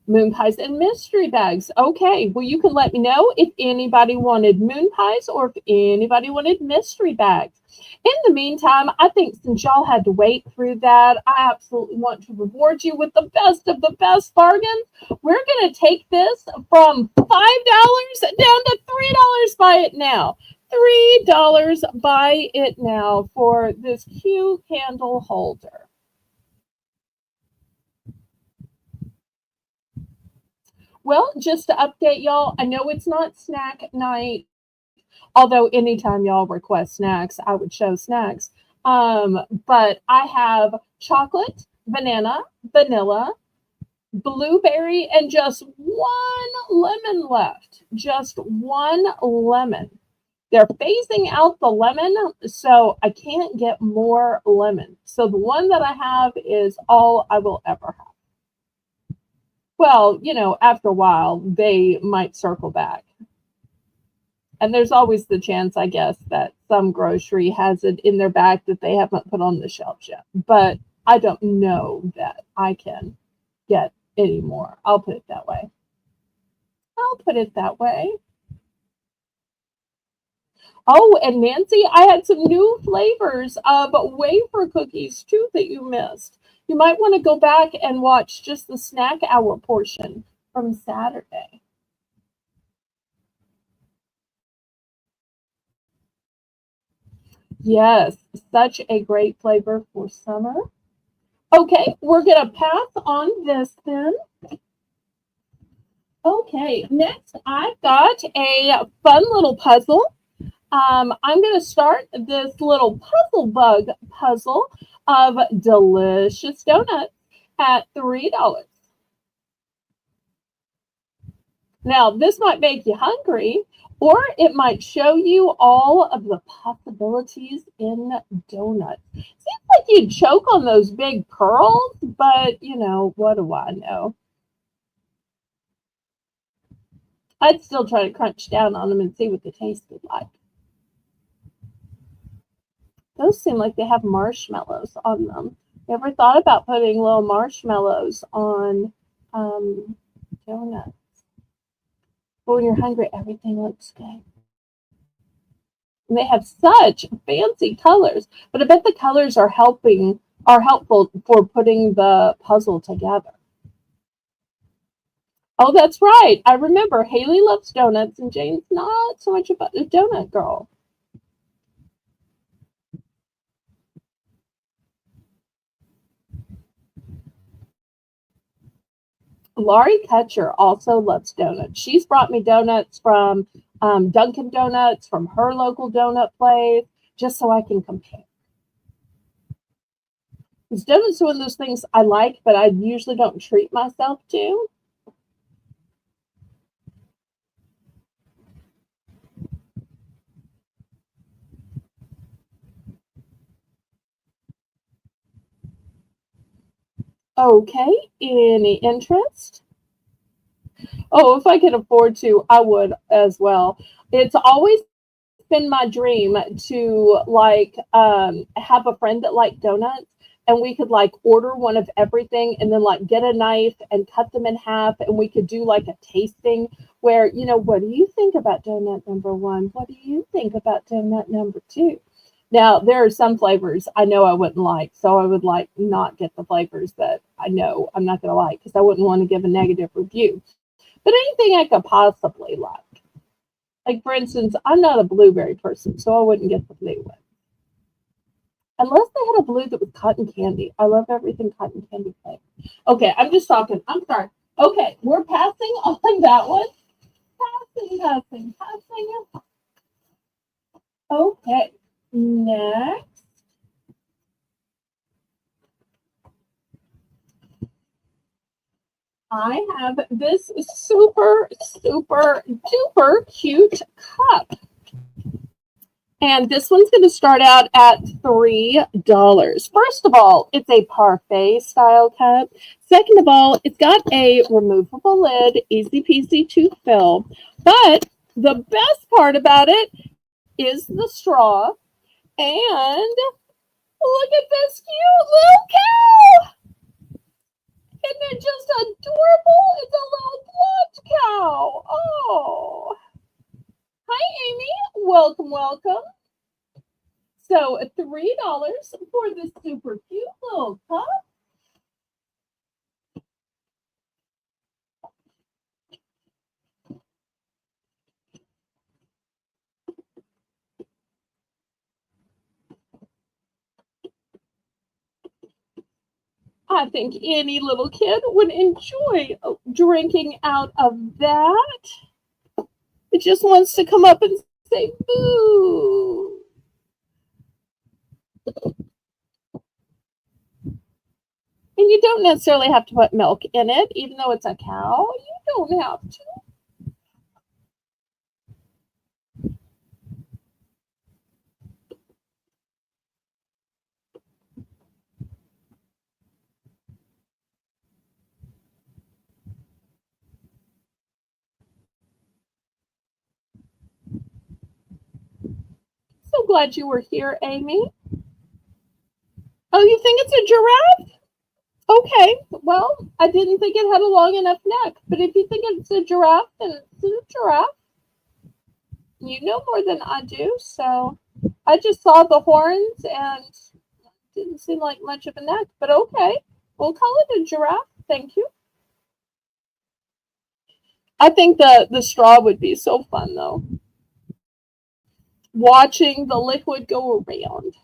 moon pies and mystery bags. Okay, well, you can let me know if anybody wanted moon pies or if anybody wanted mystery bags. In the meantime, I think since y'all had to wait through that, I absolutely want to reward you with the best of the best bargains. We're going to take this from $5 down to $3. Buy it now. $3 buy it now for this cute candle holder. Well, just to update y'all, I know it's not snack night, although anytime y'all request snacks, I would show snacks. But I have chocolate, banana, vanilla, blueberry, and just one lemon left. Just one lemon. They're phasing out the lemon, so I can't get more lemon. So the one that I have is all I will ever have. Well, you know, after a while, they might circle back. And there's always the chance, I guess, that some grocery has it in their back that they haven't put on the shelves yet. But I don't know that I can get any more. I'll put it that way. I'll put it that way. Oh, and Nancy, I had some new flavors of wafer cookies too that you missed. You might want to go back and watch just the snack hour portion from Saturday. Yes, such a great flavor for summer. Okay, we're going to pass on this then. Okay, next I've got a fun little puzzle. I'm going to start this little puzzle bug puzzle of delicious donuts at $3. Now, this might make you hungry, or it might show you all of the possibilities in donuts. Seems like you'd choke on those big pearls, but you know, what do I know? I'd still try to crunch down on them and see what the taste is like. Those seem like they have marshmallows on them. You ever thought about putting little marshmallows on donuts? But when you're hungry, everything looks good. And they have such fancy colors, but I bet the colors are helpful for putting the puzzle together. Oh, that's right. I remember Haley loves donuts and Jane's not so much about a donut girl. Laurie Kutcher also loves donuts. She's brought me donuts from Dunkin' Donuts, from her local donut place, just so I can compare. Because donuts are one of those things I like, but I usually don't treat myself to. Okay, any interest? Oh, if I could afford to, I would as well. It's always been my dream to like have a friend that liked donuts, and we could like order one of everything and then like get a knife and cut them in half, and we could do like a tasting where, what do you think about donut number one? What do you think about donut number two? Now, there are some flavors I know I wouldn't like, so I would like not get the flavors that I know I'm not going to like because I wouldn't want to give a negative review. But anything I could possibly like for instance, I'm not a blueberry person, so I wouldn't get the blue one. Unless they had a blue that was cotton candy. I love everything cotton candy flavored. Okay, I'm just talking. I'm sorry. Okay, we're passing on that one. Passing. Okay, next. I have this super, super duper cute cup. And this one's going to start out at $3. First of all, it's a parfait style cup. Second of all, it's got a removable lid, easy peasy to fill. But the best part about it is the straw. And look at this cute little cow. Isn't it just adorable? It's a little blonde cow. Oh. Hi, Amy. Welcome. So $3 for this super cute little cup. I think any little kid would enjoy drinking out of that. It just wants to come up and say boo. And you don't necessarily have to put milk in it, even though it's a cow. You don't have to. So glad you were here, Amy. Oh, you think it's a giraffe? Okay, well, I didn't think it had a long enough neck, but if you think it's a giraffe, then it's a giraffe. You know more than I do, so I just saw the horns and didn't seem like much of a neck, but okay. We'll call it a giraffe. Thank you. I think the straw would be so fun, though. Watching the liquid go around.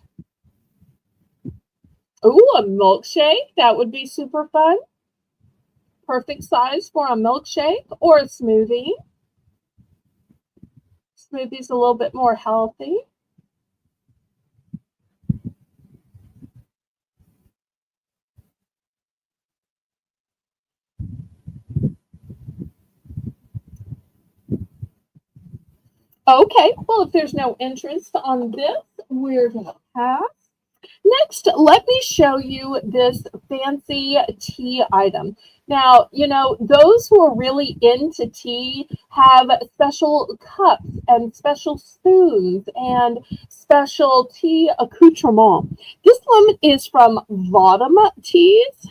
Ooh, a milkshake. That would be super fun. Perfect size for a milkshake or a smoothie. Smoothie's a little bit more healthy. Okay, well, if there's no interest on this, we're going to pass. Next, let me show you this fancy tea item. Now, those who are really into tea have special cups and special spoons and special tea accoutrement. This one is from Vodam Teas,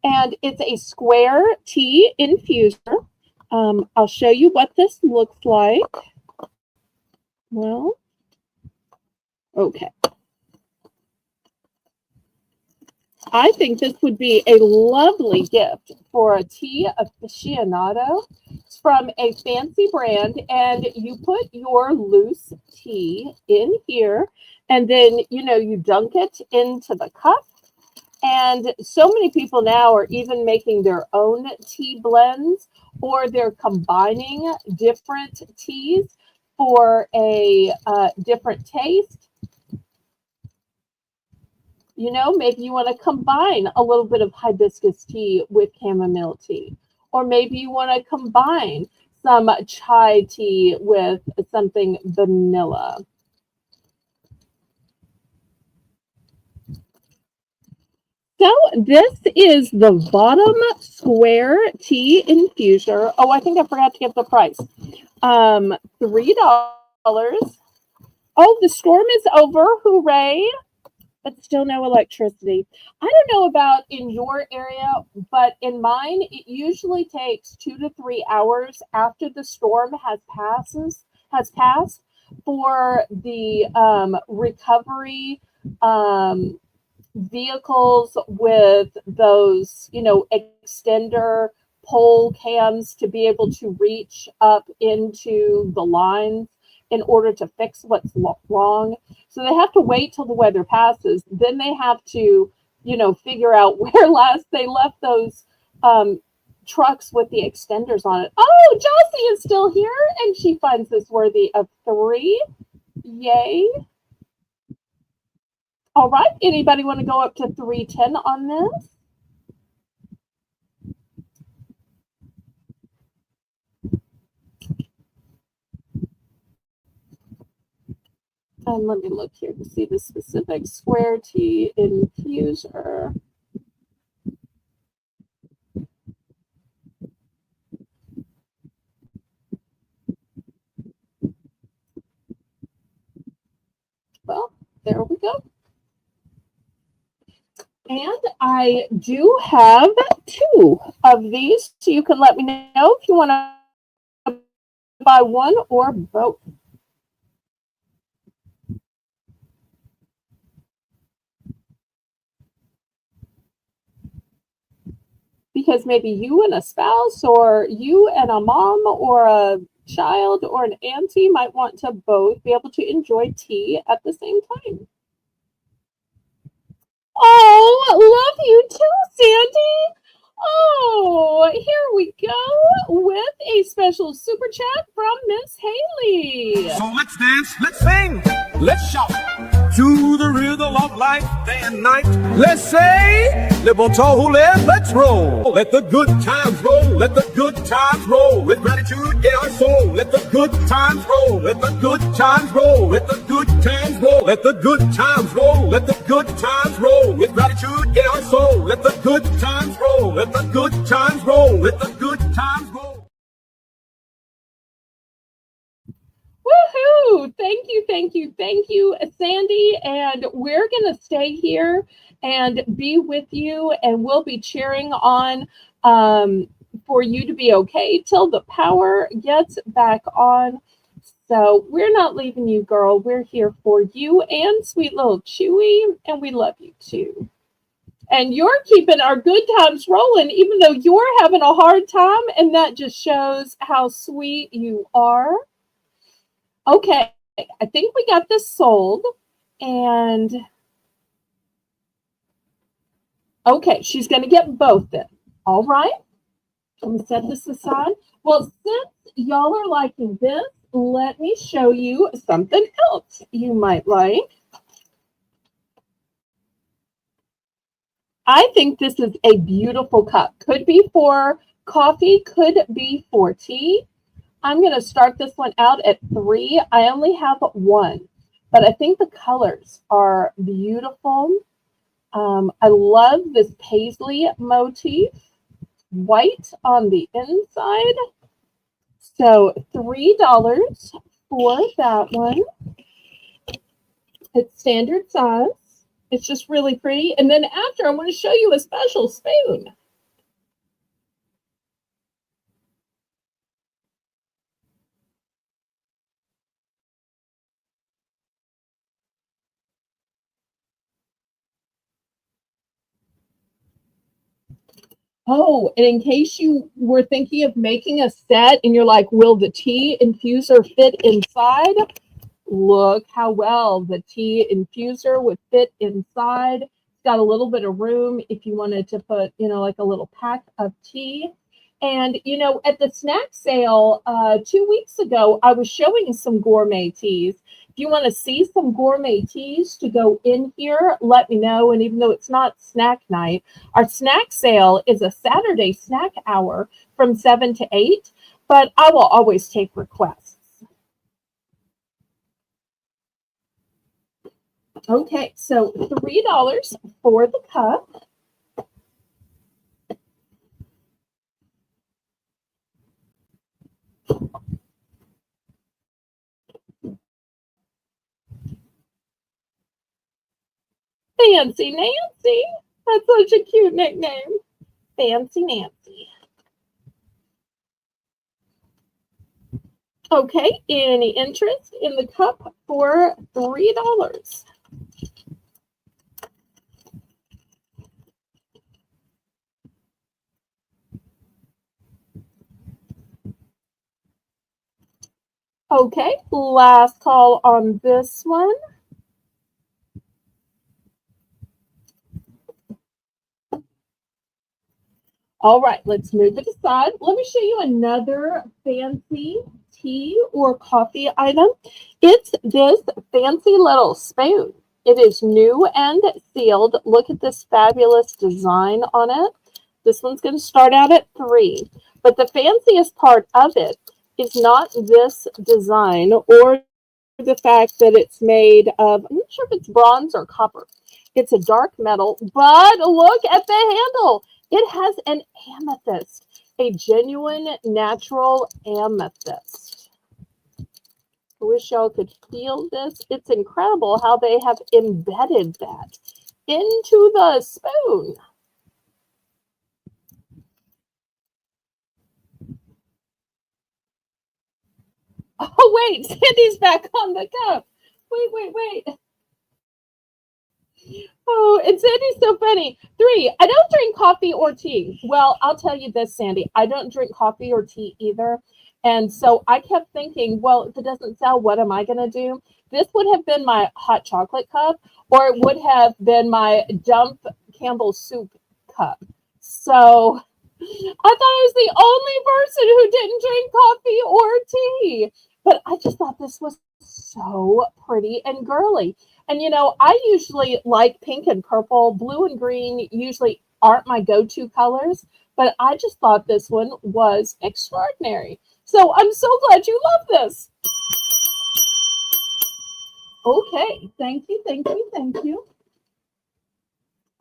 and it's a square tea infuser. I'll show you what this looks like. Well, okay. I think this would be a lovely gift for a tea aficionado. It's from a fancy brand, and you put your loose tea in here, and then, you dunk it into the cup. And so many people now are even making their own tea blends, or they're combining different teas for a different taste. Maybe you want to combine a little bit of hibiscus tea with chamomile tea. Or maybe you want to combine some chai tea with something vanilla. So this is the bottom square tea infuser. Oh, I think I forgot to give the price. $3. Oh, the storm is over. Hooray. But still no electricity. I don't know about in your area, but in mine, it usually takes 2 to 3 hours after the storm has passed for the recovery vehicles with those, extender pole cams to be able to reach up into the lines in order to fix what's wrong. So they have to wait till the weather passes. Then they have to, figure out where last they left those trucks with the extenders on it. Oh, Josie is still here, and she finds this worthy of 3. Yay. All right. Anybody want to go up to 310 on this? And let me look here to see the specific square tea infuser. Well, there we go. And I do have 2 of these, so you can let me know if you want to buy one or both. Because maybe you and a spouse, or you and a mom, or a child, or an auntie might want to both be able to enjoy tea at the same time. Oh, love you too, Sandy. Oh, here we go with a special super chat from Miss Haley. So let's dance, let's sing, let's shout to the rhythm of life, day and night. Let's say, le bon temps roulette, let's roll. Let the good times roll, let the good times roll. With gratitude in our soul, let the good times roll, let the good times roll, let the good times roll, let the good times roll, let the good times roll. With gratitude in our soul, let the good times roll, let the good times roll, let the good times roll. Woohoo! Thank you, Sandy. And we're going to stay here and be with you, and we'll be cheering on for you to be okay till the power gets back on. So we're not leaving you, girl. We're here for you and sweet little Chewy, and we love you too. And you're keeping our good times rolling, even though you're having a hard time, and that just shows how sweet you are. Okay, I think we got this sold, and okay, she's going to get both then. All right, let me set this aside. Well, since y'all are liking this, let me show you something else you might like. I think this is a beautiful cup. Could be for coffee, could be for tea. I'm going to start this one out at 3. I only have 1, but I think the colors are beautiful. I love this paisley motif, white on the inside. So $3 for that one. It's standard size. It's just really pretty. And then after, I want to show you a special spoon. Oh, and in case you were thinking of making a set and you're like, will the tea infuser fit inside? Look how well the tea infuser would fit inside. It's got a little bit of room if you wanted to put, like a little pack of tea. And, at the snack sale 2 weeks ago, I was showing some gourmet teas. If you want to see some gourmet teas to go in here, let me know. And even though it's not snack night, our snack sale is a Saturday snack hour from 7 to 8, but I will always take requests. Okay, so $3 for the cup. Fancy Nancy. That's such a cute nickname. Fancy Nancy. Okay, any interest in the cup for $3? Okay, last call on this one. All right, let's move it aside. Let me show you another fancy tea or coffee item. It's this fancy little spoon. It is new and sealed. Look at this fabulous design on it. This one's going to start out at $3. But the fanciest part of it is not this design or the fact that it's made of, I'm not sure if it's bronze or copper. It's a dark metal, but look at the handle. It has an amethyst, a genuine natural amethyst. I wish y'all could feel this. It's incredible how they have embedded that into the spoon. Oh, wait, Sandy's back on the cup. Wait. Oh, and Sandy's so funny. 3, I don't drink coffee or tea. Well, I'll tell you this, Sandy. I don't drink coffee or tea either. And so I kept thinking, well, if it doesn't sell, what am I going to do? This would have been my hot chocolate cup, or it would have been my dump Campbell soup cup. So I thought I was the only person who didn't drink coffee or tea. But I just thought this was so pretty and girly. And, you know, I usually like pink and purple. Blue and green usually aren't my go-to colors. But I just thought this one was extraordinary. So I'm so glad you love this. Okay. Thank you.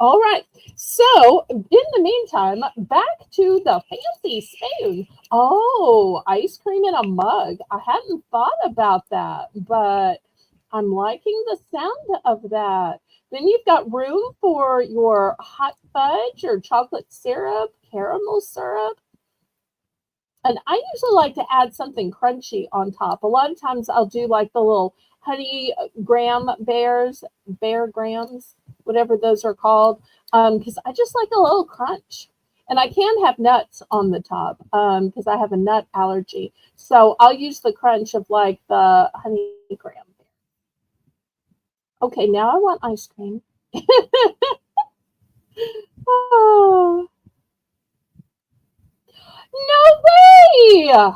All right. So in the meantime, back to the fancy spoon. Oh, ice cream in a mug. I hadn't thought about that, but I'm liking the sound of that. Then you've got room for your hot fudge or chocolate syrup, caramel syrup. And I usually like to add something crunchy on top. A lot of times I'll do like the little honey bear grams, whatever those are called, because I just like a little crunch. And I can have nuts on the top because I have a nut allergy. So I'll use the crunch of like the honey graham. Okay, now I want ice cream. Oh, no way!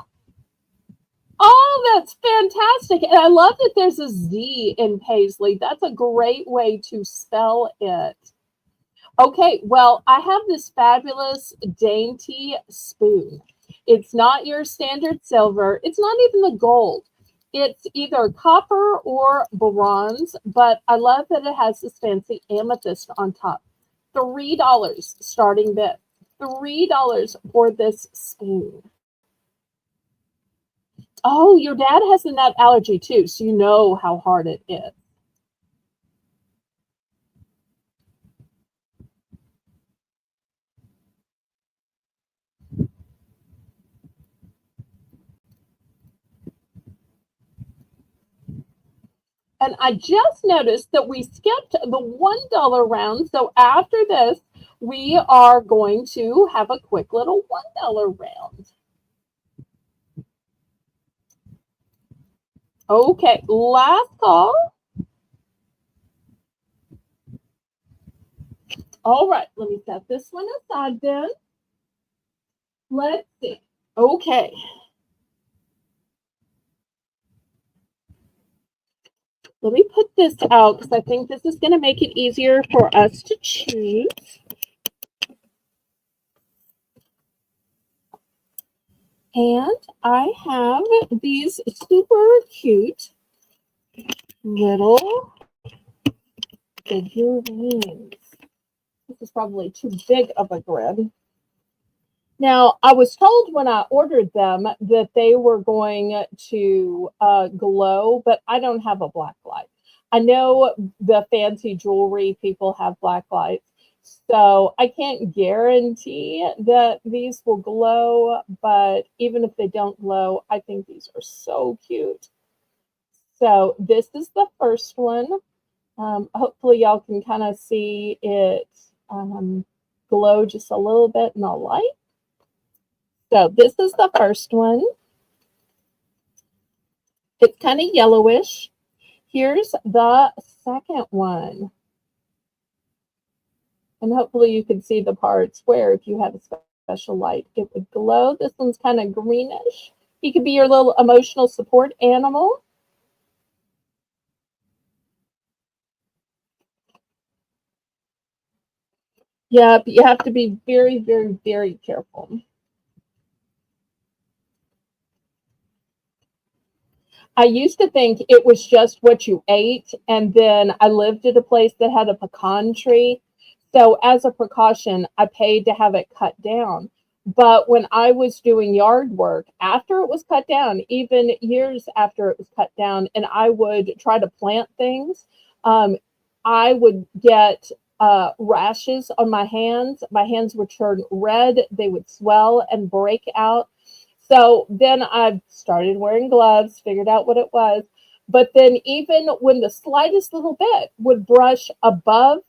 Oh, that's fantastic. And I love that there's a Z in Paisley. That's a great way to spell it. Okay, well, I have this fabulous dainty spoon. It's not your standard silver. It's not even the gold. It's either copper or bronze, but I love that it has this fancy amethyst on top. $3 starting bid. $3 for this spoon. Oh, your dad has a nut allergy too, so you know how hard it is. And I just noticed that we skipped the $1 round. So after this, we are going to have a quick little $1 round. Okay, last call. All right, let me set this one aside then. Let's see. Okay. Let me put this out because I think this is going to make it easier for us to choose. And I have these super cute little figurines. This is probably too big of a grid. Now, I was told when I ordered them that they were going to glow, but I don't have a black light. I know the fancy jewelry people have black lights, so I can't guarantee that these will glow, but even if they don't glow, I think these are so cute. So this is the first one. Hopefully y'all can kind of see it glow just a little bit in the light. So this is the first one. It's kind of yellowish. Here's the second one. And hopefully you can see the parts where if you had a special light, it would glow. This one's kind of greenish. He could be your little emotional support animal. Yep, you have to be very, very, very careful. I used to think it was just what you ate, and then I lived at a place that had a pecan tree. So as a precaution, I paid to have it cut down. But when I was doing yard work, after it was cut down, even years after it was cut down, and I would try to plant things, I would get rashes on my hands. My hands would turn red, they would swell and break out. So then I started wearing gloves, figured out what it was. But then, even when the slightest little bit would brush above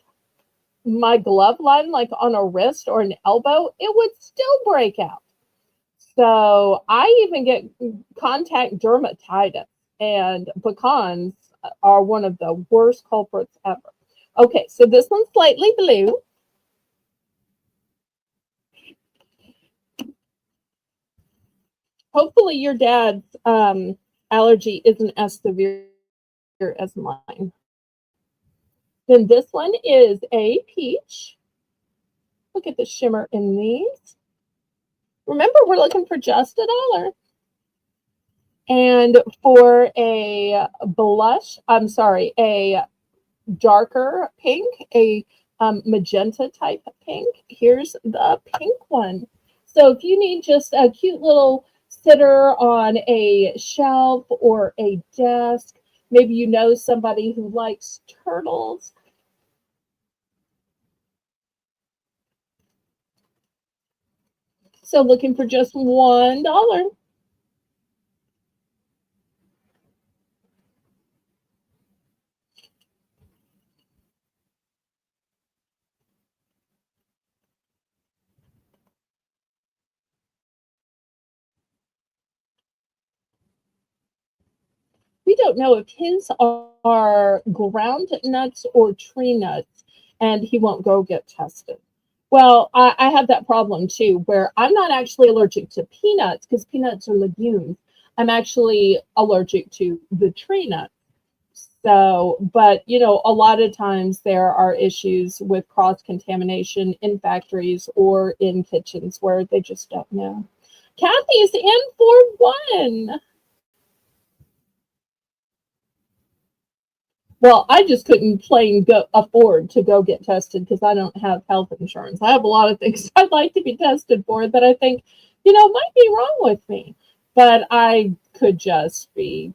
my glove line, like on a wrist or an elbow, it would still break out. So I even get contact dermatitis, and pecans are one of the worst culprits ever. Okay, so this one's slightly blue. Hopefully your dad's allergy isn't as severe as mine. Then this one is a peach. Look at the shimmer in these. Remember, we're looking for just $1. And for a blush, I'm sorry, a darker pink, a magenta type pink, here's the pink one. So if you need just a cute little sitter on a shelf or a desk, maybe you know somebody who likes turtles. So looking for just $1. We don't know if his are ground nuts or tree nuts, and he won't go get tested. Well, I have that problem too, where I'm not actually allergic to peanuts because peanuts are legumes. I'm actually allergic to the tree nut. So, but a lot of times there are issues with cross contamination in factories or in kitchens where they just don't know. Kathy's in for one. Well, I just couldn't plain afford to go get tested because I don't have health insurance. I have a lot of things I'd like to be tested for that I think, might be wrong with me. But I could just be,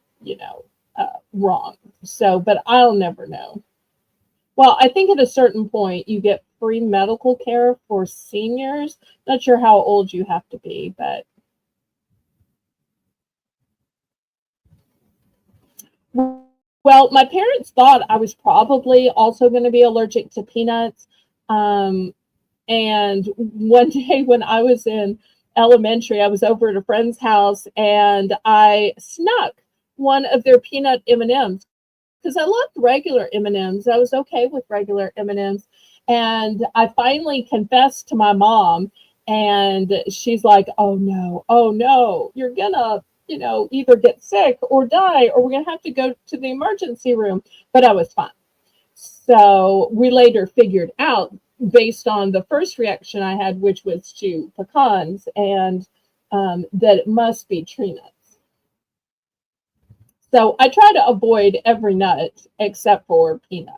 wrong. So, but I'll never know. Well, I think at a certain point you get free medical care for seniors. Not sure how old you have to be, but. Well, my parents thought I was probably also going to be allergic to peanuts. And one day when I was in elementary, I was over at a friend's house and I snuck one of their peanut M&Ms because I loved regular M&Ms. I was okay with regular M&Ms. And I finally confessed to my mom, and she's like, oh no, you're gonna either get sick or die, or we're going to have to go to the emergency room. But I was fine. So we later figured out, based on the first reaction I had, which was to pecans, and that it must be tree nuts. So I try to avoid every nut except for peanuts.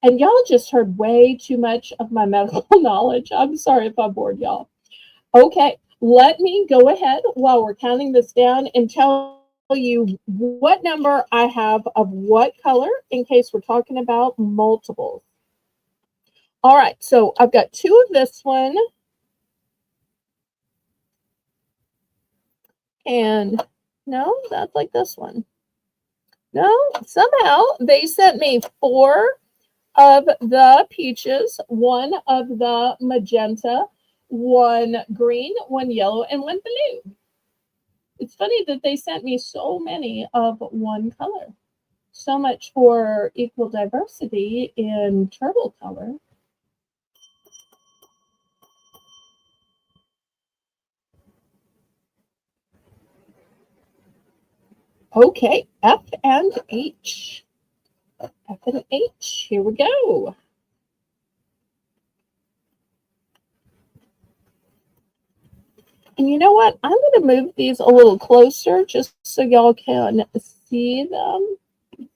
And y'all just heard way too much of my medical knowledge. I'm sorry if I bored y'all. Okay, let me go ahead while we're counting this down and tell you what number I have of what color in case we're talking about multiples. All right, so I've got two of this one. And no, that's like this one. No, somehow they sent me four of the peaches, one of the magenta, one green, one yellow, and one blue. It's funny that they sent me so many of one color. So much for equal diversity in turtle color. Okay, F and H. F and H. Here we go. And you know what? I'm going to move these a little closer just so y'all can see them.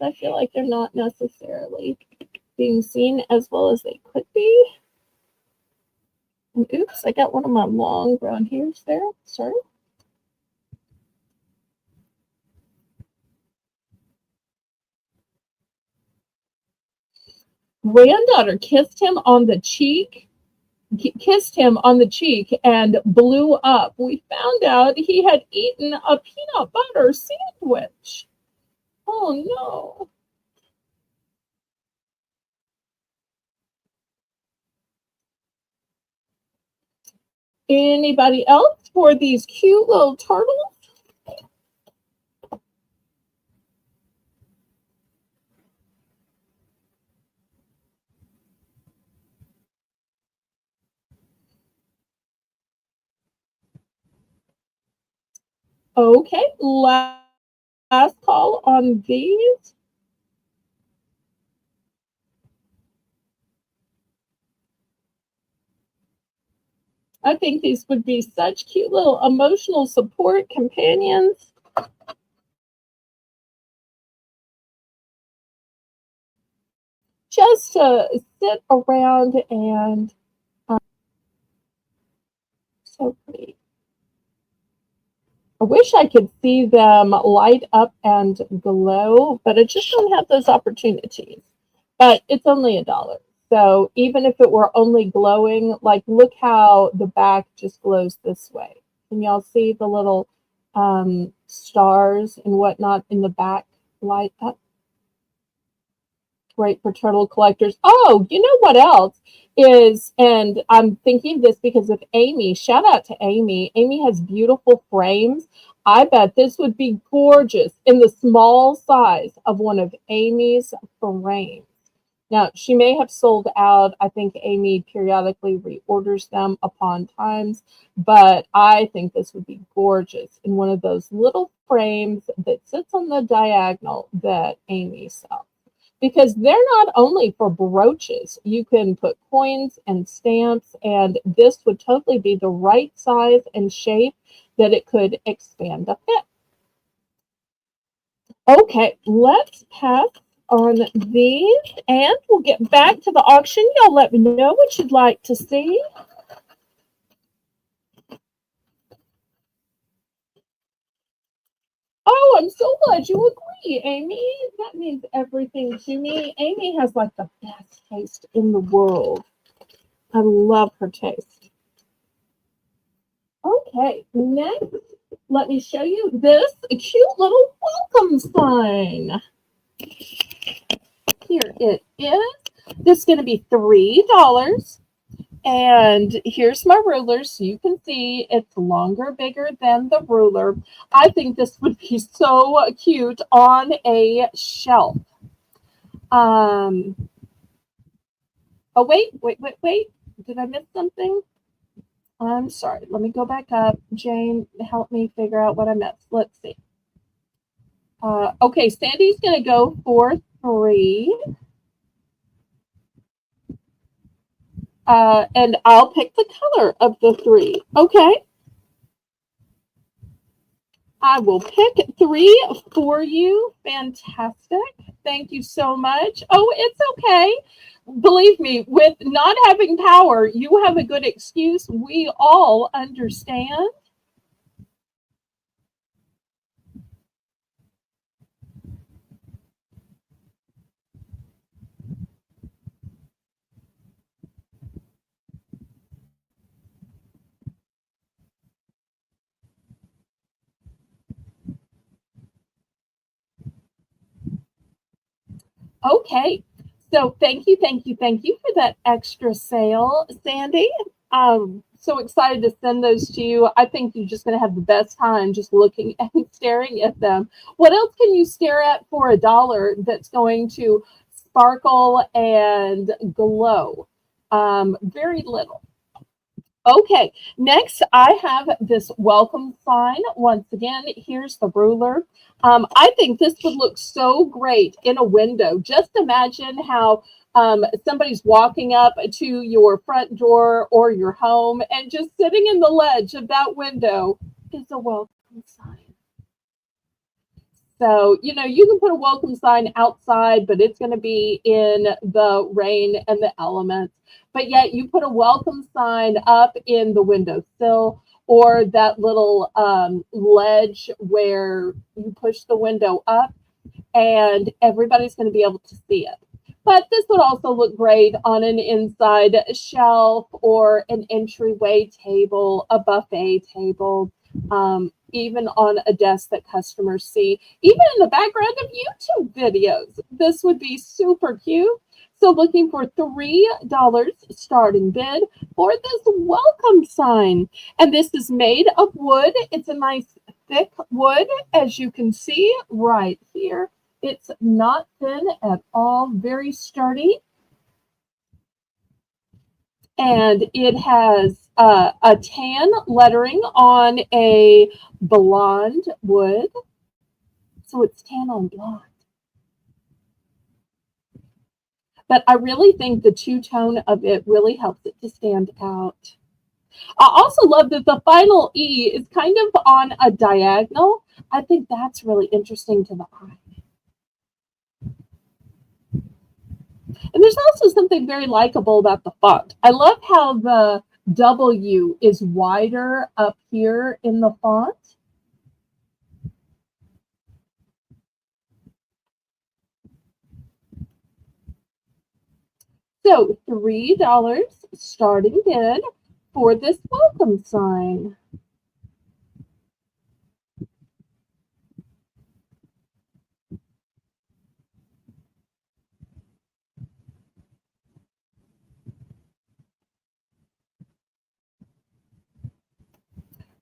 I feel like they're not necessarily being seen as well as they could be. And oops, I got one of my long brown hairs there. Sorry. Granddaughter kissed him on the cheek and blew up. We found out he had eaten a peanut butter sandwich. Oh no. Anybody else for these cute little turtles? Okay, last call on these. I think these would be such cute little emotional support companions. Just to sit around and so pretty. I wish I could see them light up and glow, but I just don't have those opportunities. But it's only $1. So even if it were only glowing, like look how the back just glows this way. Can y'all see the little stars and whatnot in the back light up? Great for turtle collectors. Oh, you know what else is, and I'm thinking this because of Amy. Shout out to Amy. Amy has beautiful frames. I bet this would be gorgeous in the small size of one of Amy's frames. Now, she may have sold out. I think Amy periodically reorders them upon times, but I think this would be gorgeous in one of those little frames that sits on the diagonal that Amy sells. Because they're not only for brooches, you can put coins and stamps, and this would totally be the right size and shape that it could expand a bit. Okay, let's pass on these and we'll get back to the auction. Y'all let me know what you'd like to see. Oh, I'm so glad you agree, Amy. That means everything to me. Amy has like the best taste in the world. I love her taste. Okay, next, let me show you this cute little welcome sign. Here it is. This is going to be $3. And here's my ruler, so you can see it's longer, bigger than the ruler. I think this would be so cute on a shelf. Oh, wait. Did I miss something? I'm sorry. Let me go back up. Jane, help me figure out what I missed. Let's see. Okay, Sandy's going to go for 3. And I'll pick the color of the 3. Okay. I will pick 3 for you. Fantastic. Thank you so much. Oh, it's okay. Believe me, with not having power, you have a good excuse. We all understand. Okay. So thank you for that extra sale, Sandy. So excited to send those to you. I think you're just going to have the best time just looking and staring at them. What else can you stare at for $1 that's going to sparkle and glow? Very little. Okay, next I have this welcome sign. Once again, here's the ruler. I think this would look so great in a window. Just imagine how somebody's walking up to your front door or your home, and just sitting in the ledge of that window is a welcome sign. So, you can put a welcome sign outside, but it's going to be in the rain and the elements. But yet you put a welcome sign up in the windowsill, or that little ledge where you push the window up, and everybody's going to be able to see it. But this would also look great on an inside shelf or an entryway table, a buffet table, even on a desk that customers see, even in the background of YouTube videos. This would be super cute. So looking for $3 starting bid for this welcome sign. And this is made of wood. It's a nice thick wood, as you can see right here. It's not thin at all, very sturdy. And it has a tan lettering on a blonde wood. So it's tan on blonde. But I really think the two-tone of it really helps it to stand out. I also love that the final E is kind of on a diagonal. I think that's really interesting to the eye. And there's also something very likable about the font. I love how the W is wider up here in the font. So $3 starting bid for this welcome sign.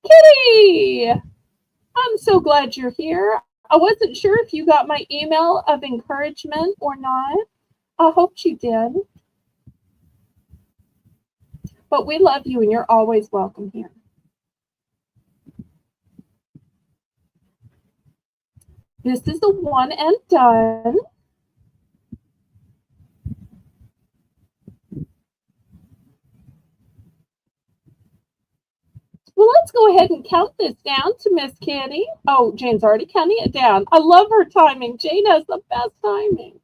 Kitty, I'm so glad you're here. I wasn't sure if you got my email of encouragement or not. I hope you did. But we love you, and you're always welcome here. This is the one and done. Well, let's go ahead and count this down to Miss Kitty. Oh, Jane's already counting it down. I love her timing. Jane has the best timing.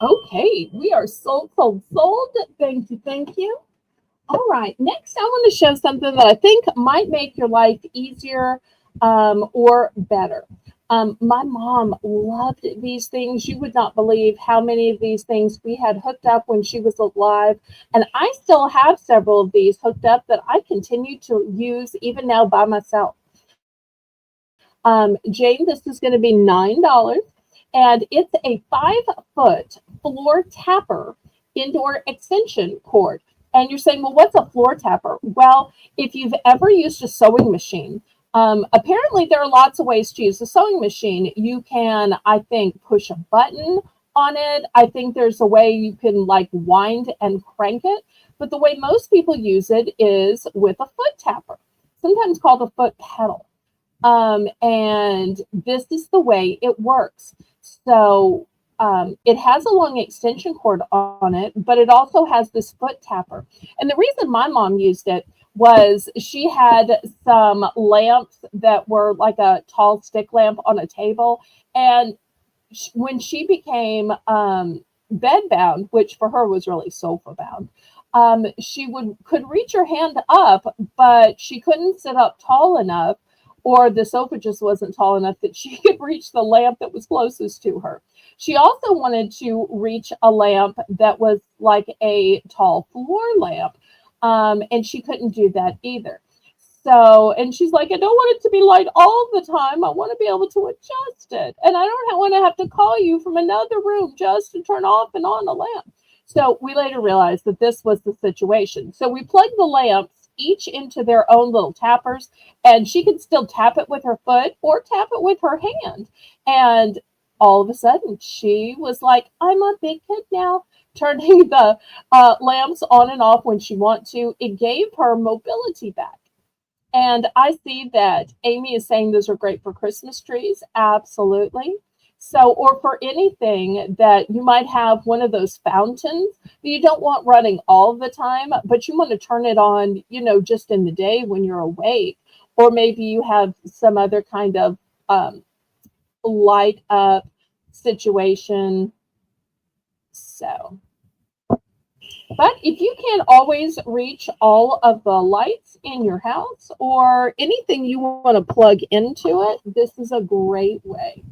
Okay, we are sold, sold, sold. Thank you, thank you. All right, next I want to show something that I think might make your life easier or better. My mom loved these things. You would not believe how many of these things we had hooked up when she was alive. And I still have several of these hooked up that I continue to use even now by myself. Jane, this is going to be $9. And it's a 5-foot floor tapper indoor extension cord. And you're saying, well, what's a floor tapper? Well, if you've ever used a sewing machine, apparently there are lots of ways to use a sewing machine. You can, I think, push a button on it. I think there's a way you can like wind and crank it. But the way most people use it is with a foot tapper, sometimes called a foot pedal. And this is the way it works. So it has a long extension cord on it, but it also has this foot tapper. And the reason my mom used it was she had some lamps that were like a tall stick lamp on a table. And when she became bedbound, which for her was really sofa bound, she could reach her hand up, but she couldn't sit up tall enough, or the sofa just wasn't tall enough that she could reach the lamp that was closest to her. She also wanted to reach a lamp that was like a tall floor lamp, and she couldn't do that either. So, and she's like, I don't want it to be light all the time. I want to be able to adjust it. And I don't want to have to call you from another room just to turn off and on a lamp. So we later realized that this was the situation. So we plugged the lamps each into their own little tappers, and she could still tap it with her foot or tap it with her hand. And all of a sudden, she was like, I'm a big kid now, turning the lamps on and off when she wants to. It gave her mobility back. And I see that Amy is saying those are great for Christmas trees. Absolutely. So, or for anything that you might have one of those fountains that you don't want running all the time, but you want to turn it on, just in the day when you're awake. Or maybe you have some other kind of light up situation. So. But if you can't always reach all of the lights in your house or anything you want to plug into it, this is a great way.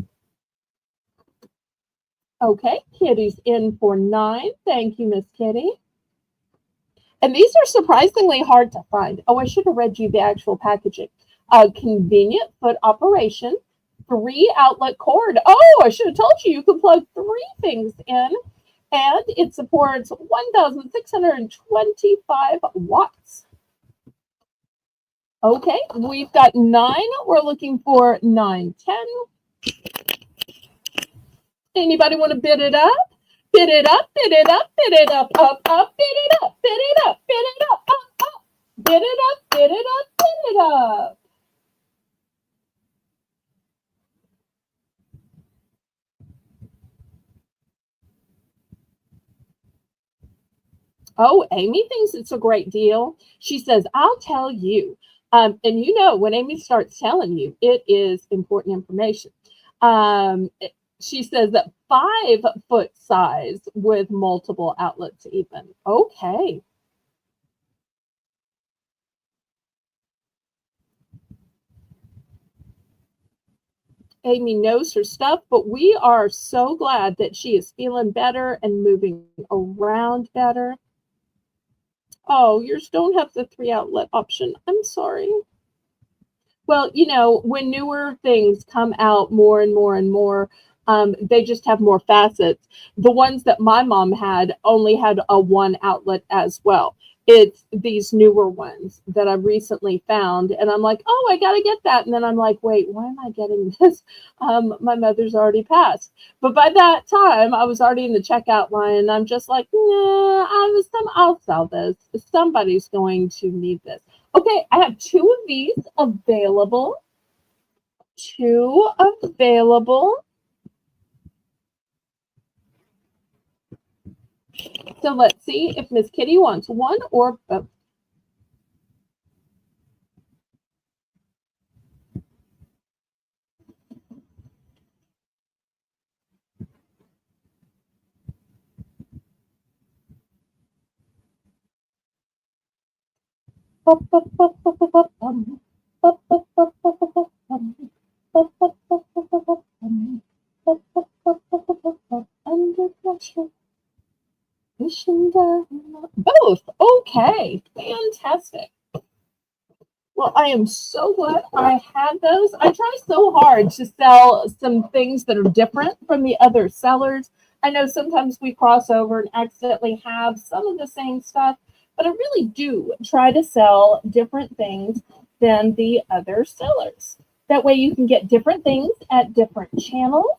Okay, Kitty's in for 9. Thank you, Miss Kitty. And these are surprisingly hard to find. Oh, I should have read you the actual packaging. Convenient foot operation, 3 outlet cord. Oh, I should have told you could plug 3 things in. And it supports 1,625 watts. Okay, we've got 9. We're looking for 9, 10. Anybody want to bid it up? Bid it up, bid it up, bid it up, up, bid it up, bid it up, bid it up, up. Bid it up, bid it up, bid it up. Oh, Amy thinks it's a great deal. She says, I'll tell you. And when Amy starts telling you, it is important information. She says that 5-foot size with multiple outlets even. Okay. Amy knows her stuff, but we are so glad that she is feeling better and moving around better. Oh, yours don't have the 3 outlet option. I'm sorry. Well, when newer things come out more and more and more, they just have more facets. The ones that my mom had only had a 1 outlet as well. It's these newer ones that I've recently found. And I'm like, oh, I got to get that. And then I'm like, wait, why am I getting this? My mother's already passed. But by that time, I was already in the checkout line. And I'm just like, nah, I'll sell this. Somebody's going to need this. Okay, I have 2 of these available. 2 available. So let's see if Miss Kitty wants 1 or both. Under pressure. Both. Okay. Fantastic. Well, I am so glad I had those. I try so hard to sell some things that are different from the other sellers. I know sometimes we cross over and accidentally have some of the same stuff, but I really do try to sell different things than the other sellers. That way you can get different things at different channels.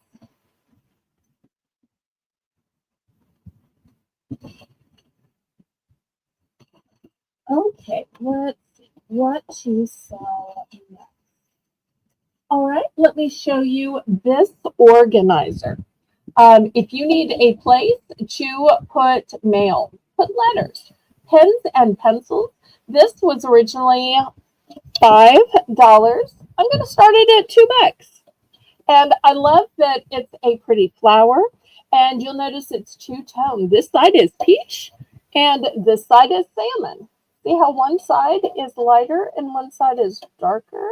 Okay, let's see what to sell next. All right, let me show you this organizer. If you need a place to put mail, put letters, pens and pencils, this was originally $5. I'm going to start it at $2. And I love that it's a pretty flower. And you'll notice it's 2-tone. This side is peach, And this side is salmon. See how one side is lighter and one side is darker?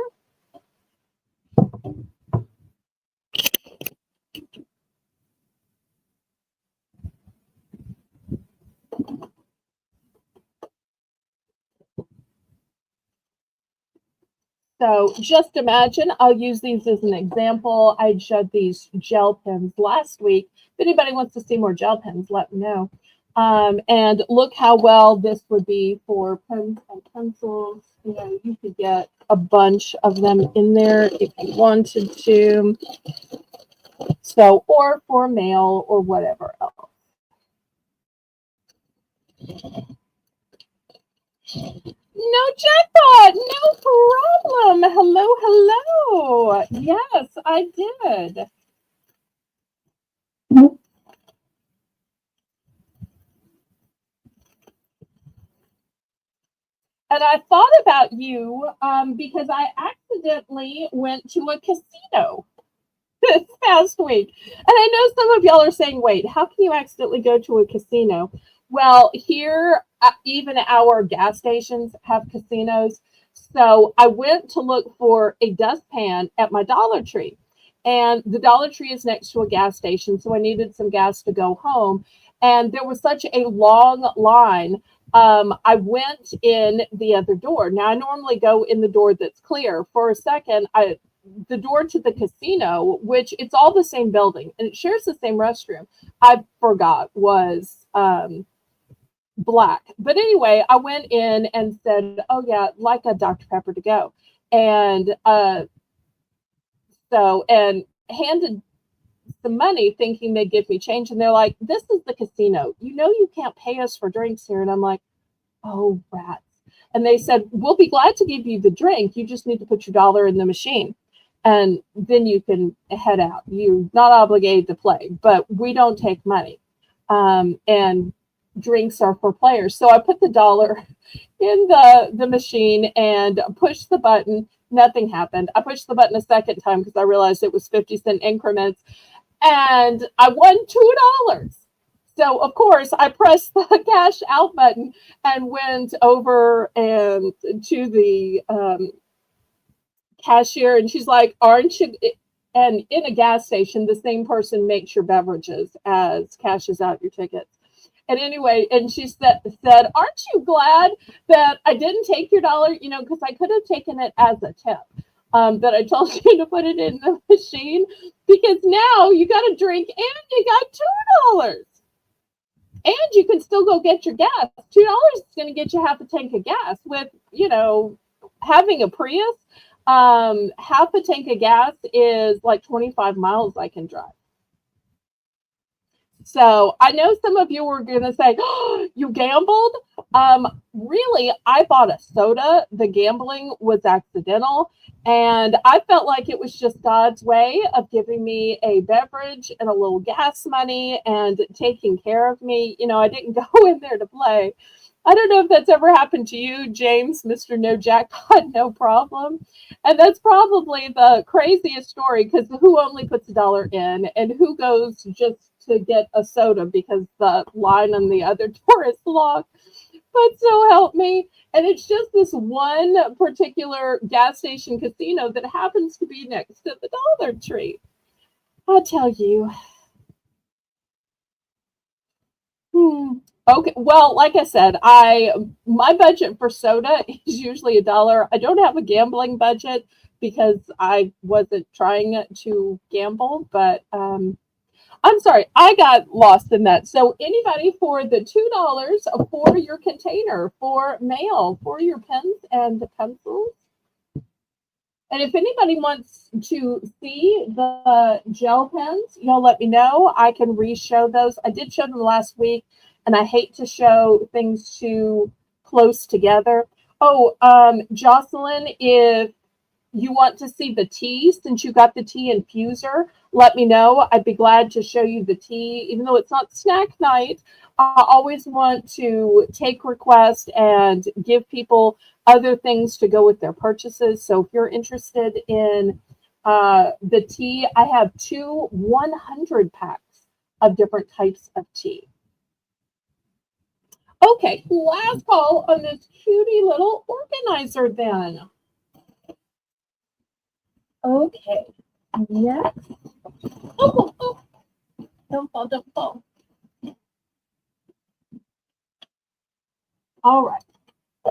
So just imagine, I'll use these as an example. I showed these gel pens last week. If anybody wants to see more gel pens, let me know. And look how well this would be for pens and pencils. You know, you could get a bunch of them in there if you wanted to. So, or for mail or whatever else. No jackpot, no problem. Hello, hello. Yes, I did. And I thought about you because I accidentally went to a casino this past week. And I know some of y'all are saying, wait, how can you accidentally go to a casino? Well, here, even our gas stations have casinos. So I went to look for a dustpan at my Dollar Tree. And the Dollar Tree is next to a gas station. So I needed some gas to go home. And there was such a long line. I went in the other door. Now, I normally go in the door that's clear. For a second, the door to the casino, which it's all the same building and it shares the same restroom, I forgot was black. But anyway, I went in and said, oh yeah, like a Dr. Pepper to go. And and handed some money thinking they'd give me change. And they're like, this is the casino. You know, you can't pay us for drinks here. And I'm like, oh, rats. And they said, we'll be glad to give you the drink. You just need to put your dollar in the machine. And then you can head out. You're not obligated to play, but we don't take money. And drinks are for players. So I put the dollar in the machine and pushed the button. Nothing happened. I pushed the button a second time because I realized it was 50-cent increments. And I won $2. So, of course, I pressed the cash out button and went over and to the cashier, and she's like, aren't you? And in a gas station, the same person makes your beverages as cashes out your tickets. And anyway, and she said, aren't you glad that I didn't take your dollar? You know, because I could have taken it as a tip. That I told you to put it in the machine because now you got a drink and you got $2. And you can still go get your gas. $2 is going to get you half a tank of gas. With, you know, having a Prius, half a tank of gas is like 25 miles I can drive. So I know some of you were going to say, oh, you gambled? Really, I bought a soda. The gambling was accidental. And I felt like it was just God's way of giving me a beverage and a little gas money and taking care of me. You know, I didn't go in there to play. I don't know if that's ever happened to you, James, Mr. No Jackpot, no problem. And that's probably the craziest story because who only puts $1 in and who goes just to get a soda because the line on the other door is locked? But so help me. And it's just this one particular gas station casino that happens to be next to the Dollar Tree. I'll tell you. Okay, well, like I said, my budget for soda is usually $1. I don't have a gambling budget because I wasn't trying to gamble, but I'm sorry, I got lost in that. So anybody for the $2 for your container, for mail, for your pens and pencils? And if anybody wants to see the gel pens, y'all let me know. I can re-show those. I did show them last week, and I hate to show things too close together. Oh, Jocelyn, if you want to see the tea, since you got the tea infuser, let me know. I'd be glad to show you the tea. Even though it's not snack night, I always want to take requests and give people other things to go with their purchases. So if you're interested in the tea, I have 2 100 packs of different types of tea. Okay, last call on this cutie little organizer then. Okay, next. Oh, don't fall, don't fall. All right.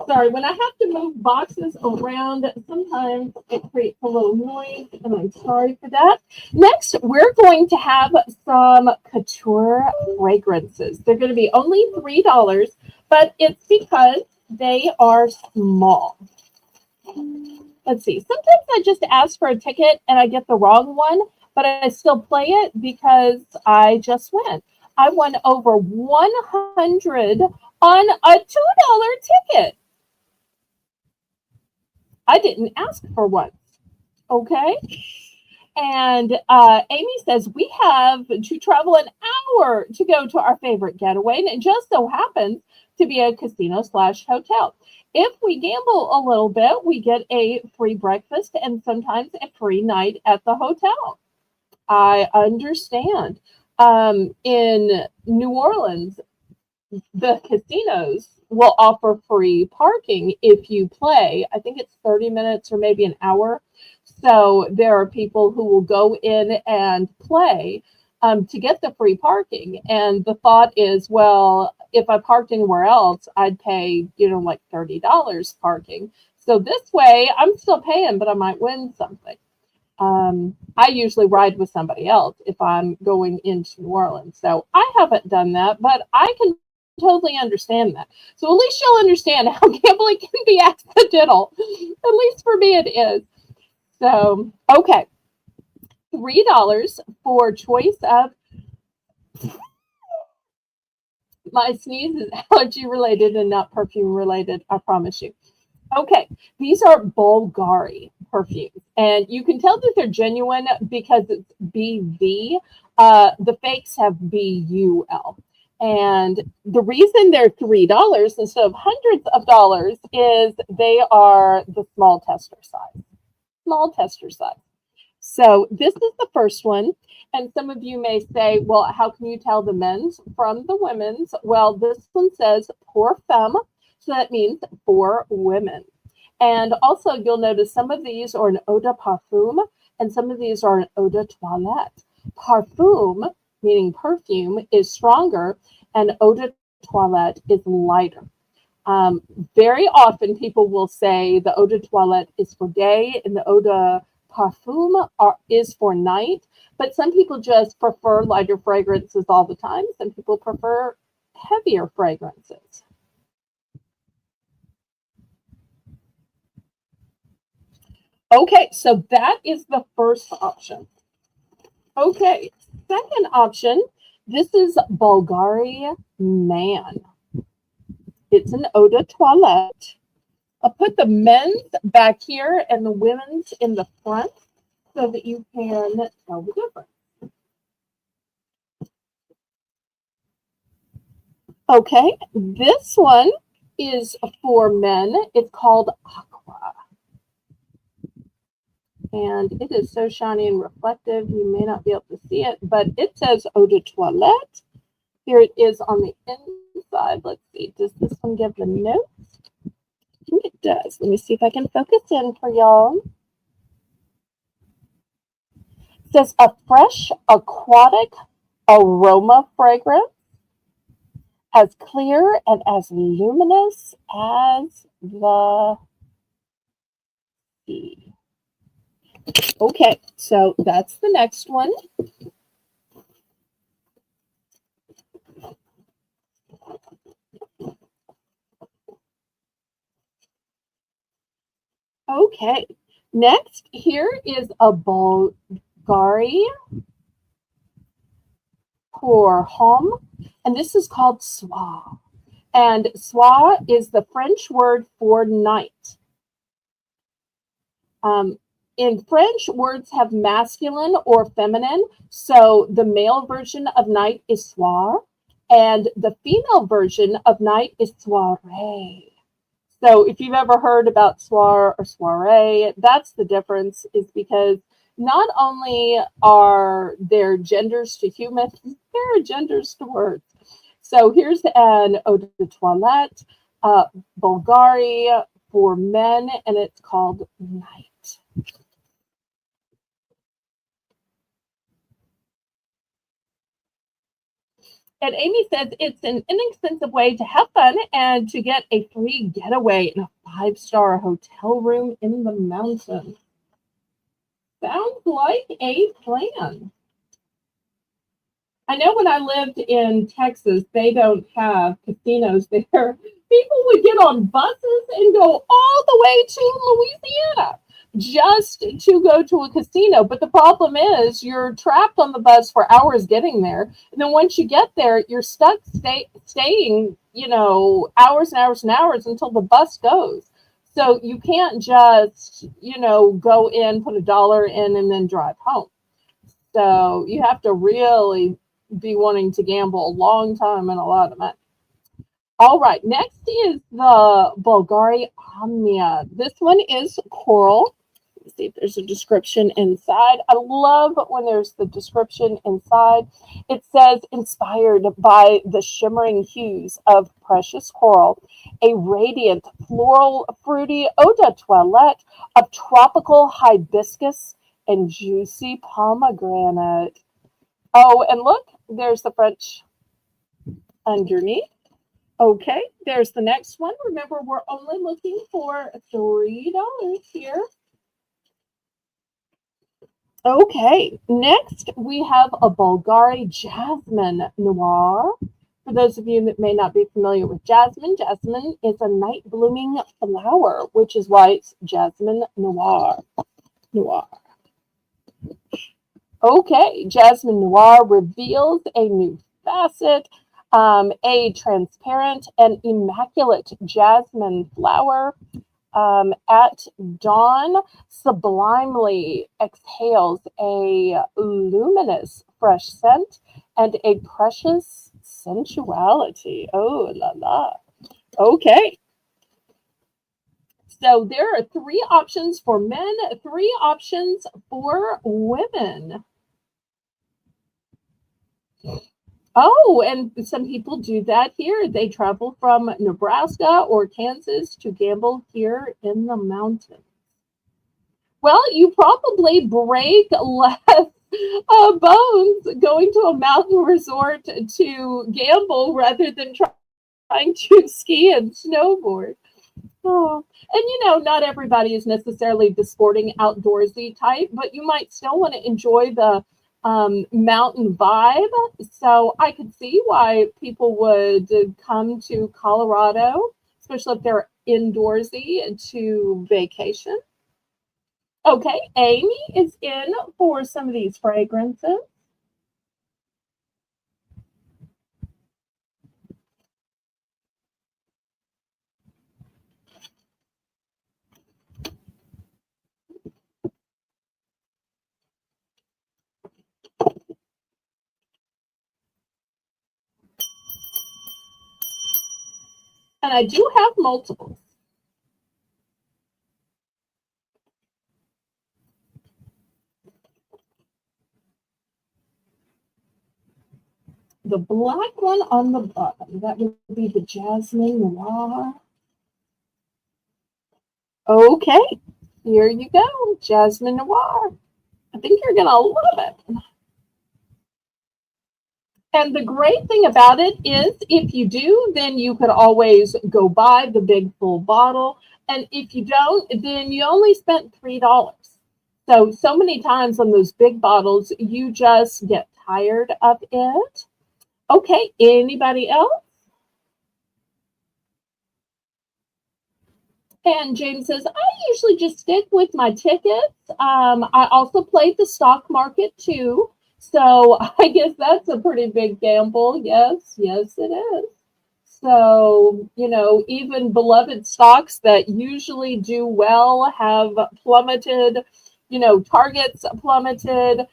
Sorry, when I have to move boxes around, sometimes it creates a little noise, and I'm sorry for that. Next, we're going to have some couture fragrances. They're going to be only $3, but it's because they are small. Let's see. Sometimes I just ask for a ticket and I get the wrong one, but I still play it because I just win. I won over 100 on a $2 ticket. I didn't ask for one. Okay. And Amy says, we have to travel an hour to go to our favorite getaway. And it just so happens to be a casino/hotel. If we gamble a little bit, we get a free breakfast and sometimes a free night at the hotel. I understand. In New Orleans, the casinos will offer free parking if you play. I think it's 30 minutes or maybe an hour. So there are people who will go in and play to get the free parking. And the thought is, well, if I parked anywhere else, I'd pay, like $30 parking. So this way I'm still paying, but I might win something. I usually ride with somebody else if I'm going into New Orleans. So I haven't done that, but I can totally understand that. So at least you'll understand how gambling can be accidental. At least for me it is. So, okay. $3 for choice of, my sneeze is allergy related and not perfume related, I promise you. Okay, these are Bulgari perfumes, and you can tell that they're genuine because it's BV. The fakes have BUL. And the reason they're $3 instead of hundreds of dollars is they are the small tester size. Small tester size. So this is the first one. And some of you may say, well, how can you tell the men's from the women's? Well, this one says pour femme. So that means for women. And also you'll notice some of these are an eau de parfum and some of these are an eau de toilette. Parfum, meaning perfume, is stronger and eau de toilette is lighter. Very often people will say the eau de toilette is for day and the eau de parfum is for night, but some people just prefer lighter fragrances all the time. Some people prefer heavier fragrances. Okay, so that is the first option. Okay, second option, this is Bulgari Man. It's an eau de toilette. I'll put the men's back here and the women's in the front so that you can tell the difference. Okay, this one is for men. It's called Aqua. And it is so shiny and reflective, you may not be able to see it, but it says eau de toilette. Here it is on the inside. Let's see, does this one give the notes? I think it does. Let me see if I can focus in for y'all. It says a fresh aquatic aroma fragrance, as clear and as luminous as the sea. Okay, so that's the next one. Okay, next here is a Bulgari pour homme, and this is called soir. And soir is the French word for night. In French, words have masculine or feminine, so the male version of night is soir, and the female version of night is soirée. So if you've ever heard about soir or soiree, that's the difference, is because not only are there genders to humans, there are genders to words. So here's an eau de toilette, Bulgari for men, and it's called Night. And Amy says it's an inexpensive way to have fun and to get a free getaway in a 5-star hotel room in the mountains. Sounds like a plan. I know when I lived in Texas, they don't have casinos there. People would get on buses and go all the way to Louisiana just to go to a casino. But the problem is you're trapped on the bus for hours getting there. And then once you get there, you're stuck staying, hours and hours and hours until the bus goes. So you can't just, go in, put $1 in, and then drive home. So you have to really be wanting to gamble a long time and a lot of money. All right, next is the Bulgari Omnia. This one is coral. Let's see if there's a description inside. I love when there's the description inside. It says, inspired by the shimmering hues of precious coral, a radiant, floral, fruity eau de toilette of tropical hibiscus and juicy pomegranate. Oh, and look, there's the French underneath. Okay, there's the next one. Remember, we're only looking for $3 here. Okay, next we have a Bulgari Jasmine Noir. For those of you that may not be familiar with jasmine, jasmine is a night blooming flower, which is why it's Jasmine Noir. Okay, Jasmine Noir reveals a new facet, a transparent and immaculate jasmine flower at dawn sublimely exhales a luminous fresh scent and a precious sensuality. Oh la la. Okay. So there are 3 options for men, 3 options for women. Oh, and some people do that here. They travel from Nebraska or Kansas to gamble here in the mountains. Well, you probably break less bones going to a mountain resort to gamble rather than trying to ski and snowboard. Oh, and not everybody is necessarily the sporting outdoorsy type, but you might still want to enjoy the mountain vibe. So I could see why people would come to Colorado, especially if they're indoorsy, to vacation. Okay, Amy is in for some of these fragrances. And I do have multiples. The black one on the bottom, that would be the Jasmine Noir. Okay, here you go, Jasmine Noir. I think you're going to love it. And the great thing about it is if you do, then you could always go buy the big full bottle. And if you don't, then you only spent $3. So many times on those big bottles, you just get tired of it. Okay, anybody else? And James says, I usually just stick with my tickets. I also played the stock market too. So I guess that's a pretty big gamble. Yes, it is. So, even beloved stocks that usually do well have plummeted, Target's plummeted.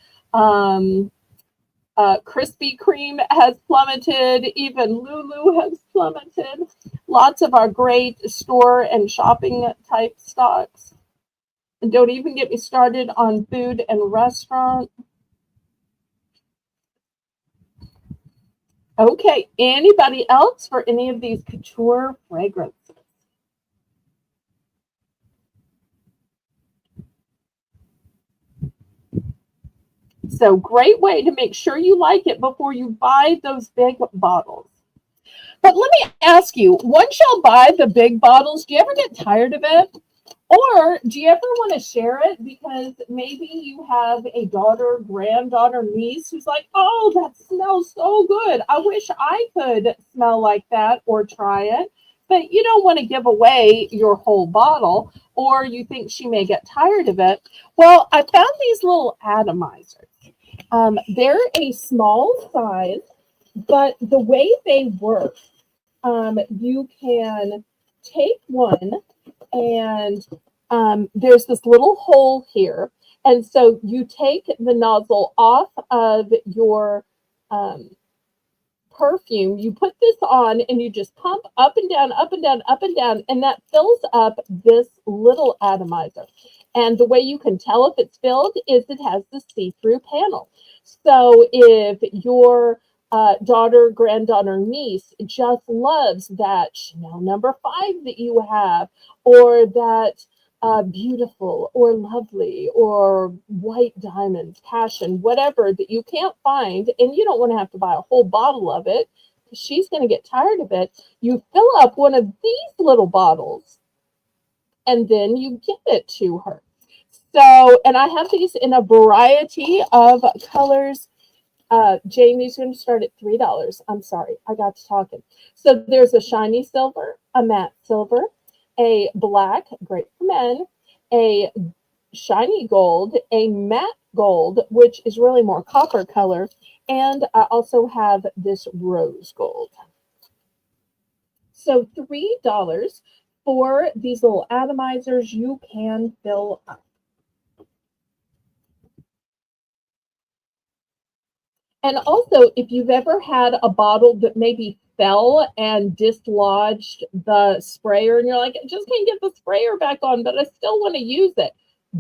Krispy Kreme has plummeted. Even Lulu has plummeted. Lots of our great store and shopping type stocks. And don't even get me started on food and restaurant. Okay, anybody else for any of these couture fragrances? So great way to make sure you like it before you buy those big bottles. But let me ask you, once y'all buy the big bottles, do you ever get tired of it? Or do you ever want to share it because maybe you have a daughter, granddaughter, niece who's like, oh, that smells so good. I wish I could smell like that or try it. But you don't want to give away your whole bottle, or you think she may get tired of it. Well, I found these little atomizers. They're a small size, but the way they work, you can take one and there's this little hole here. And so you take the nozzle off of your um, perfume, you put this on, and you just pump up and down, up and down, up and down, and that fills up this little atomizer. And the way you can tell if it's filled is it has the see-through panel. So if your daughter, granddaughter, niece just loves that Chanel number 5 that you have, or that beautiful or lovely or white diamonds, passion, whatever that you can't find, and you don't want to have to buy a whole bottle of it because she's going to get tired of it. You fill up one of these little bottles and then you give it to her. So, and I have these in a variety of colors. Jamie's going to start at $3. I'm sorry, I got to talking. So there's a shiny silver, a matte silver, a black, great for men, a shiny gold, a matte gold, which is really more copper color, and I also have this rose gold. So $3 for these little atomizers you can fill up. And also, if you've ever had a bottle that maybe fell and dislodged the sprayer, and you're like, I just can't get the sprayer back on, but I still want to use it.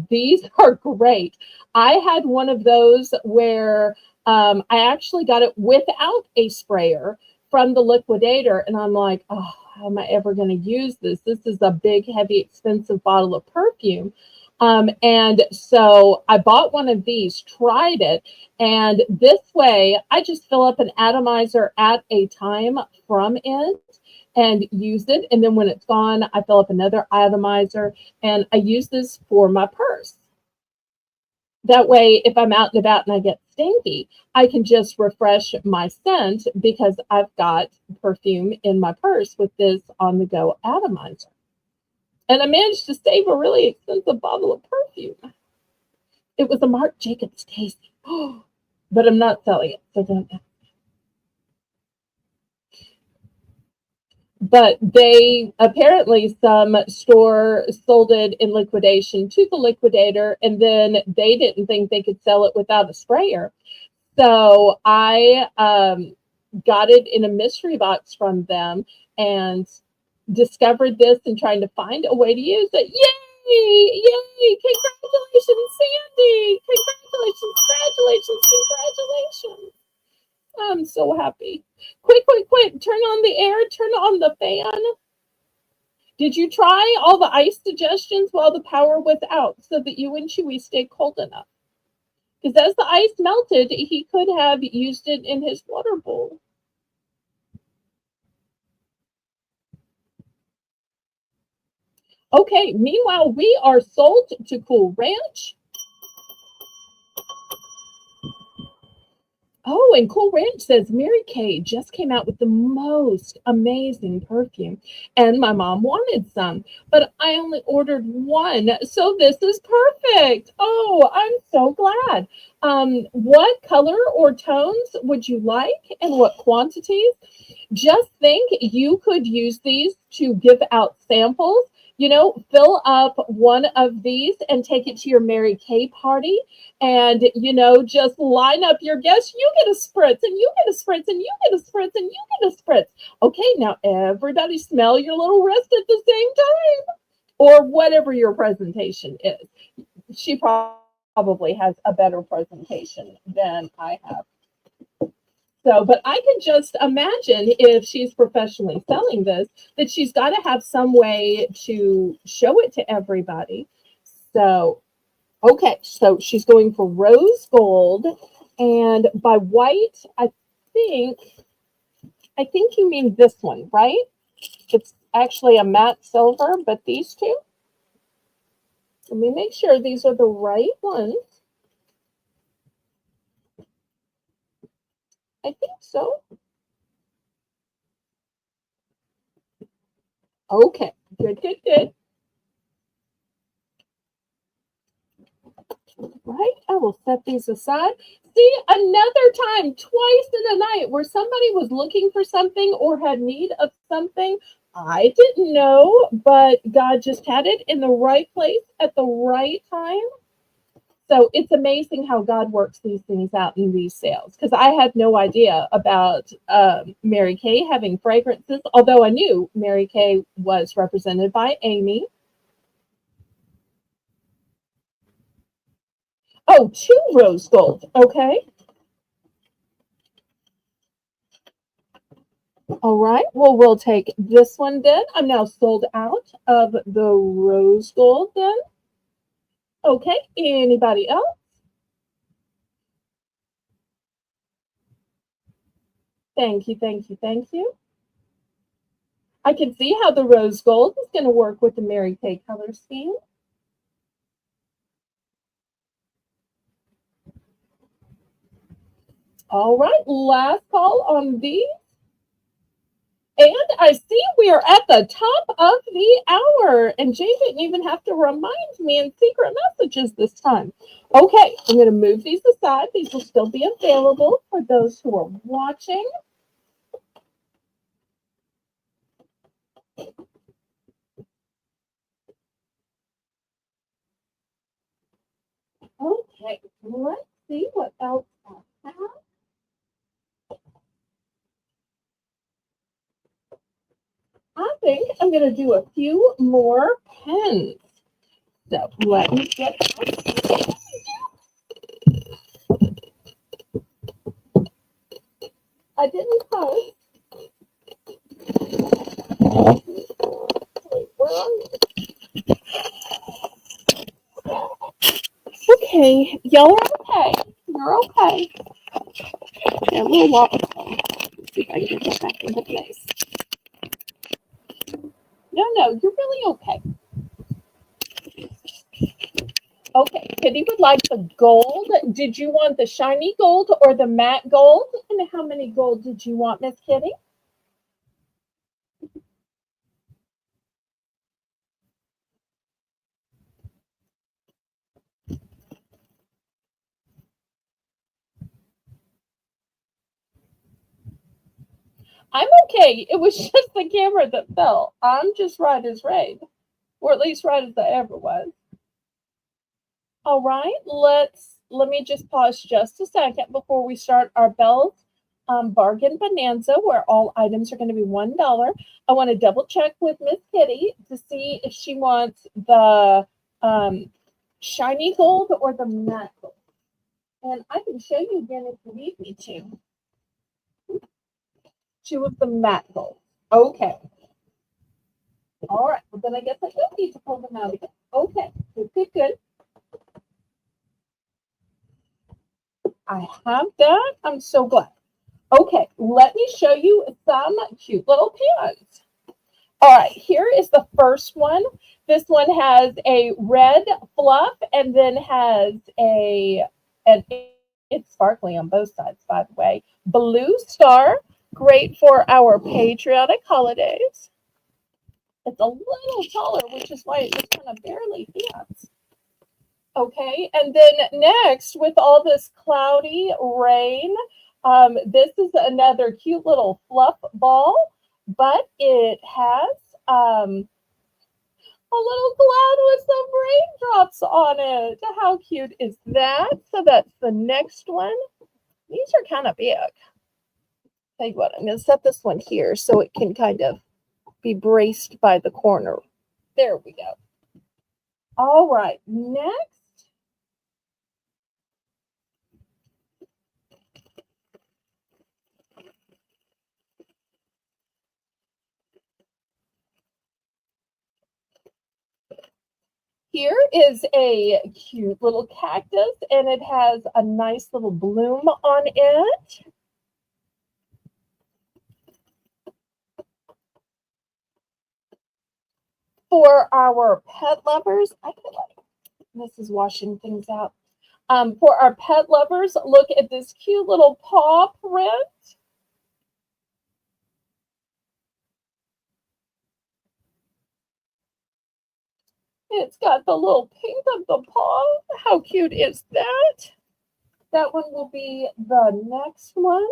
These are great. I had one of those where I actually got it without a sprayer from the liquidator, and I'm like, oh, how am I ever going to use this? This is a big, heavy, expensive bottle of perfume. And so I bought one of these, tried it, and this way I just fill up an atomizer at a time from it and use it. And then when it's gone, I fill up another atomizer, and I use this for my purse. That way, if I'm out and about and I get stinky, I can just refresh my scent because I've got perfume in my purse with this on the go atomizer. And I managed to save a really expensive bottle of perfume. It was a Marc Jacobs Tasty. But I'm not selling it, so don't. But they apparently, some store sold it in liquidation to the liquidator, and then they didn't think they could sell it without a sprayer. So I got it in a mystery box from them and discovered this and trying to find a way to use it. Yay! Yay! Congratulations, Sandy! Congratulations, congratulations, congratulations. I'm so happy. Quick, quick, quick. Turn on the air. Turn on the fan. Did you try all the ice suggestions while the power was out so that you and Chewy stay cold enough? Because as the ice melted, he could have used it in his water bowl. Okay, meanwhile, we are sold to Cool Ranch. Oh, and Cool Ranch says Mary Kay just came out with the most amazing perfume, and my mom wanted some, but I only ordered one, so this is perfect. Oh, I'm so glad. What color or tones would you like, and what quantities? Just think you could use these to give out samples. You know, fill up one of these and take it to your Mary Kay party, and just line up your guests. You get a spritz, and you get a spritz, and you get a spritz, and you get a spritz. Okay, now everybody smell your little wrist at the same time, or whatever your presentation is. She probably has a better presentation than I have. So, but I could just imagine if she's professionally selling this, that she's got to have some way to show it to everybody. So, okay, so she's going for rose gold, and by white, think I think you mean this one, right? It's actually a matte silver, but these two. Let me make sure these are the right ones. I think so. Okay, good, good, good. Right, I will set these aside. See, another time, twice in a night, where somebody was looking for something or had need of something. I didn't know, but God just had it in the right place at the right time. So it's amazing how God works these things out in these sales. Because I had no idea about Mary Kay having fragrances, although I knew Mary Kay was represented by Amy. Oh, two rose gold. Okay. All right. Well, we'll take this one then. I'm now sold out of the rose gold then. Okay. Anybody else? Thank you. Thank you. Thank you. I can see how the rose gold is going to work with the Mary Kay color scheme. All right. Last call on these. And I see we are at the top of the hour. And Jay didn't even have to remind me in secret messages this time. Okay, I'm going to move these aside. These will still be available for those who are watching. Okay, let's see what else I have. I think I'm going to do a few more pens. So let me get this. I didn't post. Wait, where are you? Okay, y'all are okay. You're okay. Yeah, a little while. Let's see if I can get that back into place. No, no, you're really okay. Okay, Kitty would like the gold. Did you want the shiny gold or the matte gold? And how many gold did you want, Miss Kitty? I'm okay. It was just the camera that fell. I'm just right as rain, or at least right as I ever was. All right, let me just pause just a second before we start our Belle's bargain bonanza, where all items are going to be $1. I want to double check with Miss Kitty to see if she wants the shiny gold or the matte gold. And I can show you again if you need me to. She was the matte gold. Okay. All right. Well, then I guess I don't need to pull them out again. Okay. Good, good, good. I have that. I'm so glad. Okay, let me show you some cute little pens. All right, here is the first one. This one has a red fluff and then has and it's sparkly on both sides, by the way. Blue star, great for our patriotic holidays. It's a little taller, which is why it just kind of barely fits. Okay, and then next, with all this cloudy rain, this is another cute little fluff ball, but it has a little cloud with some raindrops on it. How cute is that? So that's the next one. These are kind of big. Tell you what, I'm going to set this one here so it can kind of be braced by the corner. There we go. All right, next. Here is a cute little cactus, and it has a nice little bloom on it. For our pet lovers, I feel like this is washing things out. For our pet lovers, look at this cute little paw print. It's got the little pink of the paw. How cute is that? That one will be the next one.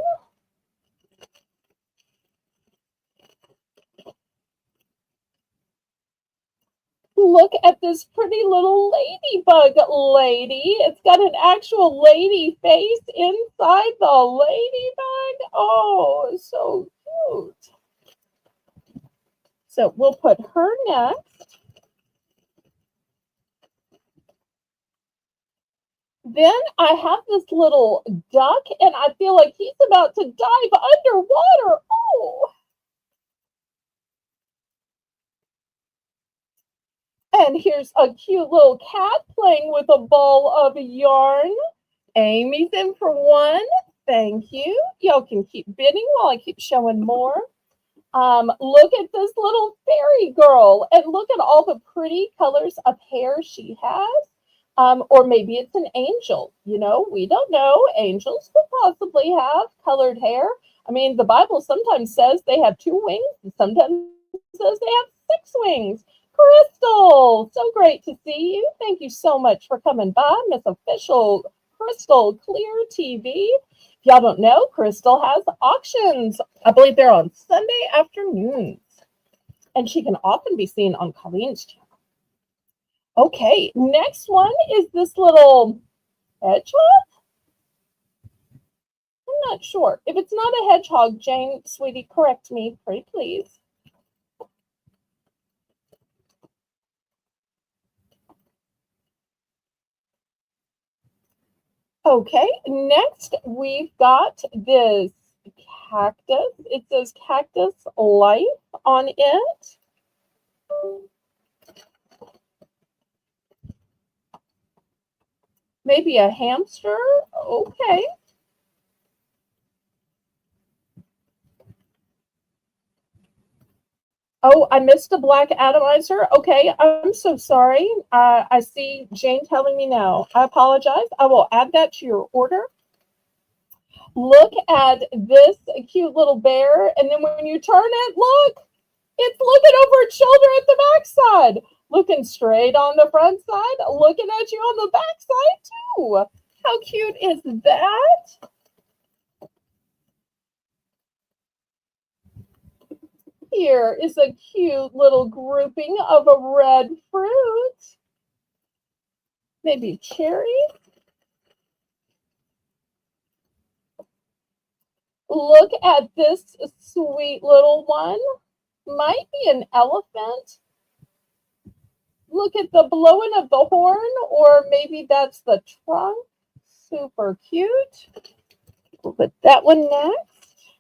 Look at this pretty little ladybug lady. It's got an actual lady face inside the ladybug. Oh, so cute. So we'll put her next. Then I have this little duck, and I feel like he's about to dive underwater. Oh. And here's a cute little cat playing with a ball of yarn. Amy's in for one. Thank you. Y'all can keep bidding while I keep showing more. Look at this little fairy girl, and look at all the pretty colors of hair she has. Or maybe it's an angel. You know, we don't know. Angels could possibly have colored hair. I mean, the Bible sometimes says they have 2 wings, and sometimes says they have 6 wings. Crystal, so great to see you. Thank you so much for coming by, Miss Official Crystal Clear TV. If y'all don't know, Crystal has auctions. I believe they're on Sunday afternoons. And she can often be seen on Colleen's channel. Okay, next one is this little hedgehog. I'm not sure. If it's not a hedgehog, Jane, sweetie, correct me, pretty please. Okay, next we've got this cactus. It says Cactus Life on it. Maybe a hamster. Okay. Oh, I missed a black atomizer. Okay, I'm so sorry. I see Jane telling me now. I apologize. I will add that to your order. Look at this cute little bear. And then when you turn it, look, it's looking over its shoulder at the backside. Looking straight on the front side, looking at you on the backside too. How cute is that? Here is a cute little grouping of a red fruit. Maybe cherry. Look at this sweet little one. Might be an elephant. Look at the blowing of the horn, or maybe that's the trunk. Super cute. We'll put that one next.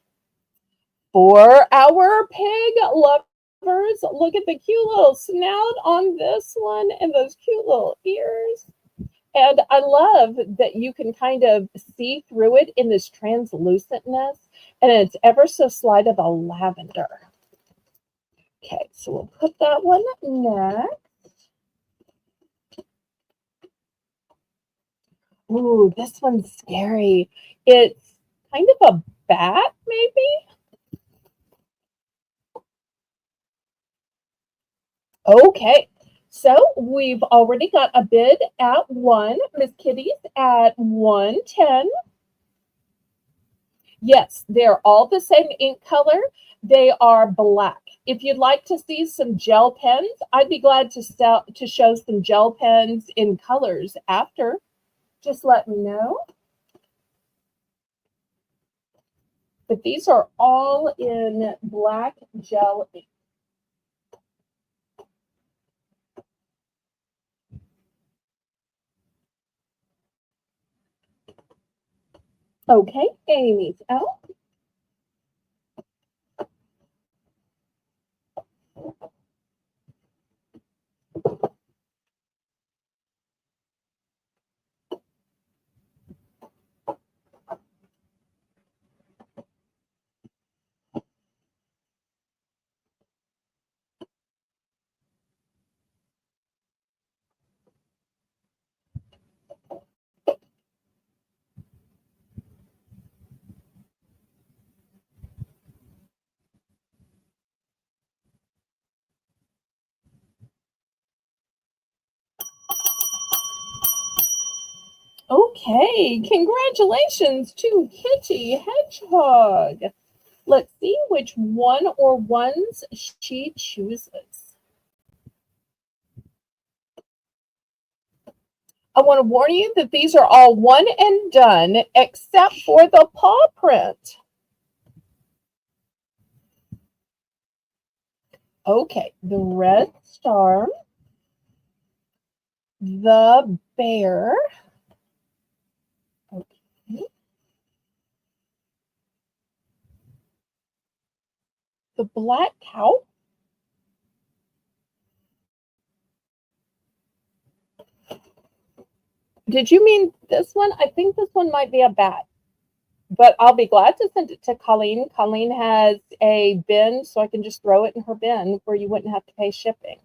For our pig lovers, look at the cute little snout on this one and those cute little ears. And I love that you can kind of see through it in this translucentness, and it's ever so slight of a lavender. Okay, so we'll put that one next. Ooh, this one's scary. It's kind of a bat, maybe? Okay, so we've already got a bid at 1. Miss Kitty's at 110. Yes, they're all the same ink color. They are black. If you'd like to see some gel pens, I'd be glad to show some gel pens in colors after. Just let me know. But these are all in black gel ink. Okay, Amy's out. Okay, congratulations to Kitty Hedgehog. Let's see which one or ones she chooses. I want to warn you that these are all one and done except for the paw print. Okay, the red star, the bear, okay, the black cow, did you mean this one? I think this one might be a bat, but I'll be glad to send it to Colleen. Colleen has a bin, so I can just throw it in her bin where you wouldn't have to pay shipping.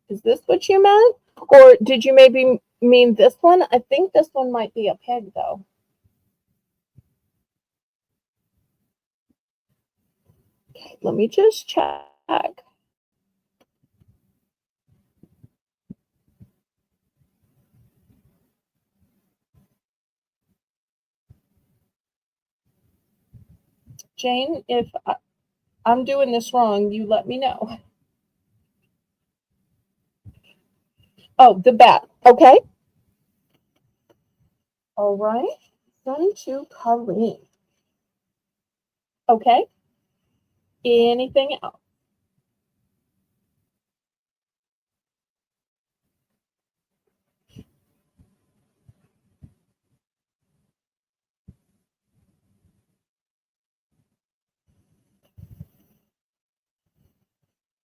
Is this what you meant? Or did you maybe mean this one? I think this one might be a pig, though. Okay, let me just check. Jane, if I'm doing this wrong, you let me know. Oh, the bat. Okay. All right. Send to Colleen. Okay. Anything else?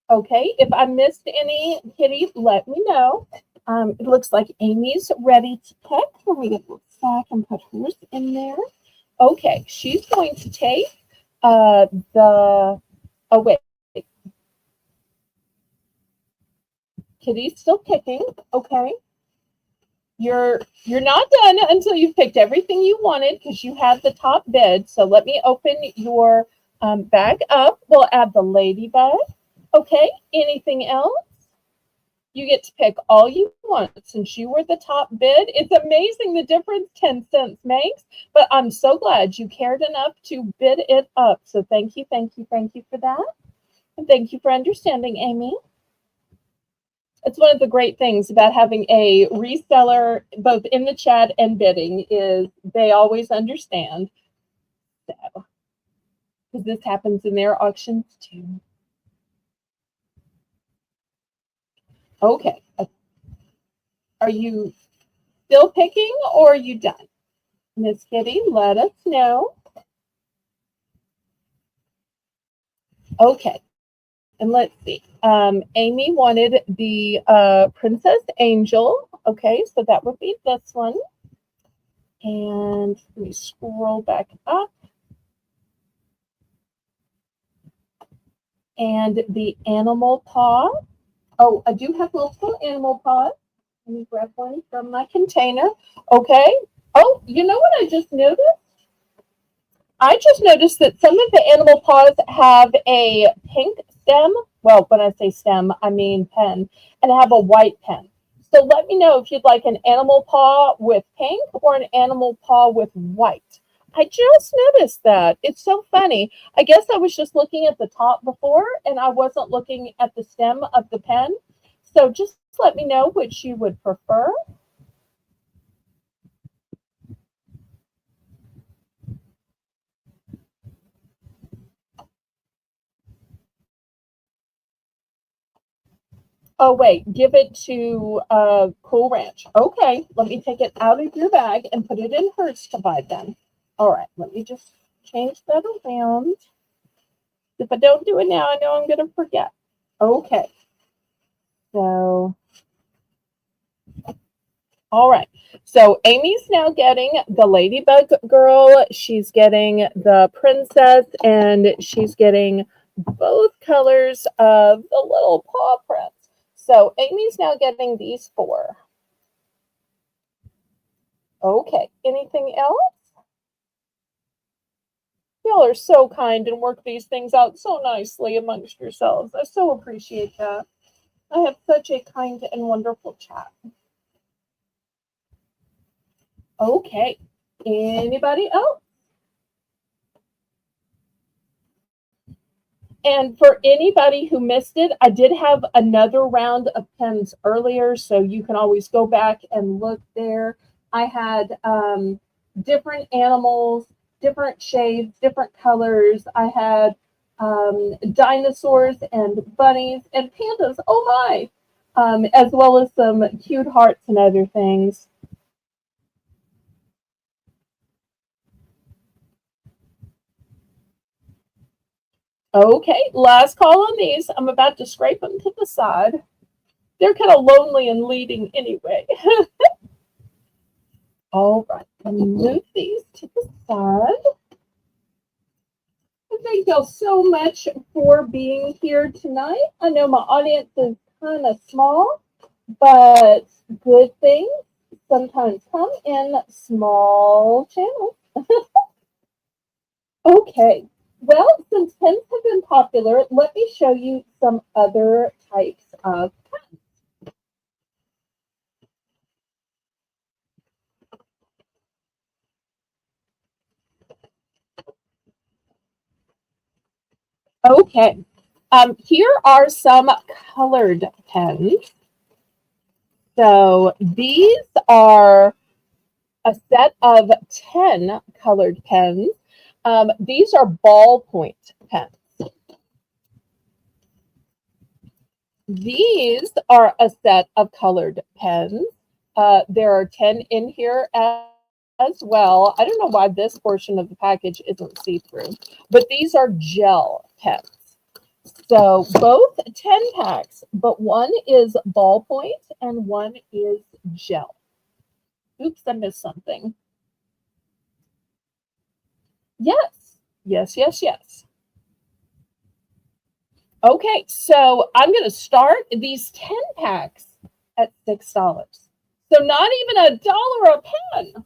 Okay. If I missed any, Kitty, let me know. It looks like Amy's ready to pick. Let me get the sack and put hers in there. Okay. She's going to take the. Oh wait. Kitty's still picking. Okay. You're not done until you've picked everything you wanted because you have the top bid. So let me open your bag up. We'll add the ladybug. Okay. Anything else? You get to pick all you want since you were the top bid. It's amazing the difference 10 cents makes, but I'm so glad you cared enough to bid it up. So thank you, thank you, thank you for that. And thank you for understanding, Amy. It's one of the great things about having a reseller both in the chat and bidding is they always understand. So, because this happens in their auctions too. Okay. Are you still picking or are you done? Miss Kitty, let us know. Okay. And let's see. Amy wanted the Princess Angel. Okay, so that would be this one. And let me scroll back up. And the animal paw. Oh, I do have multiple animal paws. Let me grab one from my container. Okay. Oh, you know what I just noticed? I just noticed that some of the animal paws have a pink stem. Well, when I say stem, I mean pen, and have a white pen. So let me know if you'd like an animal paw with pink or an animal paw with white. I just noticed that. It's so funny. I guess I was just looking at the top before and I wasn't looking at the stem of the pen. So just let me know which you would prefer. Oh, wait, give it to Cool Ranch. Okay, let me take it out of your bag and put it in hers to buy then. All right, let me just change that around. If I don't do it now, I know I'm going to forget. Okay. So, all right. So Amy's now getting the Ladybug Girl. She's getting the Princess, and she's getting both colors of the little paw prints. So Amy's now getting these 4. Okay. Anything else? Y'all are so kind and work these things out so nicely amongst yourselves. I so appreciate that. I have such a kind and wonderful chat. Okay. Anybody else? And for anybody who missed it, I did have another round of pens earlier, so you can always go back and look there. I had different animals, different shades, different colors. I had dinosaurs and bunnies and pandas. Oh my! As well as some cute hearts and other things. Okay, last call on these. I'm about to scrape them to the side. They're kind of lonely and leading anyway. All right, let me move these to the side. Thank y'all so much for being here tonight. I know my audience is kind of small, but good things sometimes come in small channels. Okay, well, since pens have been popular, let me show you some other types of pens. Okay, here are some colored pens. So these are a set of 10 colored pens. These are ballpoint pens. These are a set of colored pens. There are 10 in here as well. I don't know why this portion of the package isn't see-through, but these are gel pens. So both 10 packs, but one is ballpoint and one is gel. Oops, I missed something. Yes, yes, yes, yes. Okay, so I'm going to start these 10 packs at $6. So not even $1 a pen.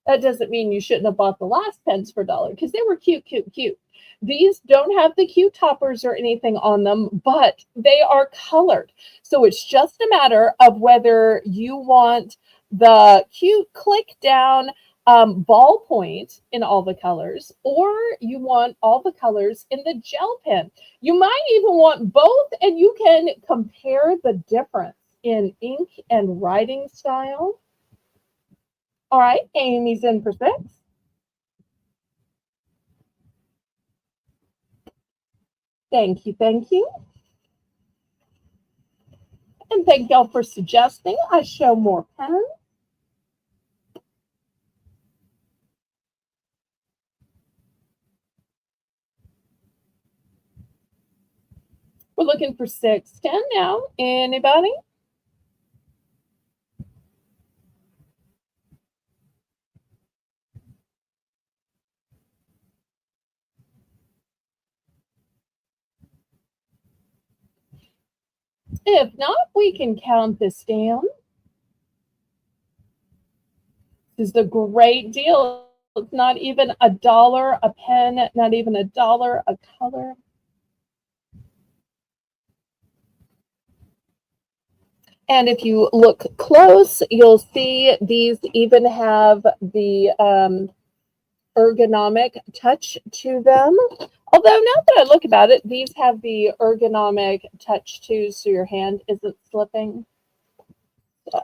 That doesn't mean you shouldn't have bought the last pens for $1 because they were cute, cute, cute. These don't have the cute toppers or anything on them, but they are colored. So it's just a matter of whether you want the cute click down ballpoint in all the colors, or you want all the colors in the gel pen. You might even want both, and you can compare the difference in ink and writing style. All right, Amy's in for 6. Thank you, thank you. And thank y'all for suggesting I show more pens. We're looking for 610 now. Anybody? If not, we can count this down. This is a great deal. It's not even $1 a pen, not even $1 a color. And if you look close, you'll see these even have the ergonomic touch to them. Although now that I look about it, these have the ergonomic touch too, so your hand isn't slipping. So.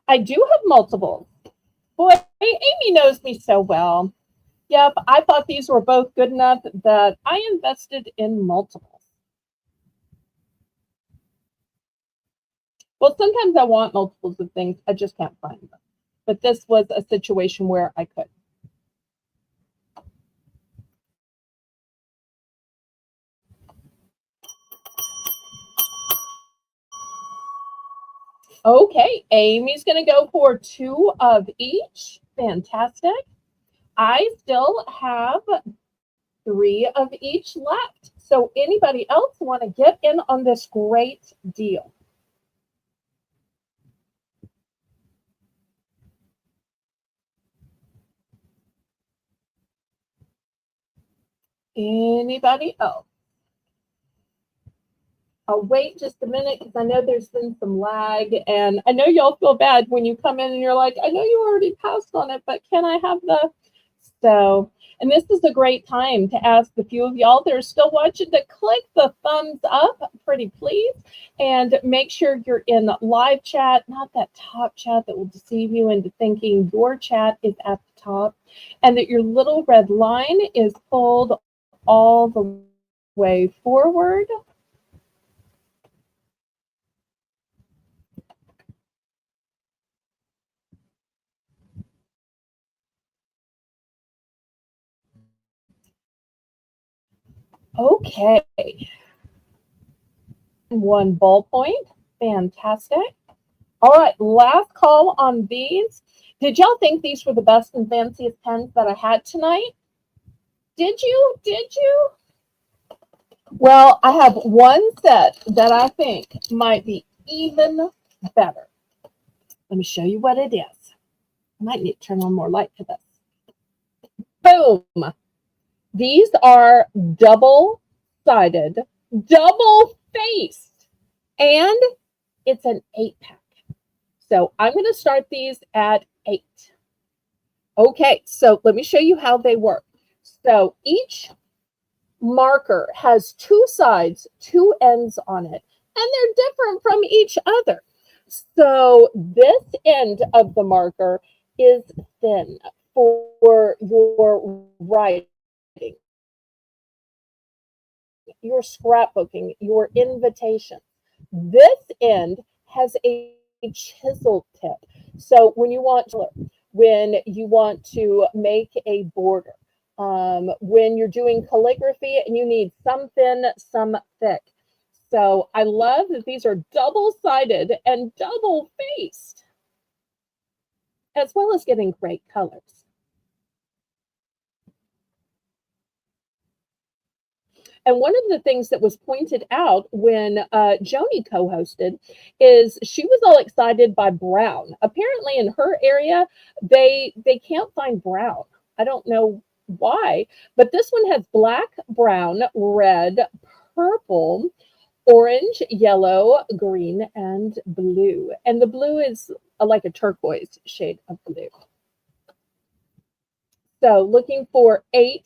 I do have multiples. Boy, Amy knows me so well. Yep, I thought these were both good enough that I invested in multiples. Well, sometimes I want multiples of things, I just can't find them. But this was a situation where I could. Okay, Amy's going to go for 2 of each. Fantastic. I still have 3 of each left. So anybody else want to get in on this great deal? Anybody else? I'll wait just a minute because I know there's been some lag, and I know y'all feel bad when you come in and you're like, I know you already passed on it, but can I have the... So, and this is a great time to ask the few of y'all that are still watching to click the thumbs up, pretty please, and make sure you're in the live chat, not that top chat that will deceive you into thinking your chat is at the top, and that your little red line is pulled all the way forward. Okay. One ballpoint. Fantastic. All right, last call on these. Did y'all think these were the best and fanciest pens that I had tonight? Did you? Did you? Well, I have one set that I think might be even better. Let me show you what it is. I might need to turn on more light for this. Boom. These are double-sided, double-faced, and it's an 8-pack. So I'm going to start these at 8. Okay, so let me show you how they work. So each marker has 2 sides, 2 ends on it, and they're different from each other. So this end of the marker is thin for your writing, your scrapbooking, your invitation. This end has a chisel tip. So when you want to make a border, when you're doing calligraphy and you need some thin, some thick. So I love that these are double-sided and double-faced, as well as getting great colors. And one of the things that was pointed out when Joni co-hosted is she was all excited by brown. Apparently in her area, they can't find brown. I don't know why, but this one has black, brown, red, purple, orange, yellow, green, and blue. And the blue is like a turquoise shade of blue. So looking for $8.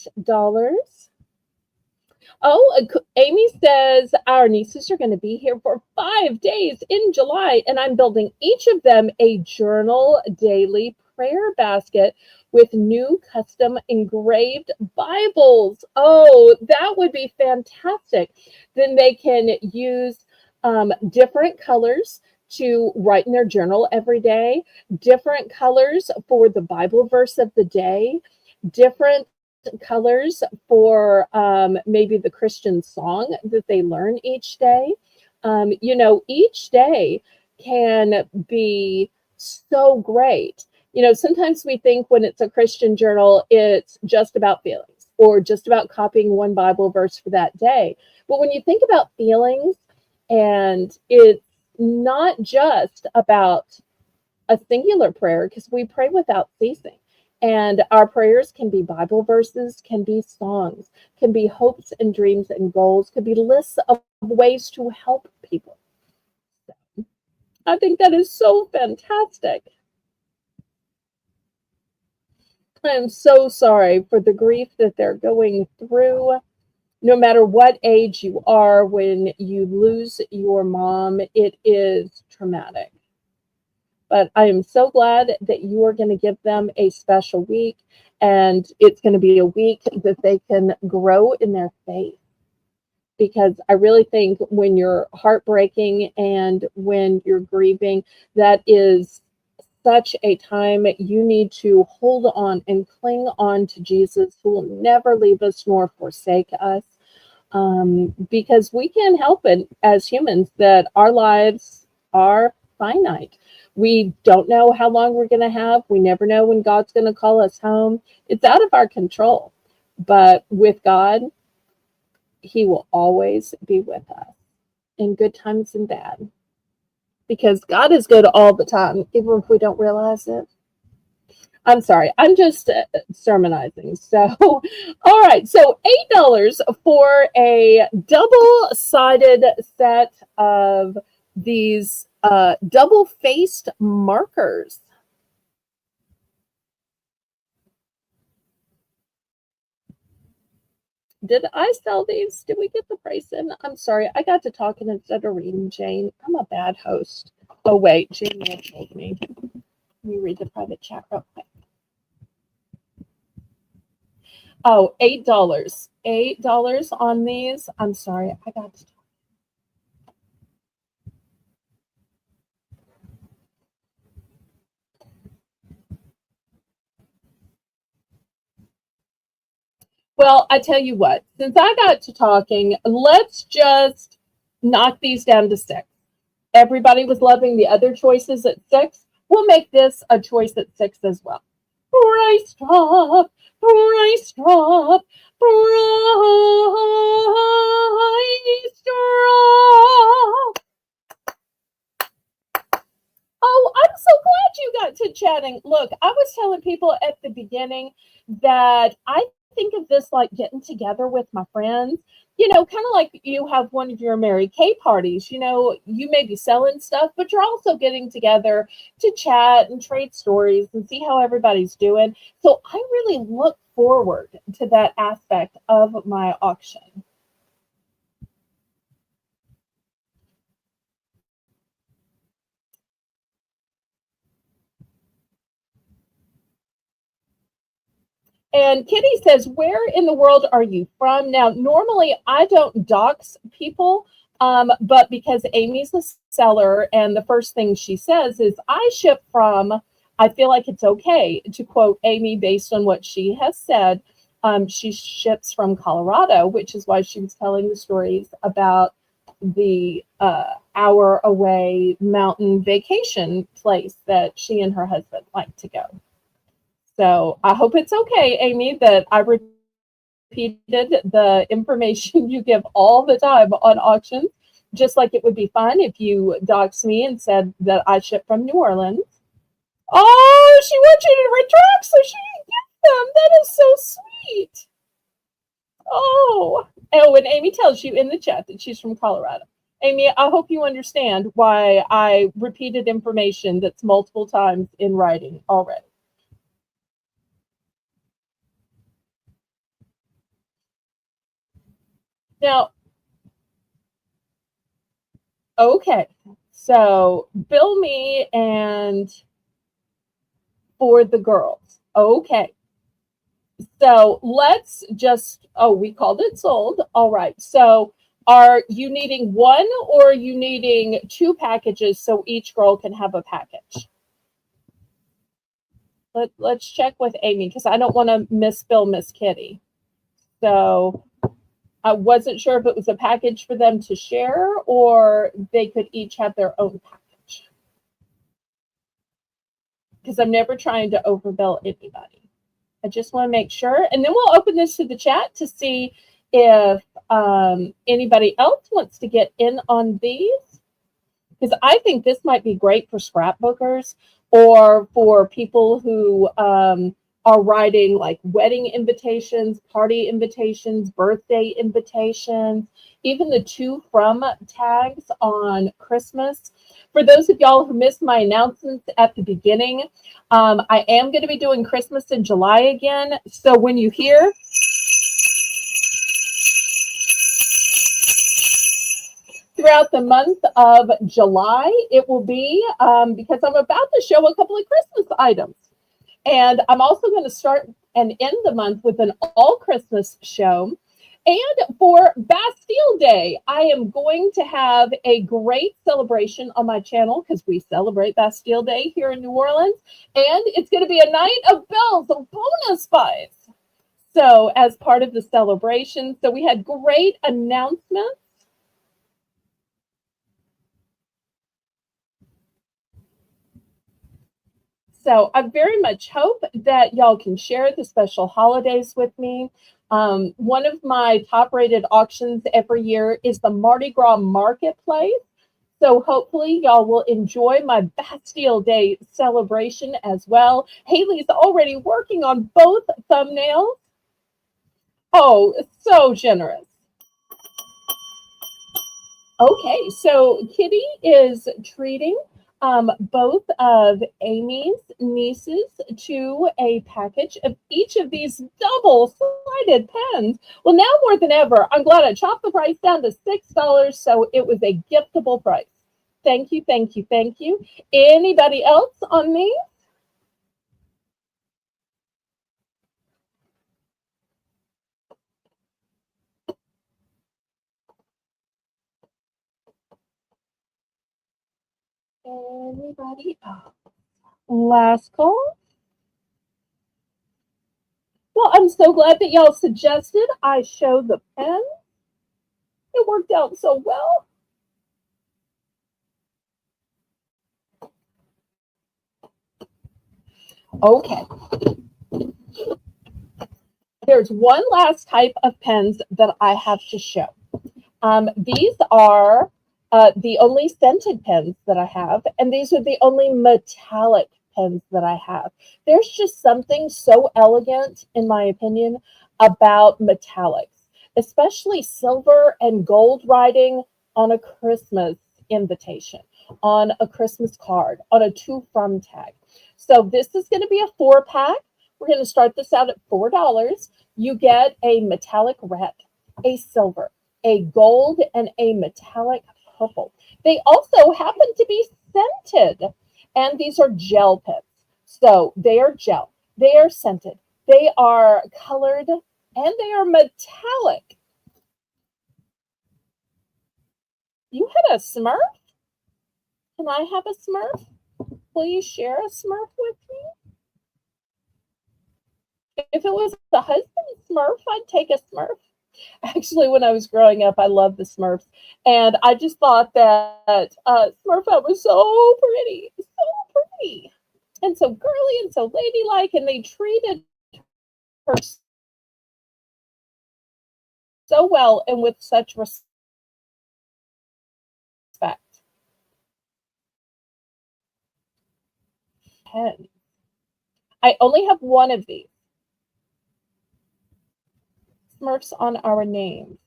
Oh, Amy says our nieces are going to be here for 5 days in July, and I'm building each of them a journal daily prayer basket with new custom engraved Bibles. Oh, that would be fantastic. Then they can use different colors to write in their journal every day, different colors for the Bible verse of the day, different colors for maybe the Christian song that they learn each day. Each day can be so great. Sometimes we think when it's a Christian journal, it's just about feelings or just about copying one Bible verse for that day. But when you think about feelings, and it's not just about a singular prayer, because we pray without ceasing. And our prayers can be Bible verses, can be songs, can be hopes and dreams and goals, could be lists of ways to help people. So, I think that is so fantastic. I am so sorry for the grief that they're going through. No matter what age you are, when you lose your mom, it is traumatic. But I am so glad that you are going to give them a special week, and it's going to be a week that they can grow in their faith. Because I really think when you're heartbreaking and when you're grieving, that is such a time you need to hold on and cling on to Jesus, who will never leave us nor forsake us. Because we can't help it as humans that our lives are finite. We don't know how long we're going to have. We never know when God's going to call us home. It's out of our control. But with God, He will always be with us in good times and bad. Because God is good all the time, even if we don't realize it. I'm sorry. I'm just sermonizing. So, all right. So $8 for a double-sided set of these double-faced markers. Did I sell these? Did we get the price in? I'm sorry. I got to talking instead of reading, Jane. I'm a bad host. Oh, wait. Jane told me. Let me read the private chat real quick. Oh, $8. $8 on these. I'm sorry. I got to. Well, I tell you what, since I got to talking, let's just knock these down to 6. Everybody was loving the other choices at 6. We'll make this a choice at 6 as well. Price drop, price drop, price drop. Oh, I'm so glad you got to chatting. Look, I was telling people at the beginning that I think of this like getting together with my friends, kind of like you have one of your Mary Kay parties. You may be selling stuff, but you're also getting together to chat and trade stories and see how everybody's doing. So I really look forward to that aspect of my auction. And Kitty says, where in the world are you from? Now, normally I don't dox people, but because Amy's the seller, and the first thing she says is, I ship from, I feel like it's okay to quote Amy based on what she has said. She ships from Colorado, which is why she was telling the stories about the hour away mountain vacation place that she and her husband like to go. So I hope it's okay, Amy, that I repeated the information you give all the time on auctions, just like it would be fun if you doxed me and said that I ship from New Orleans. Oh, she wants you to retract so she can get them. That is so sweet. Oh, and Amy tells you in the chat that she's from Colorado. Amy, I hope you understand why I repeated information that's multiple times in writing already. Now, okay, so bill me and for the girls. Okay, so let's just, we called it sold. All right, so are you needing one or are you needing 2 packages so each girl can have a package? Let's check with Amy because I don't want to misbill Miss Kitty. So I wasn't sure if it was a package for them to share or they could each have their own package. Because I'm never trying to overbill anybody. I just want to make sure. And then we'll open this to the chat to see if anybody else wants to get in on these. Because I think this might be great for scrapbookers or for people who are writing like wedding invitations, party invitations, birthday invitations, even the to from tags on Christmas. For those of y'all who missed my announcements at the beginning, I am going to be doing Christmas in July again. So when you hear throughout the month of July, it will be because I'm about to show a couple of Christmas items. And I'm also going to start and end the month with an all Christmas show. And for Bastille Day, I am going to have a great celebration on my channel because we celebrate Bastille Day here in New Orleans. And it's going to be a night of bells, of bonus buys. So as part of the celebration, so we had great announcements. So I very much hope that y'all can share the special holidays with me. One of my top rated auctions every year is the Mardi Gras Marketplace. So hopefully y'all will enjoy my Bastille Day celebration as well. Haley's already working on both thumbnails. Oh, so generous. Okay, so Kitty is treating both of Amy's nieces to a package of each of these double-sided pens. Well, now more than ever, I'm glad I chopped the price down to $6, so it was a giftable price. Thank you, thank you, thank you. Anybody else on me? Anybody else? Last call. Well, I'm so glad that y'all suggested I show the pen. It worked out so well. Okay. There's one last type of pens that I have to show. These are the only scented pens that I have, and these are the only metallic pens that I have. There's just something so elegant, in my opinion, about metallics, especially silver and gold writing on a Christmas invitation, on a Christmas card, on a to from tag. So this is going to be a 4-pack. We're going to start this out at $4. You get a metallic red, a silver, a gold, and a metallic purple. They also happen to be scented, and these are gel pens. So they are gel, they are scented, they are colored, and they are metallic. You had a Smurf? Can I have a Smurf? Will you share a Smurf with me? If it was the husband's Smurf, I'd take a Smurf. Actually, when I was growing up, I loved the Smurfs. And I just thought that Smurfette was so pretty, and so girly and so ladylike. And they treated her so well and with such respect. I only have one of these. Smurfs on our names.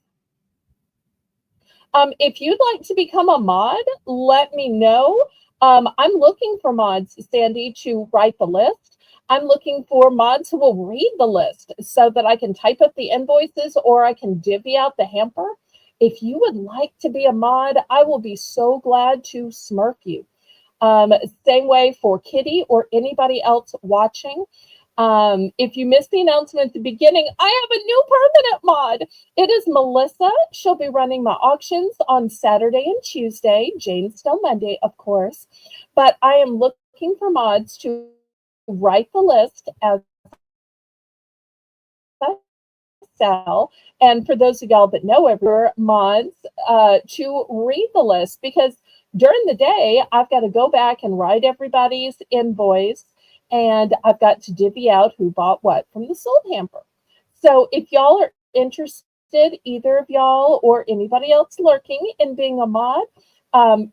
If you'd like to become a mod, let me know. I'm looking for mods, Sandy, to write the list. I'm looking for mods who will read the list so that I can type up the invoices or I can divvy out the hamper. If you would like to be a mod, I will be so glad to Smurf you. Same way for Kitty or anybody else watching. If you missed the announcement at the beginning, I have a new permanent mod. It is Melissa. She'll be running my auctions on Saturday and Tuesday. Jane's still Monday, of course. But I am looking for mods to write the list as I sell. And for those of y'all that know every mods, to read the list, because during the day, I've got to go back and write everybody's invoice. And I've got to divvy out who bought what from the sold hamper. So if y'all are interested, either of y'all or anybody else lurking in being a mod,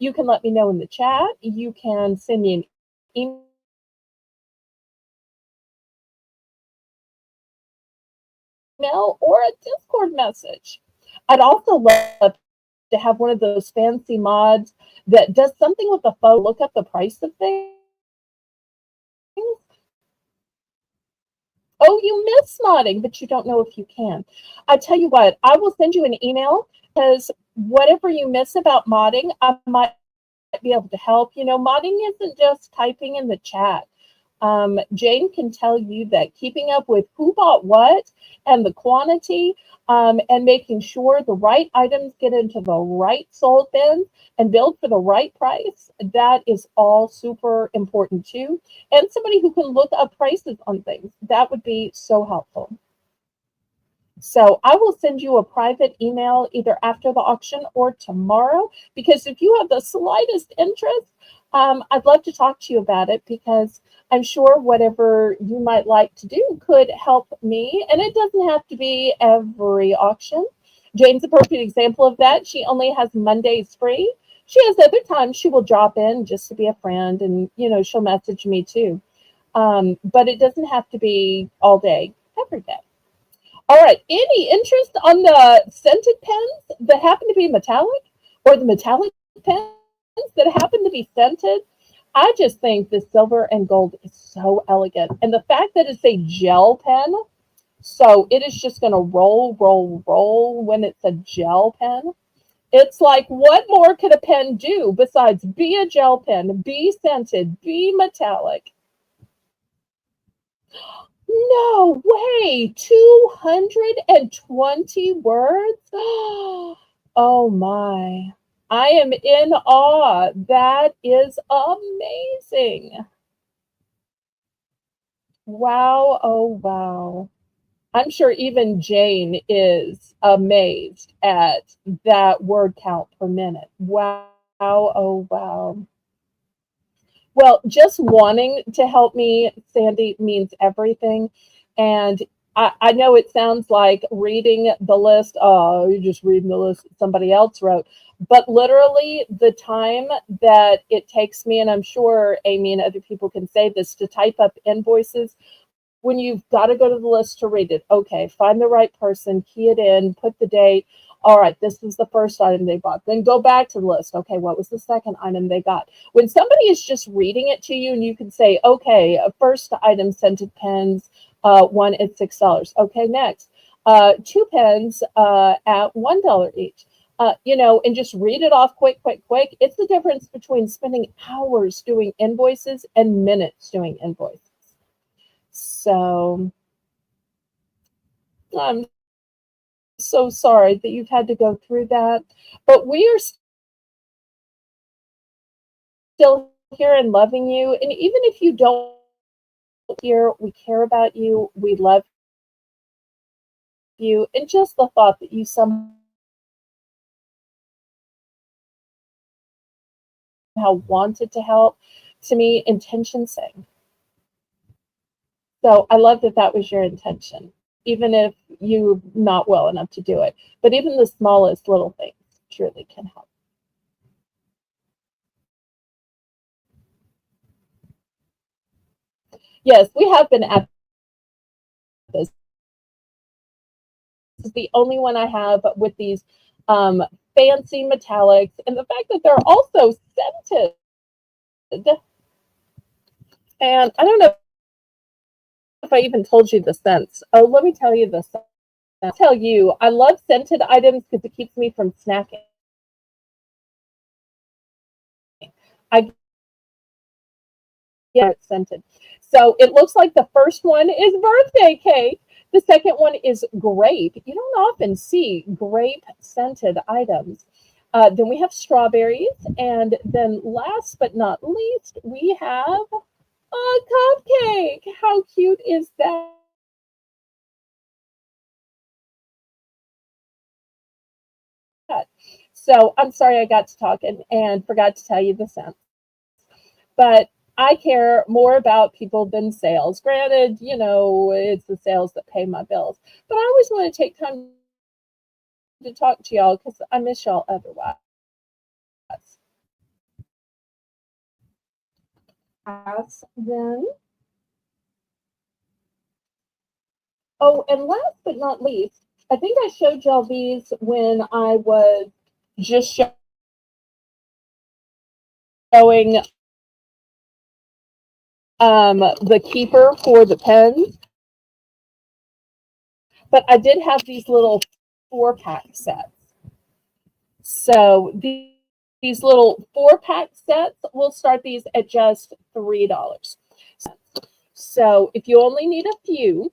you can let me know in the chat. You can send me an email or a Discord message. I'd also love to have one of those fancy mods that does something with the phone, look up the price of things. Oh, you miss modding, but you don't know if you can. I tell you what, I will send you an email because whatever you miss about modding, I might be able to help. You know, modding isn't just typing in the chat. Jane can tell you that keeping up with who bought what and the quantity and making sure the right items get into the right sold bins and billed for the right price, that is all super important too. And somebody who can look up prices on things, that would be so helpful. So I will send you a private email either after the auction or tomorrow, because if you have the slightest interest, I'd love to talk to you about it, because I'm sure whatever you might like to do could help me. And it doesn't have to be every auction. Jane's a perfect example of that. She only has Mondays free. She has other times she will drop in just to be a friend, and she'll message me too. But it doesn't have to be all day, every day. All right. Any interest on the scented pens that happen to be metallic, or the metallic pens that happen to be scented? I just think the silver and gold is so elegant. And the fact that it's a gel pen, so it is just going to roll, roll, roll when it's a gel pen. It's like, what more could a pen do besides be a gel pen, be scented, be metallic? No way! 220 words? Oh my. I am in awe. That is amazing. Wow, oh wow. I'm sure even Jane is amazed at that word count per minute. Wow, oh wow. Well, just wanting to help me, Sandy, means everything. And I know it sounds like reading the list. Oh, you're just reading the list that somebody else wrote. But literally, the time that it takes me, and I'm sure Amy and other people can say this, to type up invoices, when you've got to go to the list to read it. Okay, find the right person, key it in, put the date. All right, this was the first item they bought. Then go back to the list. Okay, what was the second item they got? When somebody is just reading it to you and you can say, okay, first item, scented pens, one at $6. Okay, next, two pens at $1 each. And just read it off quick, quick, quick. It's the difference between spending hours doing invoices and minutes doing invoices. So I'm so sorry that you've had to go through that. But we are still here and loving you. And even if you don't hear, we care about you. We love you. And just the thought that you somehow wanted to help, to me, intention saying. So I love that that was your intention, even if you're not well enough to do it. But even the smallest little things surely can help. Yes, we have been at this. This is the only one I have with these fancy metallics, and the fact that they're also scented. And I don't know if I even told you the scents. Oh, let me tell you the scents. I'll tell you, I love scented items because it keeps me from snacking. I get it scented. So it looks like the first one is birthday cake. The second one is grape. You don't often see grape scented items. Then we have strawberries. And then last but not least, we have a cupcake. How cute is that? So I'm sorry I got to talk and forgot to tell you the scent. But I care more about people than sales. Granted, it's the sales that pay my bills. But I always want to take time to talk to y'all because I miss y'all otherwise. Then, oh, and last but not least, I think I showed y'all these when I was just showing the keeper for the pens. But I did have these little 4-pack sets. So these little 4-pack sets, we'll start these at just $3. So if you only need a few,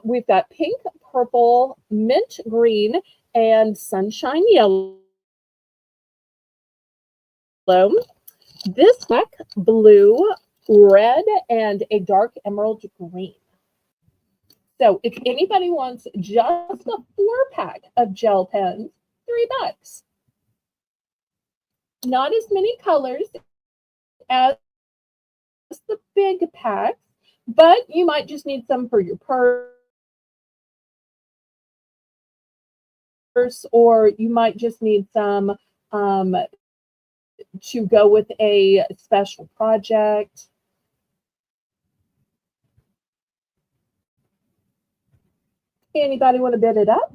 we've got pink, purple, mint green, and sunshine yellow. This pack, blue, red, and a dark emerald green. So if anybody wants just a 4-pack of gel pens, $3. Not as many colors as the big packs, but you might just need some for your purse, or you might just need some to go with a special project. Anybody want to bid it up?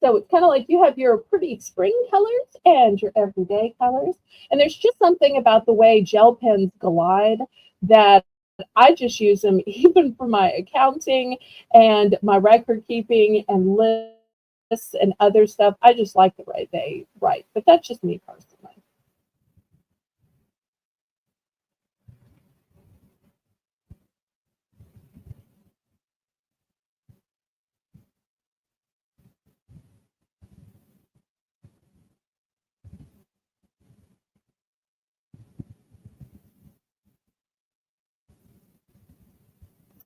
So it's kind of like you have your pretty spring colors and your everyday colors. And there's just something about the way gel pens glide that I just use them even for my accounting and my record keeping and lists and other stuff. I just like the way they write, but that's just me personally.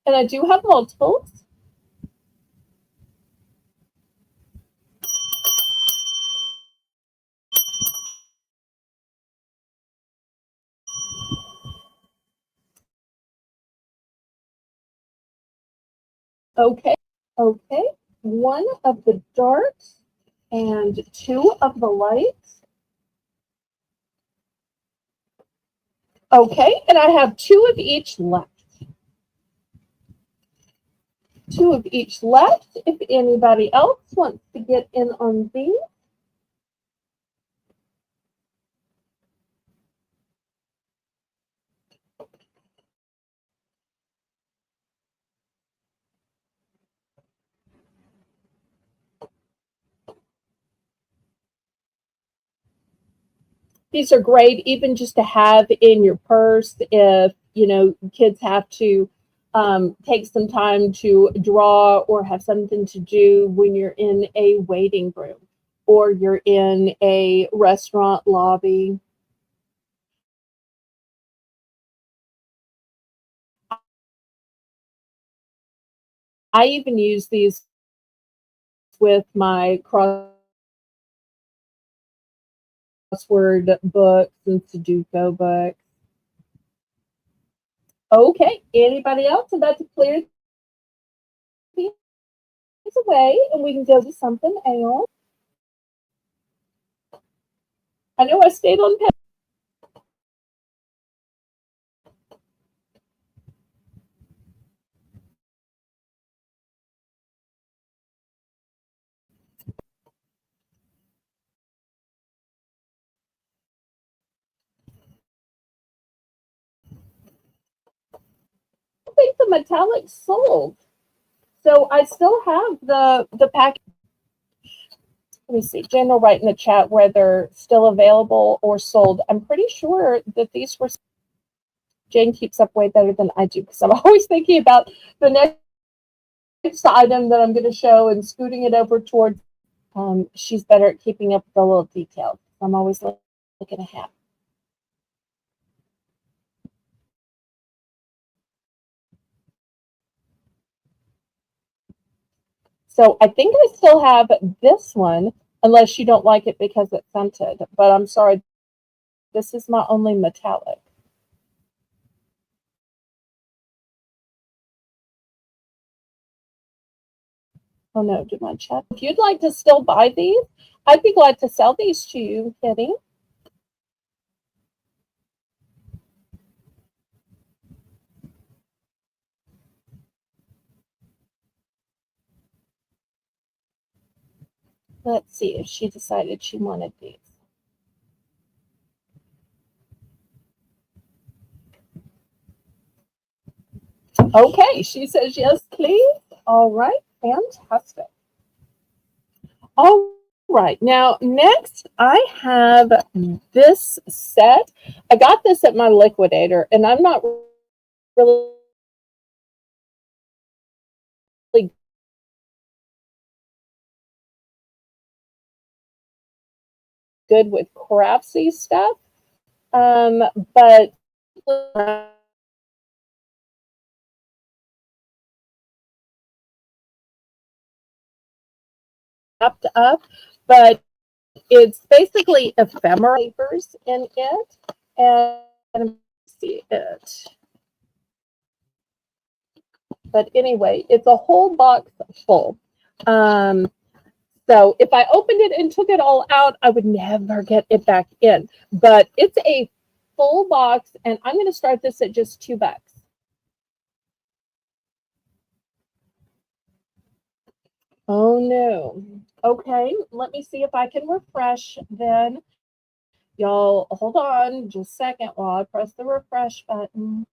And I do have multiples. Okay, okay. One of the darks and two of the lights. Okay, and I have two of each left. Two of each left. If anybody else wants to get in on these. These are great even just to have in your purse if, you know, kids have to take some time to draw or have something to do when you're in a waiting room or you're in a restaurant lobby. I even use these with my crossword books and Sudoku books. Okay, anybody else about to clear these away and we can go to something else? I know I stayed on pen. I think the metallic sold. So I still have the pack. Let me see. Jen will write in the chat whether they're still available or sold. I'm pretty sure that these were. Jane keeps up way better than I do because I'm always thinking about the next item that I'm going to show and scooting it over towards. She's better at keeping up with the little details. I'm always looking ahead. So I think I still have this one, unless you don't like it because it's scented. But I'm sorry, this is my only metallic. Oh no, did my chat? If you'd like to still buy these, I'd be glad to sell these to you, Kitty. Let's see if she decided she wanted these. Okay, she says yes, please. All right, fantastic. All right, now next I have this set. I got this at my liquidator, and I'm not really good with craftsy stuff, but wrapped up, but it's basically ephemera papers in it, and see it. But anyway, it's a whole box full. So if I opened it and took it all out, I would never get it back in. But it's a full box, and I'm going to start this at just $2. Oh no. Okay, let me see if I can refresh then. Y'all, hold on just a second while I press the refresh button.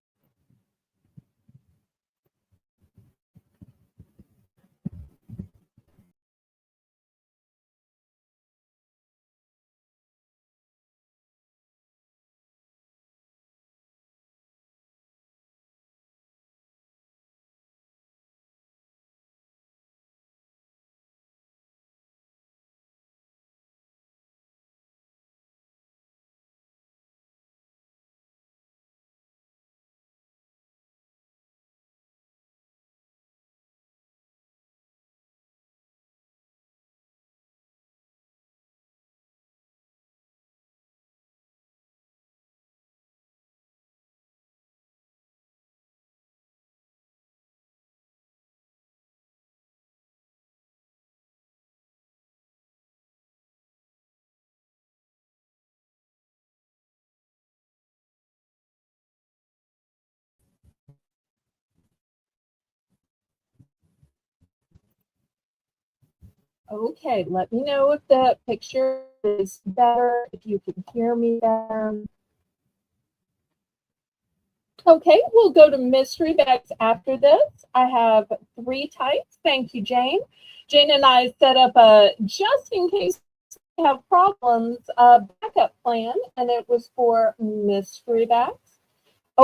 Okay, let me know if the picture is better, if you can hear me better. Okay, we'll go to mystery bags after this. I have 3 types. Thank you, Jane. Jane and I set up a just in case we have problems backup plan, and it was for mystery bags.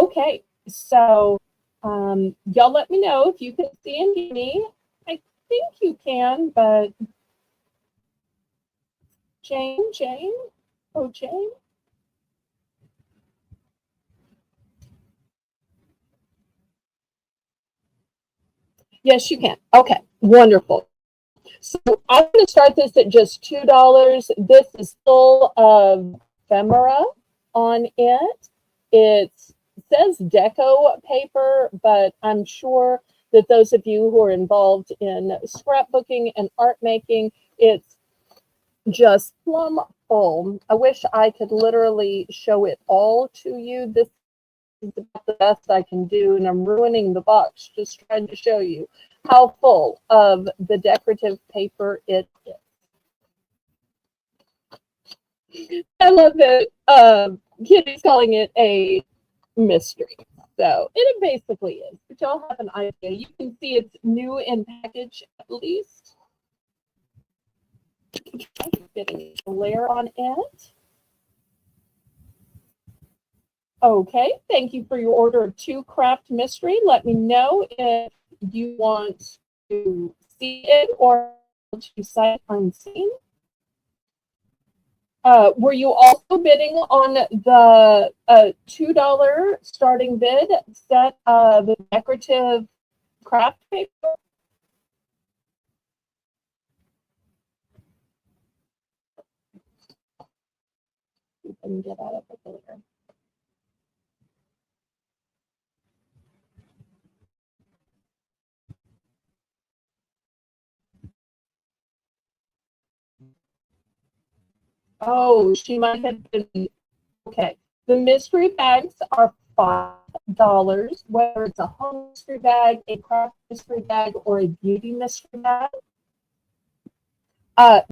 Okay, so y'all let me know if you can see and hear me. I think you can, but Jane, oh Jane. Yes, you can. Okay, wonderful. So I'm going to start this at just $2. This is full of ephemera on it. It says deco paper, but I'm sure that those of you who are involved in scrapbooking and art making, it's just plumb full. I wish I could literally show it all to you. This is about the best I can do, and I'm ruining the box just trying to show you how full of the decorative paper it is. I love that Kitty's calling it a mystery. So it basically is, but y'all have an idea. You can see it's new in package at least. Getting a layer on it. Okay, thank you for your order of 2 craft mystery. Let me know if you want to see it or to sight unseen. Were you also bidding on the $2 starting bid set of decorative craft paper? You can get out of it later. Oh, she might have been. Okay. The mystery bags are $5, whether it's a home mystery bag, a craft mystery bag, or a beauty mystery bag. Uh,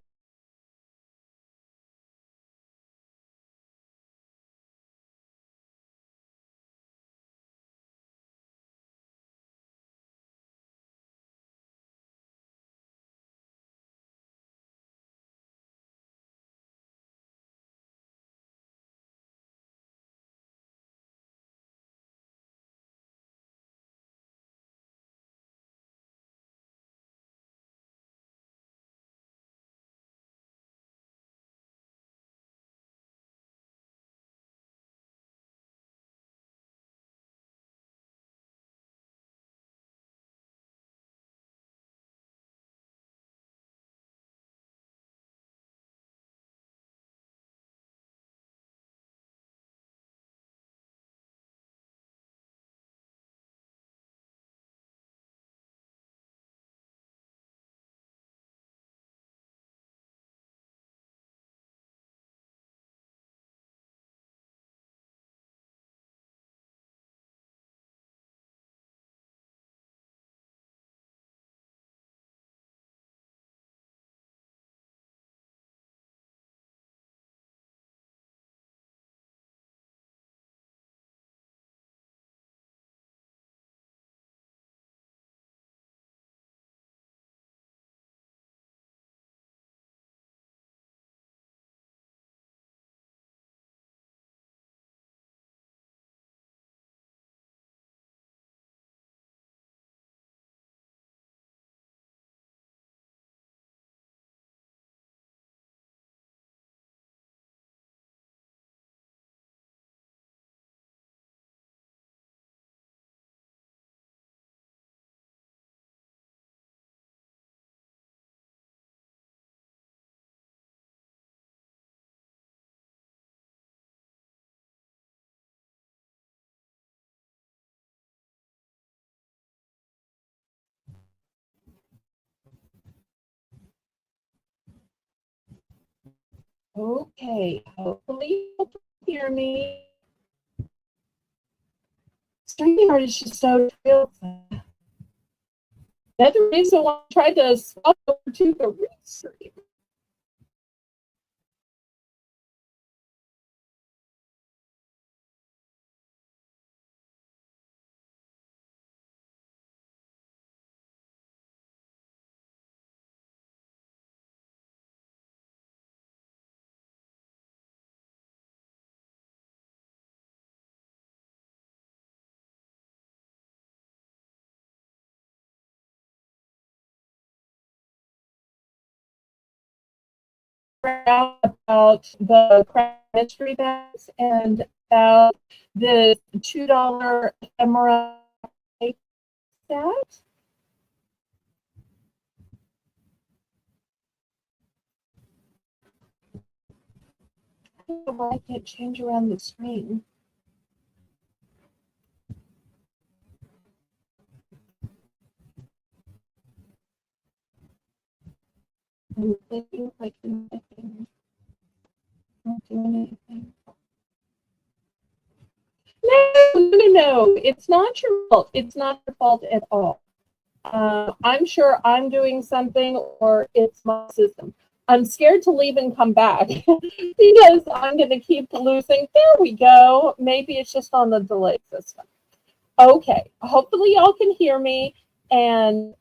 Okay, hopefully you'll hear me. StreamYard is just so real. That's the reason why I tried to swap over to the Restream. About the craft mystery bags and about the $2 ephemera set. I don't know why I can't change around the screen. I'm thinking if I can not do anything. No, it's not your fault. It's not your fault at all. I'm sure I'm doing something or it's my system. I'm scared to leave and come back because I'm going to keep losing. There we go. Maybe it's just on the delay system. Okay, hopefully y'all can hear me. And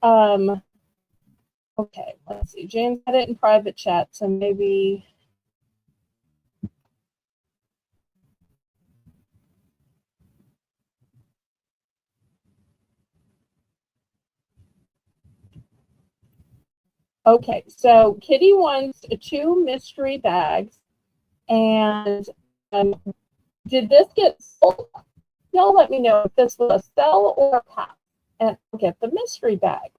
okay, let's see. James had it in private chat, so maybe. Okay, so Kitty wants 2 mystery bags. And did this get sold? Y'all let me know if this was a sell or a pass. And I'll get the mystery bag.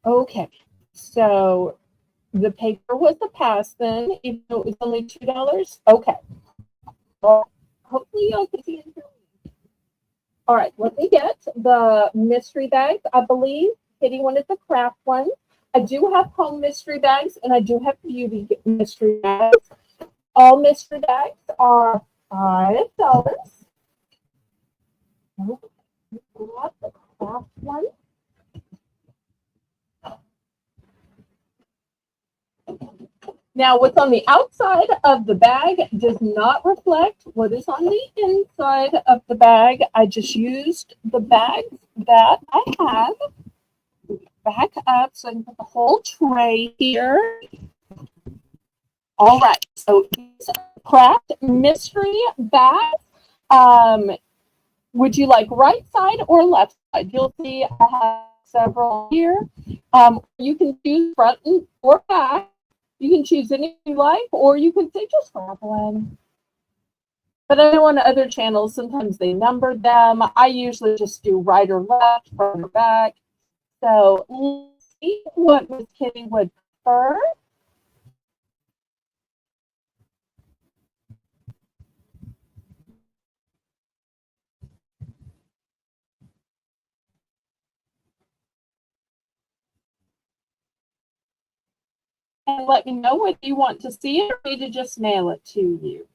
Okay, so the paper was a pass then, even though it was only $2. Okay. Well, hopefully y'all can see it. All right, let me get the mystery bags. I believe Kitty wanted the craft one. I do have home mystery bags and I do have beauty mystery bags. All mystery bags are $5. Got the craft one. Now, what's on the outside of the bag does not reflect what is on the inside of the bag. I just used the bags that I have. Back up so I can put the whole tray here. All right, so these are craft mystery bags. Would you like right side or left side? You'll see I have several here. You can choose front or back. You can choose any you like, or you can say just grab one. But I know on other channels, sometimes they number them. I usually just do right or left, front or back. So let's see what Miss Kitty would prefer. And let me know whether you want to see it or me to just mail it to you.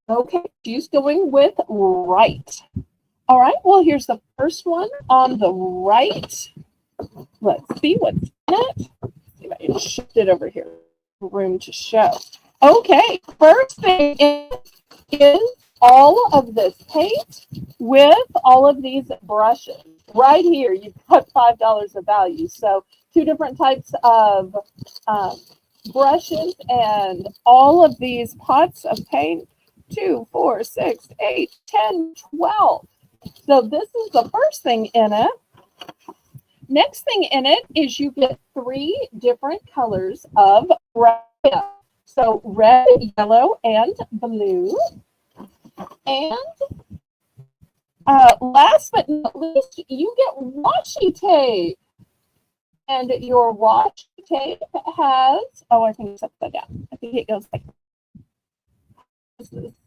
Okay, she's going with right. All right, well, here's the first one on the right. Let's see what's in it. See if I can shift it over here. Room to show. Okay, first thing is all of this paint with all of these brushes. Right here, you've got $5 of value. So 2 different types of brushes and all of these pots of paint. 2, 4, 6, 8, 10, 12. So this is the first thing in it. Next thing in it is you get 3 different colors of brush Yeah. So red, yellow, and blue. And last but not least, you get washi tape. And your washi tape has, oh, I think it's upside down. I think it goes like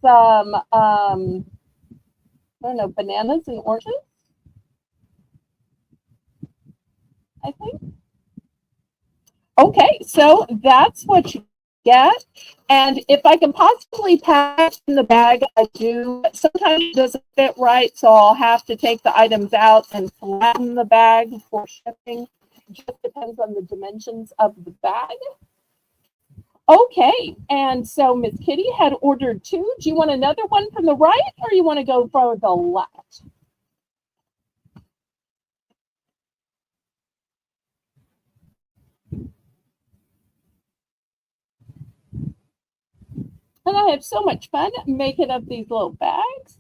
some, I don't know, bananas and oranges, I think. Okay, so that's what you get. And if I can possibly pack in the bag, I do. Sometimes it doesn't fit right, so I'll have to take the items out and flatten the bag for shipping. It just depends on the dimensions of the bag. Okay, and so Miss Kitty had ordered 2. Do you want another one from the right, or you want to go for the left? And I have so much fun making up these little bags.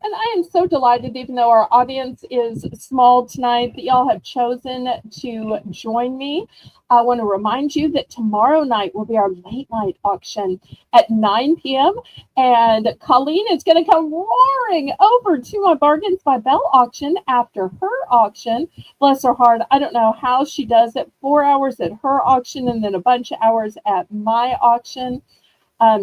And I am so delighted, even though our audience is small tonight, that y'all have chosen to join me. I want to remind you that tomorrow night will be our late night auction at 9 p.m. And Colleen is going to come roaring over to my Bargains by Belle auction after her auction. Bless her heart. I don't know how she does it. 4 hours at her auction and then a bunch of hours at my auction.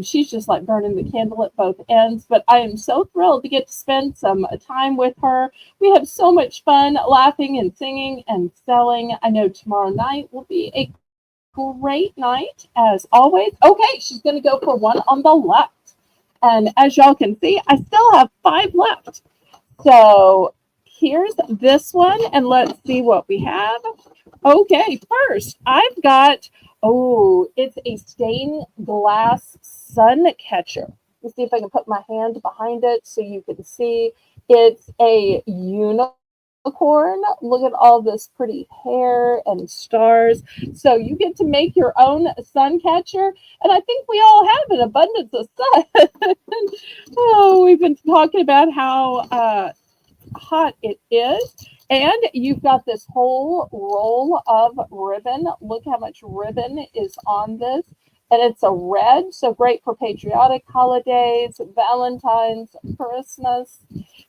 She's just like burning the candle at both ends, but I am so thrilled to get to spend some time with her. We have so much fun laughing and singing and selling. I know tomorrow night will be a great night as always. Okay, she's going to go for one on the left. And as y'all can see, I still have 5 left. So here's this one, and let's see what we have. Okay, first I've got, oh, it's a stained glass sun catcher. Let's see if I can put my hand behind it so you can see. It's a unicorn. Look at all this pretty hair and stars. So you get to make your own sun catcher. And I think we all have an abundance of sun. Oh, we've been talking about how hot it is. And you've got this whole roll of ribbon. Look how much ribbon is on this. And it's a red, so great for patriotic holidays, Valentine's, Christmas.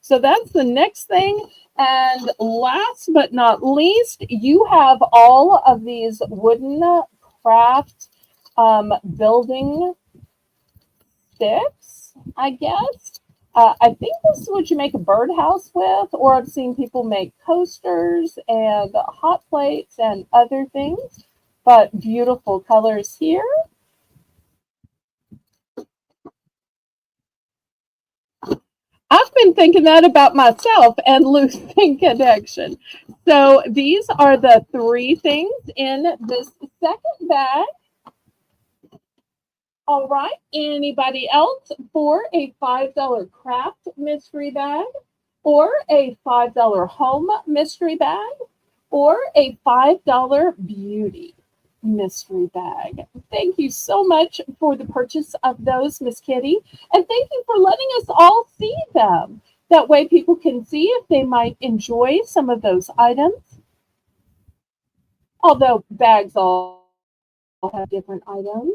So that's the next thing. And last but not least, you have all of these wooden craft building sticks, I guess. I think this is what you make a birdhouse with, or I've seen people make coasters and hot plates and other things, but beautiful colors here. I've been thinking that about myself and losing connection. So these are the 3 things in this second bag. All right, anybody else for a $5 craft mystery bag, or a $5 home mystery bag, or a $5 beauty mystery bag? Thank you so much for the purchase of those, Miss Kitty, and thank you for letting us all see them. That way people can see if they might enjoy some of those items. Although bags all have different items.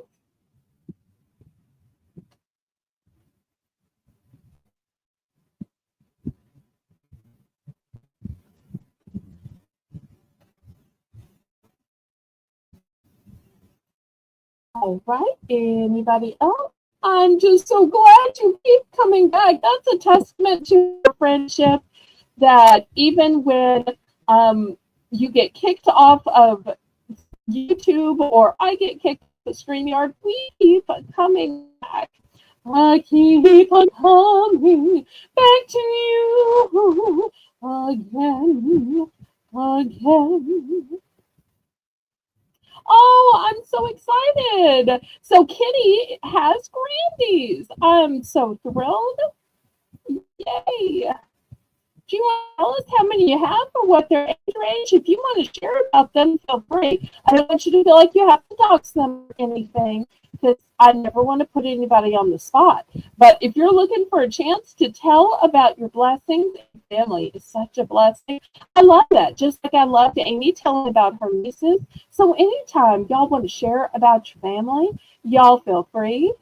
All right, anybody else? I'm just so glad you keep coming back. That's a testament to your friendship, that even when you get kicked off of YouTube or I get kicked off the StreamYard, we keep coming back. I keep on coming back to you again, again. Oh, I'm so excited. So Kitty has Grandies. I'm so thrilled. Yay. Do you want to tell us how many you have or what their age range? If you want to share about them, feel free. I don't want you to feel like you have to dox them or anything, because I never want to put anybody on the spot. But if you're looking for a chance to tell about your blessings, family is such a blessing. I love that. Just like I loved Amy telling about her nieces. So anytime y'all want to share about your family, y'all feel free.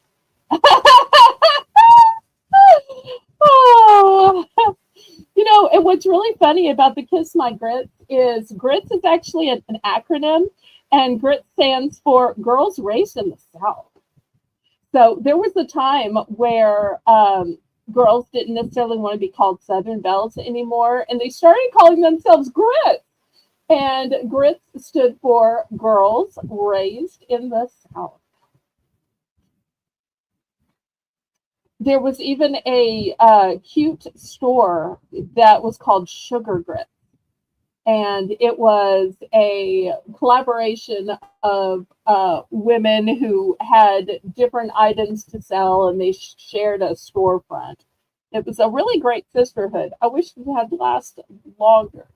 Oh, and what's really funny about the Kiss My Grits is grits is actually an acronym, and GRIT stands for Girls Raised in the South. So there was a time where girls didn't necessarily want to be called Southern Belles anymore, and they started calling themselves grits. And grits stood for Girls Raised in the South. There was even a cute store that was called Sugar Grit. And it was a collaboration of women who had different items to sell, and they shared a storefront. It was a really great sisterhood. I wish it had lasted longer.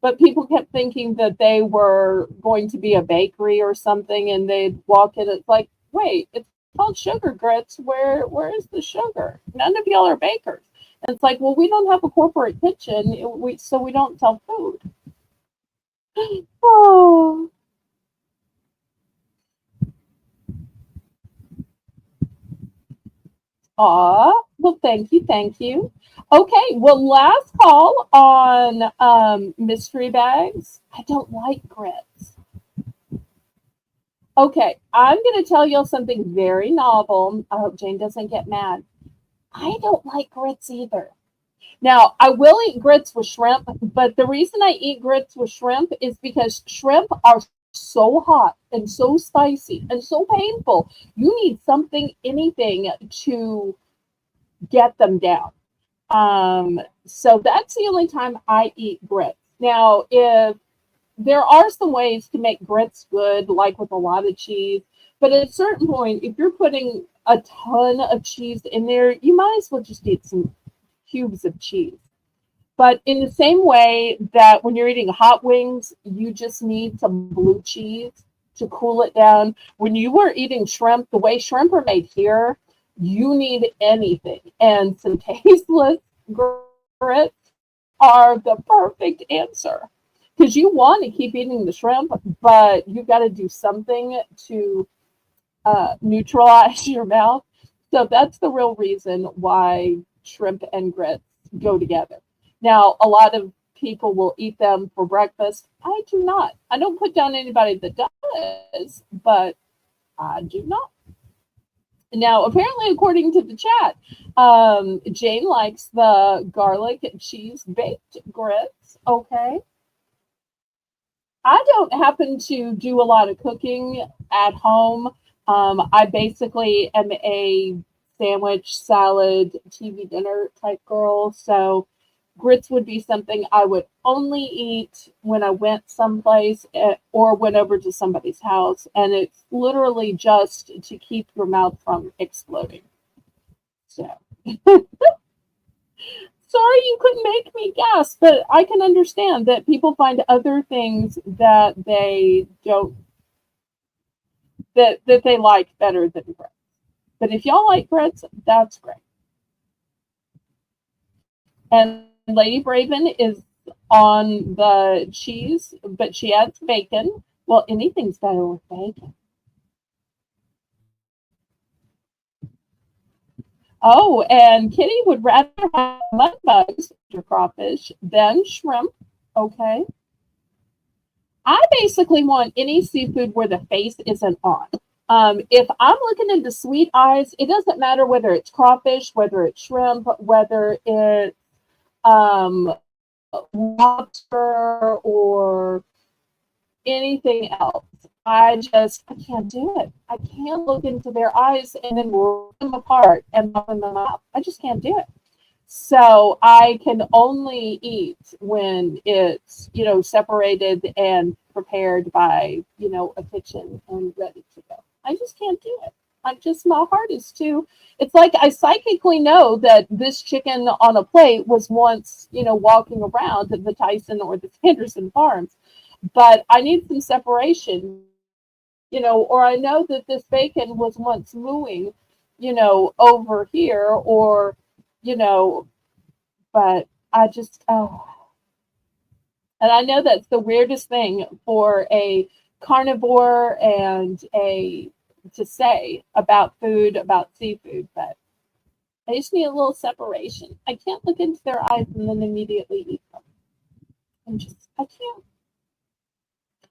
But people kept thinking that they were going to be a bakery or something, and they'd walk in. It's like, wait, it's called Sugar Grits. Where is the sugar? None of y'all are bakers. And it's like, well, we don't have a corporate kitchen, so we don't sell food. Oh. Aw, well, thank you. Okay, well, last call on mystery bags. I don't like grits. Okay, I'm going to tell y'all something very novel. I hope Jane doesn't get mad. I don't like grits either. Now, I will eat grits with shrimp, but the reason I eat grits with shrimp is because shrimp are so hot and so spicy and so painful. You need something, anything to get them down. So that's the only time I eat grits. Now, if there are some ways to make grits good, like with a lot of cheese, but at a certain point, if you're putting a ton of cheese in there, you might as well just eat some cubes of cheese. But in the same way that when you're eating hot wings, you just need some blue cheese to cool it down. When you were eating shrimp, the way shrimp are made here, you need anything. And some tasteless grits are the perfect answer. Because you want to keep eating the shrimp, but you got to do something to neutralize your mouth. So that's the real reason why shrimp and grits go together. Now, a lot of people will eat them for breakfast. I do not. I don't put down anybody that does, but I do not. Now, apparently, according to the chat, Jane likes the garlic and cheese baked grits. Okay. I don't happen to do a lot of cooking at home. I basically am a sandwich, salad, TV dinner type girl. So grits would be something I would only eat when I went someplace or went over to somebody's house. And it's literally just to keep your mouth from exploding. So sorry you couldn't make me guess, but I can understand that people find other things that they don't that they like better than grits. But if y'all like grits, that's great. And Lady Braven is on the cheese, but she adds bacon. Well, anything's better with bacon. Oh, and Kitty would rather have mud bugs or crawfish than shrimp. Okay. I basically want any seafood where the face isn't on. If I'm looking into sweet eyes, it doesn't matter whether it's crawfish, whether it's shrimp, whether it's lobster or anything else. I can't do it. I can't look into their eyes and then rip them apart and open them up. I just can't do it. So I can only eat when it's, separated and prepared by, a kitchen and ready to go. I just can't do it. My heart is too. It's like I psychically know that this chicken on a plate was once, walking around at the Tyson or the Sanderson farms, but I need some separation, or I know that this bacon was once mooing, over here, or, you know, but I just, oh, and I know that's the weirdest thing for a carnivore and a to say about food, about seafood, but I just need a little separation. I can't look into their eyes and then immediately eat them. I can't.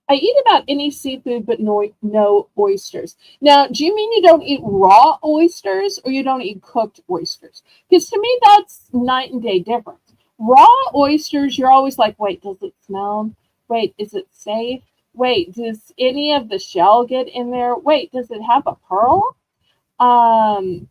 I eat about any seafood, but no oysters. Now, do you mean you don't eat raw oysters or you don't eat cooked oysters? Because to me, that's night and day difference. Raw oysters, you're always like, wait, does it smell? Wait, is it safe? Wait, does any of the shell get in there? Wait, does it have a pearl? Um,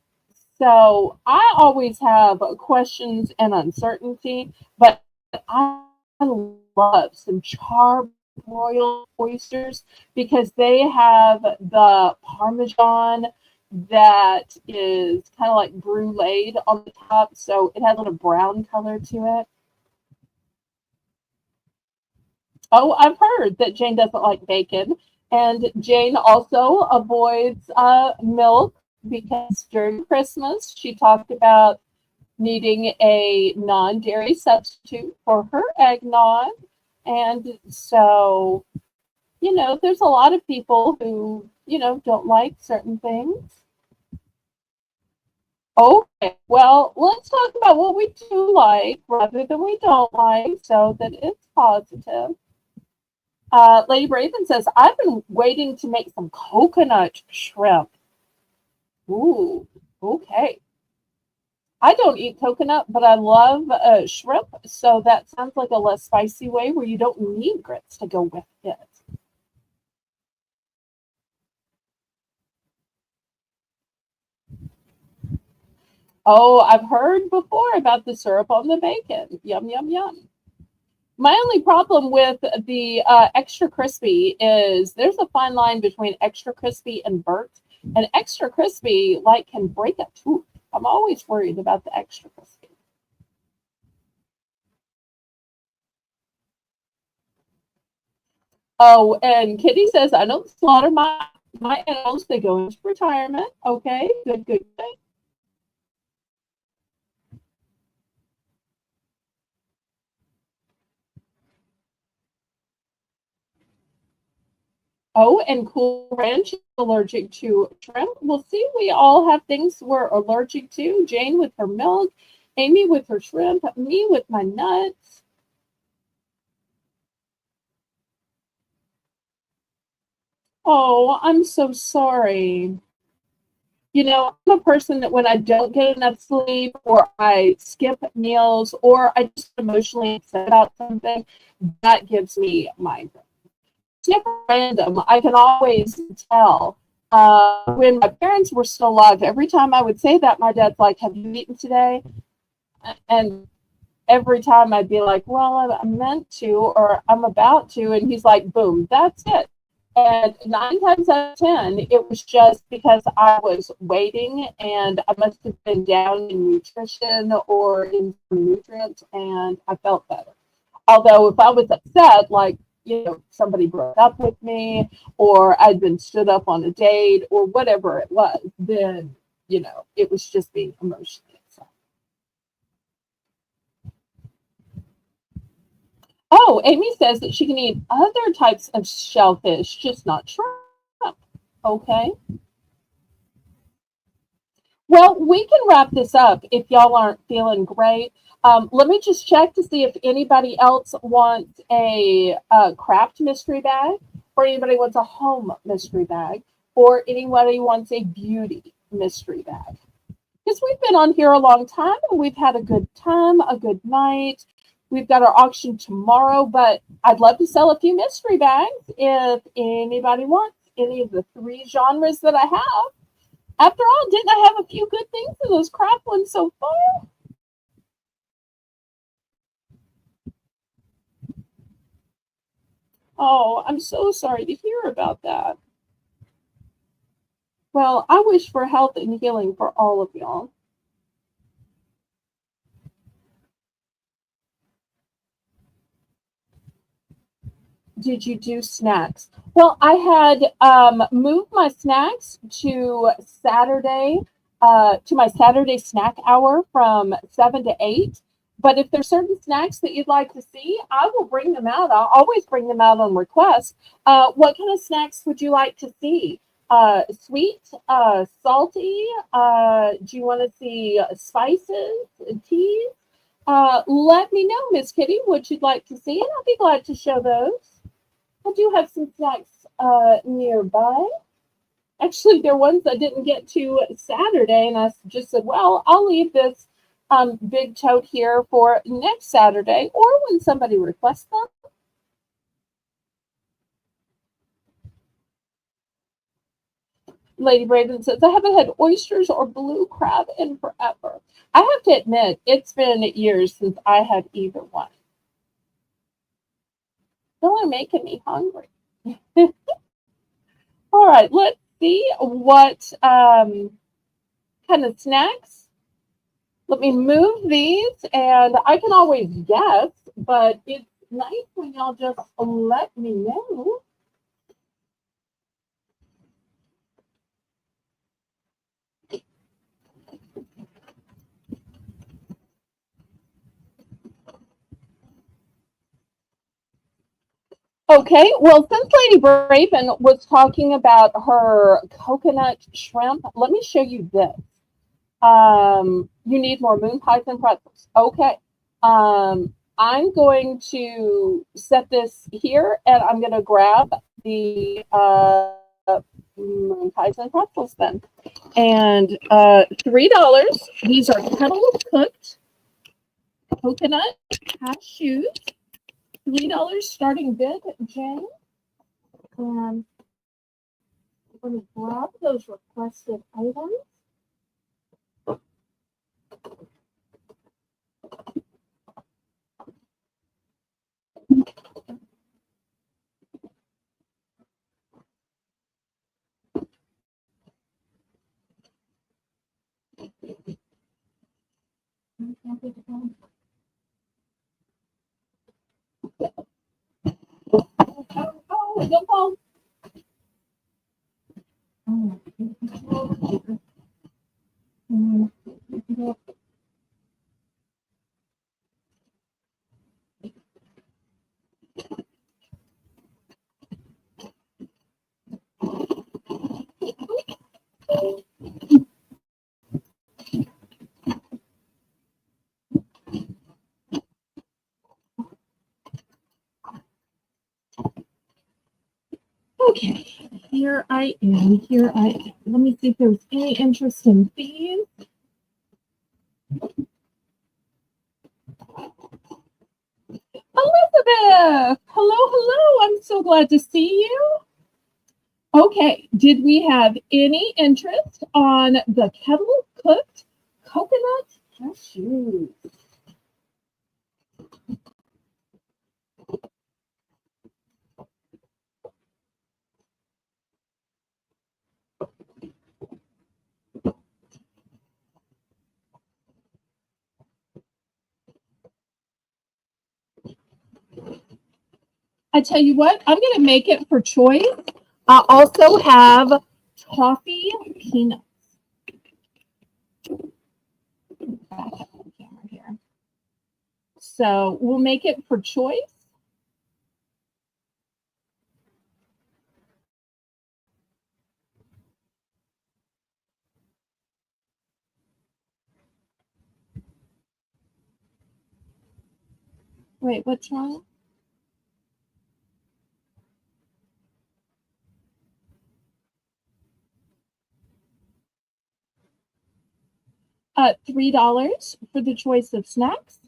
so I always have questions and uncertainty, but I love some charbroiled oysters because they have the parmesan that is kind of like bruleed on the top, so it has a little brown color to it. Oh, I've heard that Jane doesn't like bacon, and Jane also avoids milk because during Christmas she talked about needing a non-dairy substitute for her eggnog. And so, there's a lot of people who, don't like certain things. Okay, well, let's talk about what we do like rather than we don't like so that it's positive. Lady Braven says, I've been waiting to make some coconut shrimp. Ooh, okay. I don't eat coconut, but I love shrimp, so that sounds like a less spicy way where you don't need grits to go with it. Oh, I've heard before about the syrup on the bacon. Yum, yum, yum. My only problem with the extra crispy is there's a fine line between extra crispy and burnt, and extra crispy like can break a tooth. I'm always worried about the extra crispy. Oh, and Kitty says, I don't slaughter my animals. They go into retirement. Okay, good, good, good. Oh, and Cool Ranch is allergic to shrimp. Well, see, we all have things we're allergic to. Jane with her milk, Amy with her shrimp, me with my nuts. Oh, I'm so sorry. I'm a person that when I don't get enough sleep or I skip meals or I just emotionally upset about something, that gives me migraine. It's never random. I can always tell. When my parents were still alive, every time I would say that, my dad's like, have you eaten today? And every time I'd be like, well, I meant to, or I'm about to. And he's like, boom, that's it. And 9 times out of 10, it was just because I was waiting and I must have been down in nutrition or in nutrients and I felt better. Although if I was upset, like, somebody broke up with me or I'd been stood up on a date or whatever it was, then, it was just being emotional. So. Oh, Amy says that she can eat other types of shellfish, just not shrimp. Okay. Well, we can wrap this up if y'all aren't feeling great. Let me just check to see if anybody else wants a craft mystery bag, or anybody wants a home mystery bag, or anybody wants a beauty mystery bag. Because we've been on here a long time and we've had a good time, a good night. We've got our auction tomorrow, but I'd love to sell a few mystery bags if anybody wants any of the 3 genres that I have. After all, didn't I have a few good things in those craft ones so far? Oh, I'm so sorry to hear about that. Well, I wish for health and healing for all of y'all. Did you do snacks? Well, I had moved my snacks to Saturday, to my Saturday snack hour from 7 to 8. But if there's certain snacks that you'd like to see, I will bring them out. I'll always bring them out on request. What kind of snacks would you like to see? Sweet, salty? Do you want to see spices, teas? Let me know, Miss Kitty, what you'd like to see, and I'll be glad to show those. I do have some snacks nearby. Actually, they're ones I didn't get to Saturday, and I just said, well, I'll leave this big tote here for next Saturday or when somebody requests them. Lady Braden says, I haven't had oysters or blue crab in forever. I have to admit, it's been years since I had either one. Y'all are making me hungry. All right, let's see what kind of snacks. Let me move these, and I can always guess, but it's nice when y'all just let me know. Okay, well, since Lady Braven was talking about her coconut shrimp, let me show you this. You need more moon pies and pretzels. Okay. I'm going to set this here, and I'm going to grab the moon pies and pretzels then. And $3. These are kettle cooked coconut cashews. $3 starting bid, Jane. And let me grab those requested items. Oh, don't fall. Okay, here I am. Here I am. Let me see if there's any interest in these. Elizabeth! Hello, hello. I'm so glad to see you. Okay, did we have any interest on the kettle cooked coconut cashews? I tell you what, I'm going to make it for choice. I also have toffee peanuts. Back up the camera here. So we'll make it for choice. Wait, what's wrong? $3 for the choice of snacks.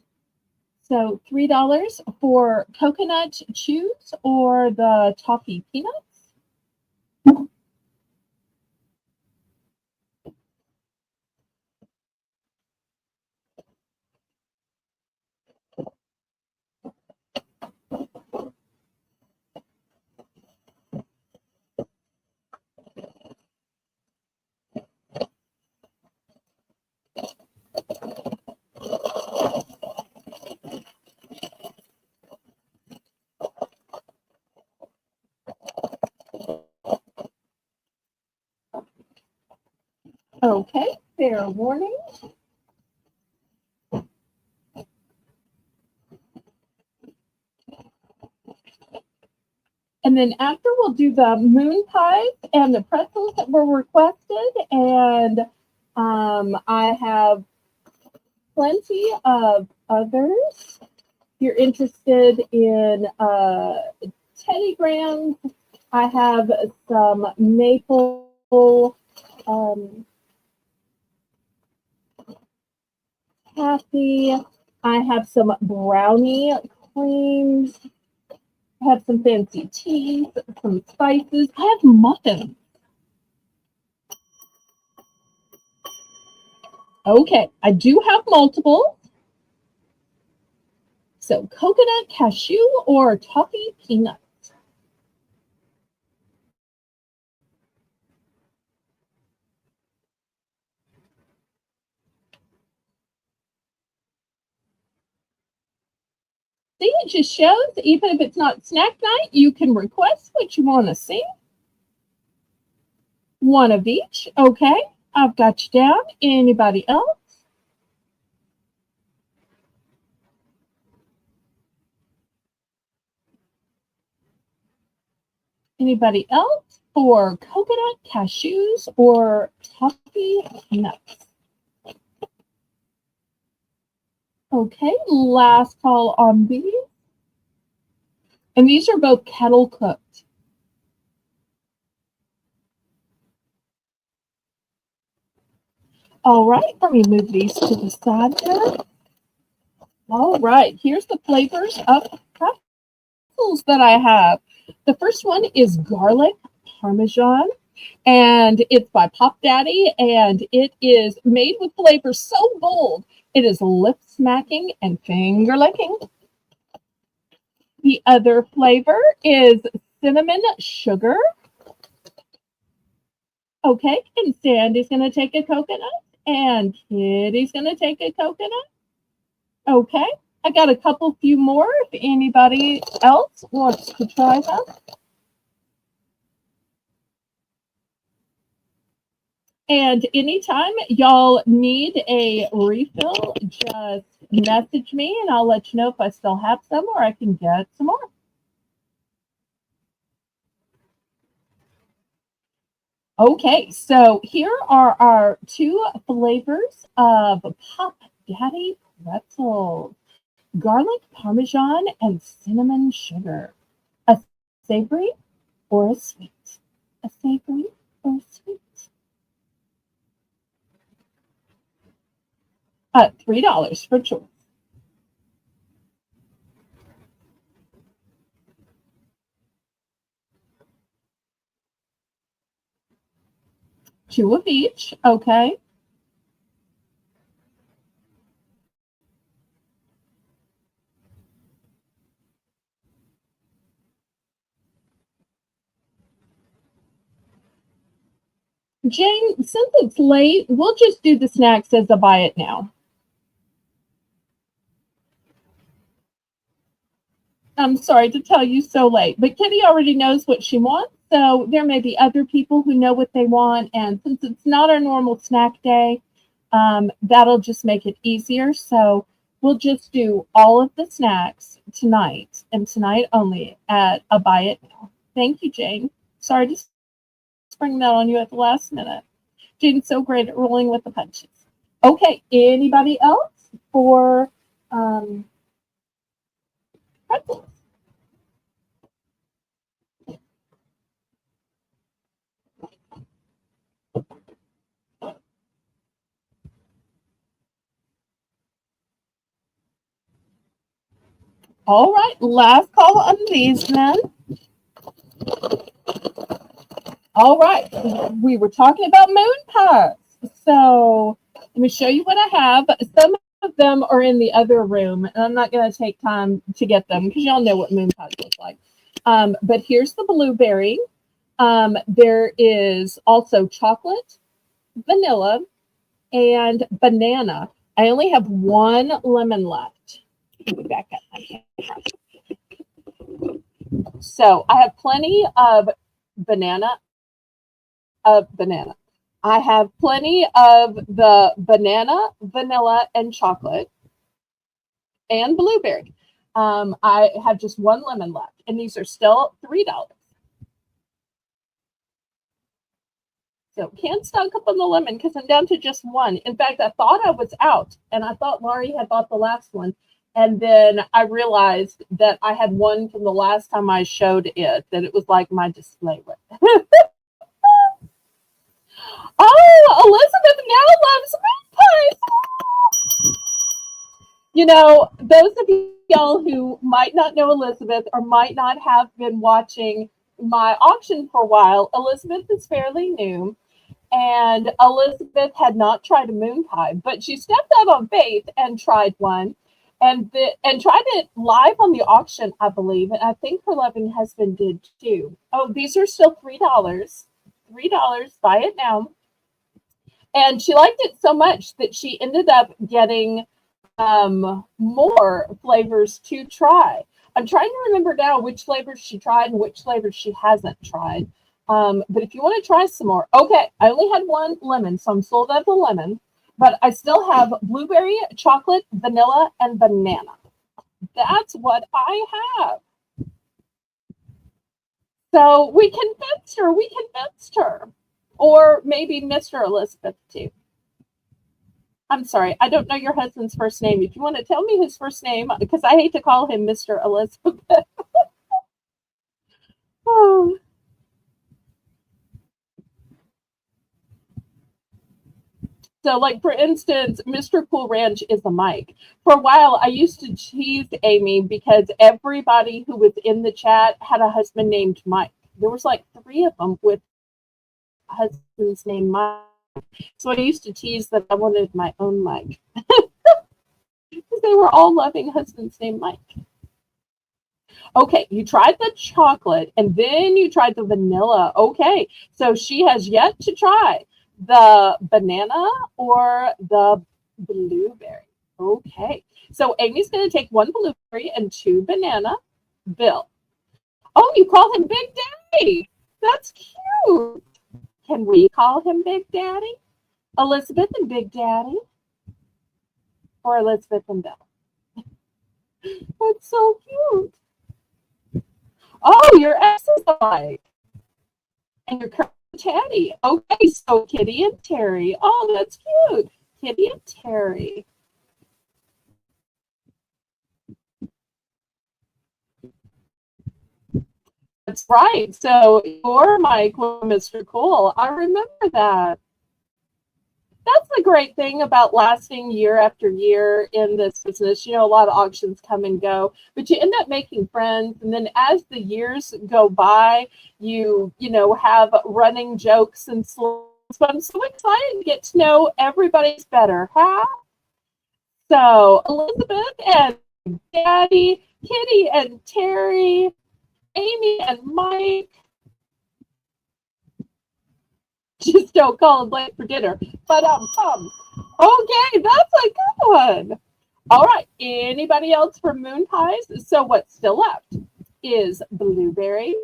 So $3 for coconut chews or the toffee peanuts. Okay, fair warning. And then after we'll do the moon pies and the pretzels that were requested. And I have plenty of others. If you're interested in Teddy Grahams, I have some maple taffy. I have some brownie creams. I have some fancy teas, some spices. I have muffins. Okay, I do have multiple. So coconut, cashew, or toffee peanut. See, it just shows, even if it's not snack night, you can request what you want to see. One of each. Okay, I've got you down. Anybody else? Anybody else for coconut, cashews, or toffee nuts? Okay, last call on these. And these are both kettle cooked. All right, let me move these to the side there. All right, here's the flavors of pretzels that I have. The first one is garlic parmesan, and it's by Pop Daddy, and it is made with flavors so bold, it is lip smacking and finger licking. The other flavor is cinnamon sugar. Okay, and Sandy's going to take a coconut, and Kitty's going to take a coconut. Okay, I got a couple few more if anybody else wants to try them. And anytime y'all need a refill, just message me and I'll let you know if I still have some or I can get some more. Okay, so here are our two flavors of Pop Daddy pretzels. Garlic parmesan and cinnamon sugar. A savory or a sweet? A savory or a sweet? $3 for choice. Two of each, okay. Jane, since it's late, we'll just do the snacks as a buy it now. I'm sorry to tell you so late, but Kitty already knows what she wants. So there may be other people who know what they want. And since it's not our normal snack day, that'll just make it easier. So we'll just do all of the snacks tonight and tonight only at a buy it now. Thank you, Jane. Sorry to spring that on you at the last minute. Jane's so great at rolling with the punches. Okay, anybody else for pretzels? All right, last call on these then. All right, we were talking about moon pies. So let me show you what I have. Some of them are in the other room, and I'm not going to take time to get them because y'all know what moon pies look like. But here's the blueberry. There is also chocolate, vanilla, and banana. I only have one lemon left. Let me back up my camera. So I have plenty of banana. I have plenty of the banana, vanilla, and chocolate, and blueberry. I have just one lemon left, and these are still $3. So can't stock up on the lemon because I'm down to just one. In fact, I thought I was out, and I thought Laurie had bought the last one. And then I realized that I had one from the last time I showed it, that it was like my display with. Oh, Elizabeth now loves meat pies. You know, those of y'all who might not know Elizabeth or might not have been watching my auction for a while, Elizabeth is fairly new. And Elizabeth had not tried a moon pie, but she stepped out on faith and tried one, and tried it live on the auction, I believe. And I think her loving husband did too. Oh, these are still $3. $3. Buy it now. And she liked it so much that she ended up getting more flavors to try. I'm trying to remember now which flavors she tried and which flavors she hasn't tried. But if you want to try some more, okay, I only had one lemon, so I'm sold out of the lemon, but I still have blueberry, chocolate, vanilla, and banana. That's what I have. So we convinced her. We convinced her. Or maybe Mr. Elizabeth, too. I'm sorry, I don't know your husband's first name. If you want to tell me his first name, because I hate to call him Mr. Elizabeth. Oh. So, like, for instance, Mr. Cool Ranch is a Mike. For a while, I used to tease Amy because everybody who was in the chat had a husband named Mike. There was like 3 of them with husbands named Mike. So I used to tease that I wanted my own Mike. Because they were all loving husbands named Mike. Okay, you tried the chocolate and then you tried the vanilla. Okay, so she has yet to try the banana or the blueberry. Okay, so Amy's going to take 1 blueberry and 2 banana. Bill. Oh, you call him Big Daddy. That's cute. Can we call him Big Daddy? Elizabeth and Big Daddy? Or Elizabeth and Bill? That's so cute. Oh, your exercise. And your Teddy. Okay, so Kitty and Terry. Oh, that's cute. Kitty and Terry. That's right. So your Mike was Mr. Cool. I remember that. That's the great thing about lasting year after year in this business. You know, a lot of auctions come and go, but you end up making friends. And then as the years go by, you know, have running jokes and slurs. But I'm so excited to get to know everybody's better, huh? So Elizabeth and Daddy, Kitty and Terry, Amy and Mike. Just don't call him late for dinner. But okay, that's a good one. All right, anybody else for moon pies? So what's still left is blueberry,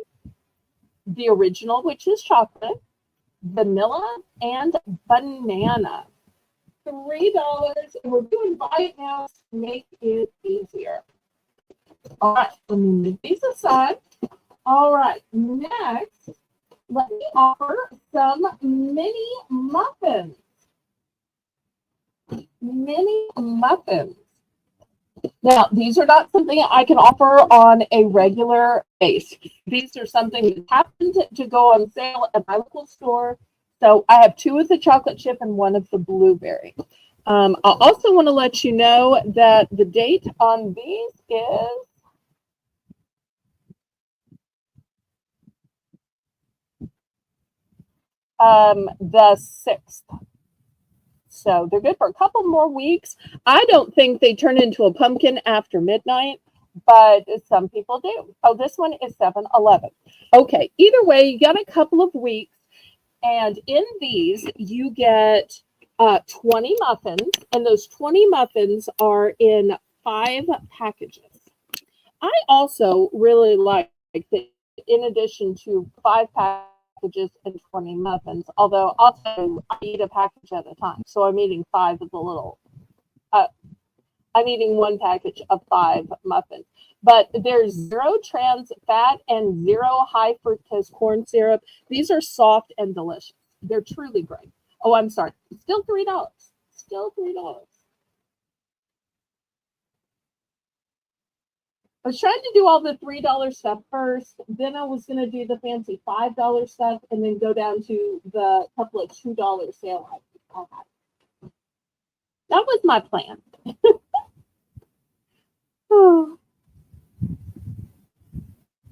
the original, which is chocolate, vanilla, and banana. $3, and we're doing buy it now to make it easier. All right, let me move these aside. All right, next, let me offer some mini muffins. Mini muffins. Now, these are not something I can offer on a regular basis. These are something that happened to go on sale at my local store. So I have 2 of the chocolate chip and 1 of the blueberry. I also want to let you know that the date on these is the 6th. So they're good for a couple more weeks. I don't think they turn into a pumpkin after midnight, but some people do. Oh, this one is 7-11. Okay, either way, you got a couple of weeks. And in these, you get 20 muffins. And those 20 muffins are in 5 packages. I also really like that in addition to 5 packages, packages and 20 muffins. Although I'll tell you, I eat a package at a time. So I'm eating 5 of the little, uh, I'm eating 1 package of 5 muffins. But there's 0 trans fat and 0 high fructose corn syrup. These are soft and delicious. They're truly great. Oh, I'm sorry. Still $3. Still $3. I was trying to do all the $3 stuff first. Then I was going to do the fancy $5 stuff and then go down to the couple of $2 sale items I had. That was my plan. Oh.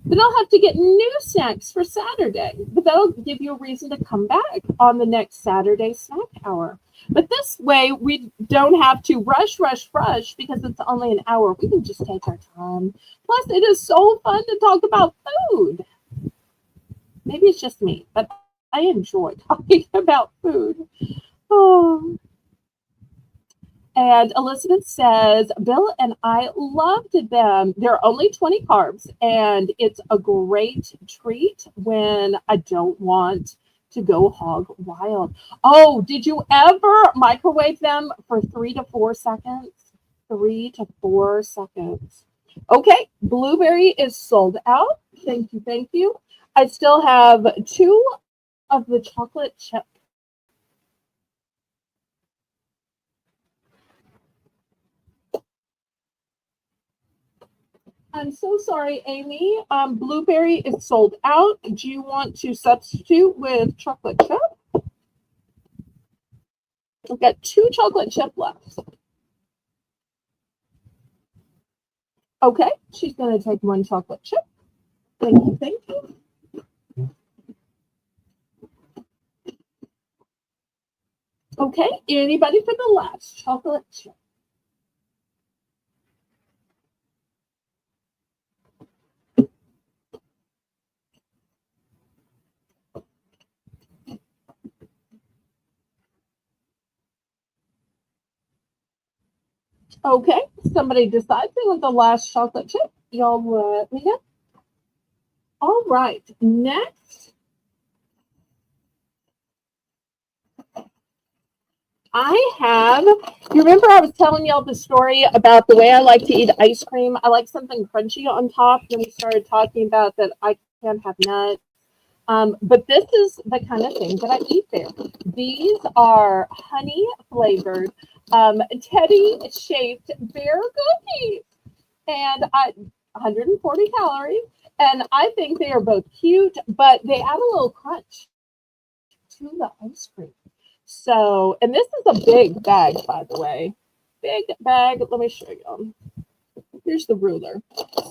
Then I'll have to get new snacks for Saturday, but that'll give you a reason to come back on the next Saturday snack hour. But this way, we don't have to rush because it's only an hour. We can just take our time. Plus, it is so fun to talk about food. Maybe it's just me, but I enjoy talking about food. Oh. And Elizabeth says, Bill and I loved them. They're only 20 carbs, and it's a great treat when I don't want to go hog wild. Oh, did you ever microwave them for 3 to 4 seconds? 3 to 4 seconds. Okay, blueberry is sold out. Thank you, thank you. I still have 2 of the chocolate chip. I'm so sorry, Amy. Blueberry is sold out. Do you want to substitute with chocolate chip? I've got 2 chocolate chip left. Okay, she's going to take 1 chocolate chip. Thank you, thank you. Okay, anybody for the last chocolate chip? Okay, somebody decides they want the last chocolate chip. Y'all let me know. All right, next. I have, you remember I was telling y'all the story about the way I like to eat ice cream? I like something crunchy on top. Then we started talking about that I can't have nuts. But this is the kind of thing that I eat there. These are honey flavored, teddy shaped bear cookies. And 140 calories. And I think they are both cute, but they add a little crunch to the ice cream. So, and this is a big bag, by the way. Big bag. Let me show you. Here's the ruler.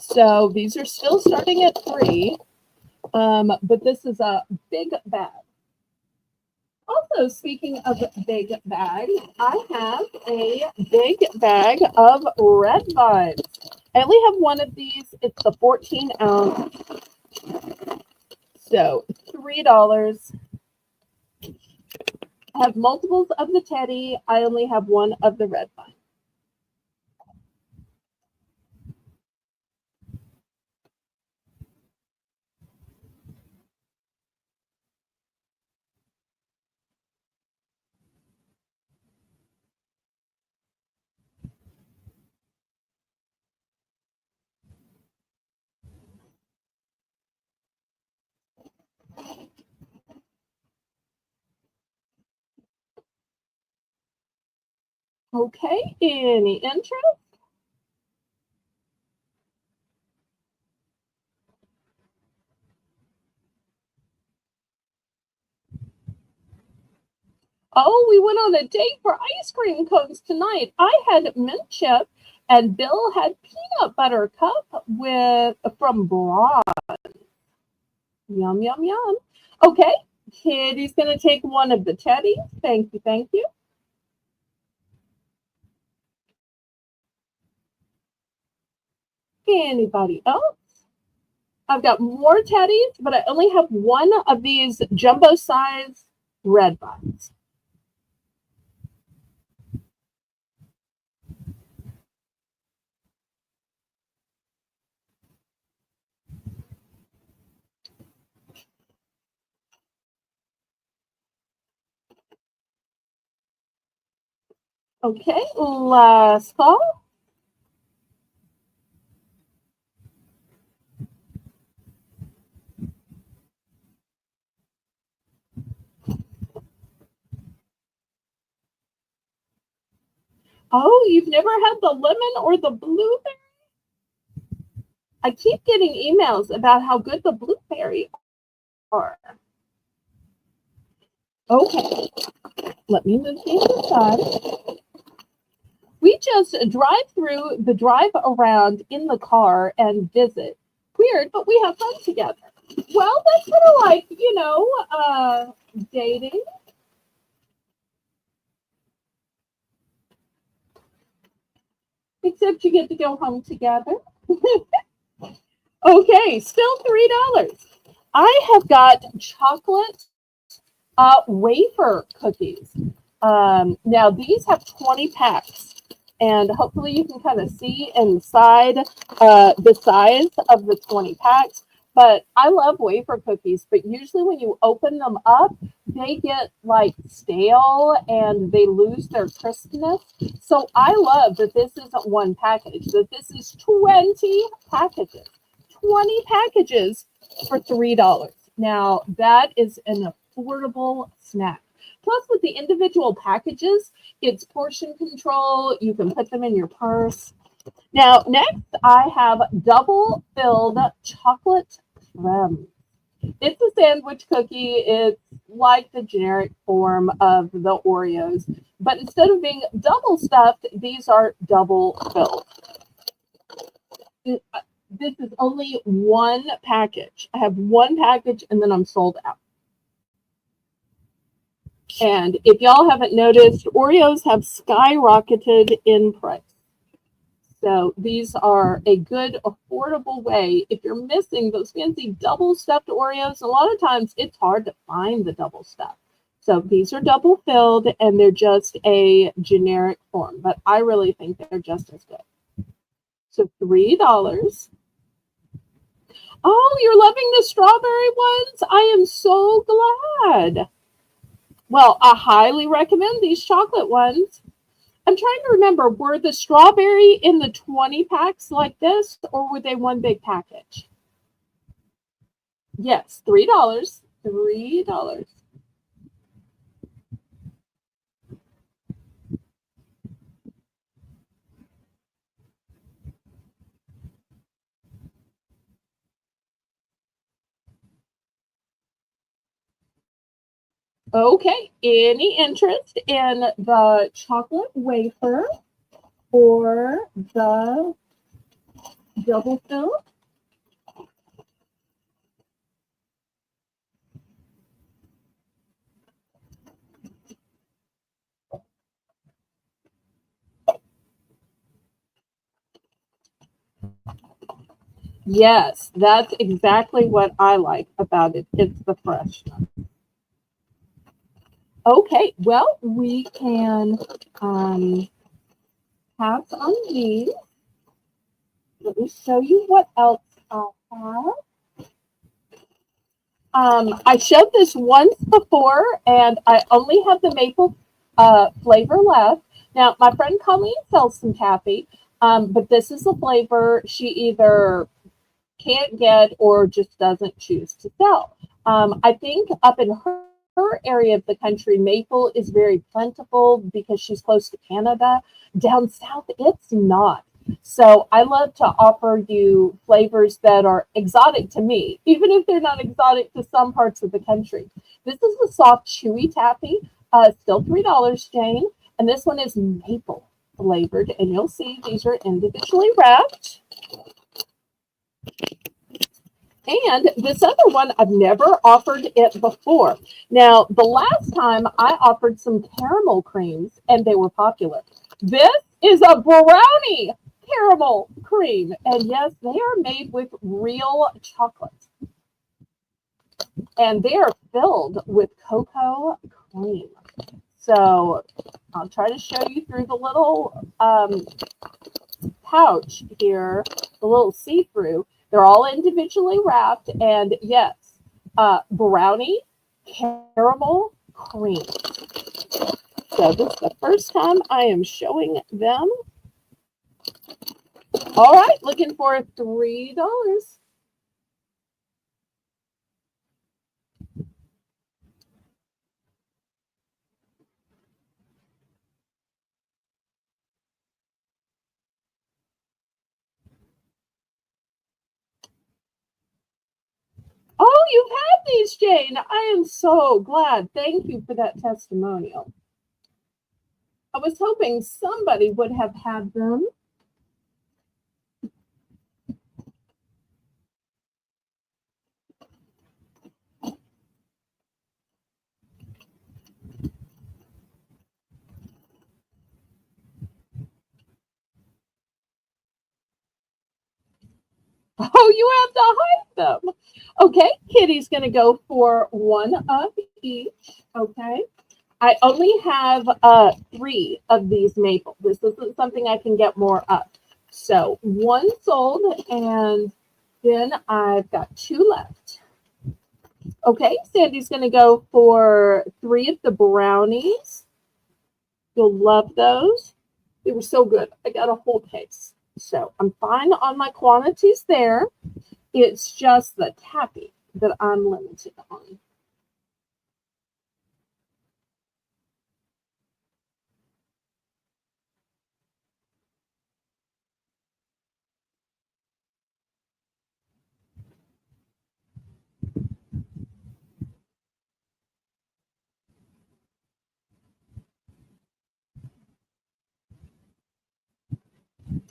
So these are still starting at 3, but this is a big bag. Also, speaking of big bags, I have a big bag of red vines. I only have 1 of these. It's the 14 ounce. So $3. I have multiples of the teddy. I only have 1 of the red vine. Okay, any interest? Oh, we went on a date for ice cream cones tonight. I had mint chip and Bill had peanut butter cup from Braun. Yum, yum, yum. Okay, Kitty's going to take 1 of the teddies. Thank you, thank you. Anybody else? I've got more teddies, but I only have 1 of these jumbo size red vines. Okay, last call. Oh, you've never had the lemon or the blueberry? I keep getting emails about how good the blueberry are. Okay, let me move these aside. We just drive through the drive around in the car and visit. Weird, but we have fun together. Well, that's sort of like, dating. Except you get to go home together. Okay, still $3. I have got chocolate wafer cookies. Now these have 20 packs, and hopefully you can kind of see inside the size of the 20 packs. But I love wafer cookies, but usually when you open them up, they get like stale and they lose their crispness. So I love that this isn't one package, that this is 20 packages. 20 packages for $3. Now that is an affordable snack. Plus, with the individual packages, it's portion control. You can put them in your purse. Now, next, I have double filled chocolate creme. It's a sandwich cookie. It's like the generic form of the Oreos, but instead of being double stuffed, these are double filled. This is only one package. I have one package and then I'm sold out. And if y'all haven't noticed, Oreos have skyrocketed in price. So these are a good, affordable way. If you're missing those fancy double stuffed Oreos, a lot of times it's hard to find the double stuff. So these are double filled and they're just a generic form, but I really think they're just as good. So $3. Oh, you're loving the strawberry ones? I am so glad. Well, I highly recommend these chocolate ones. I'm trying to remember, were the strawberry in the 20 packs like this, or were they one big package? Yes, $3. $3. Okay, any interest in the chocolate wafer or the double fill? Yes, that's exactly what I like about it. It's the freshness. Okay, well, we can pass on these. Let me show you what else I have. I showed this once before, and I only have the maple flavor left. Now, my friend Colleen sells some taffy, but this is the flavor she either can't get or just doesn't choose to sell. I think up in her area of the country, maple is very plentiful because she's close to Canada. Down south, it's not. So I love to offer you flavors that are exotic to me, even if they're not exotic to some parts of the country. This is the soft, chewy taffy, still $3, Jane. And this one is maple flavored. And you'll see these are individually wrapped. And this other one, I've never offered it before. Now, the last time I offered some caramel creams and they were popular. This is a brownie caramel cream. And yes, they are made with real chocolate. And they are filled with cocoa cream. So I'll try to show you through the little pouch here, the little see-through. They're all individually wrapped, and yes, brownie caramel cream. So So this is the first time I am showing them. All right, looking for $3. Oh, you've had these, Jane. I am so glad. Thank you for that testimonial. I was hoping somebody would have had them. Oh, you have to hide them. Okay, Kitty's going to go for one of each. Okay. I only have 3 of these maple. This isn't something I can get more of. So one sold, and then I've got 2 left. Okay, Sandy's going to go for 3 of the brownies. You'll love those. They were so good. I got a whole case. So I'm fine on my quantities there. It's just the tappy that I'm limited on.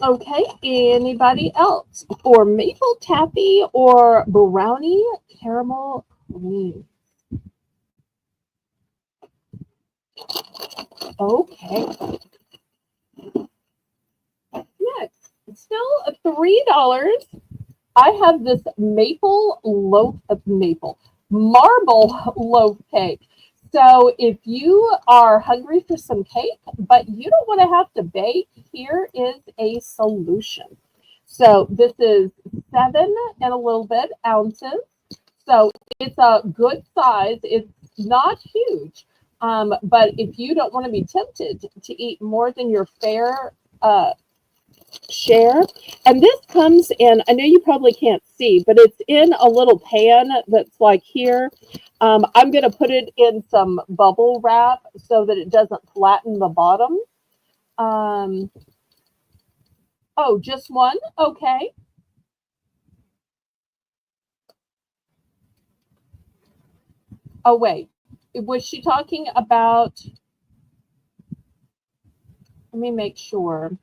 Okay, anybody else for maple taffy or brownie caramel cream? Okay. Next, still $3. I have this maple loaf of marble loaf cake. So if you are hungry for some cake, but you don't want to have to bake, here is a solution. So this is 7 and a little bit ounces. So it's a good size. It's not huge. But if you don't want to be tempted to eat more than your fair share, and this comes in, I know you probably can't see, but it's in a little pan that's like here. I'm going to put it in some bubble wrap so that it doesn't flatten the bottom. Oh, just one? Okay. Oh, wait. Was she talking about, let me make sure.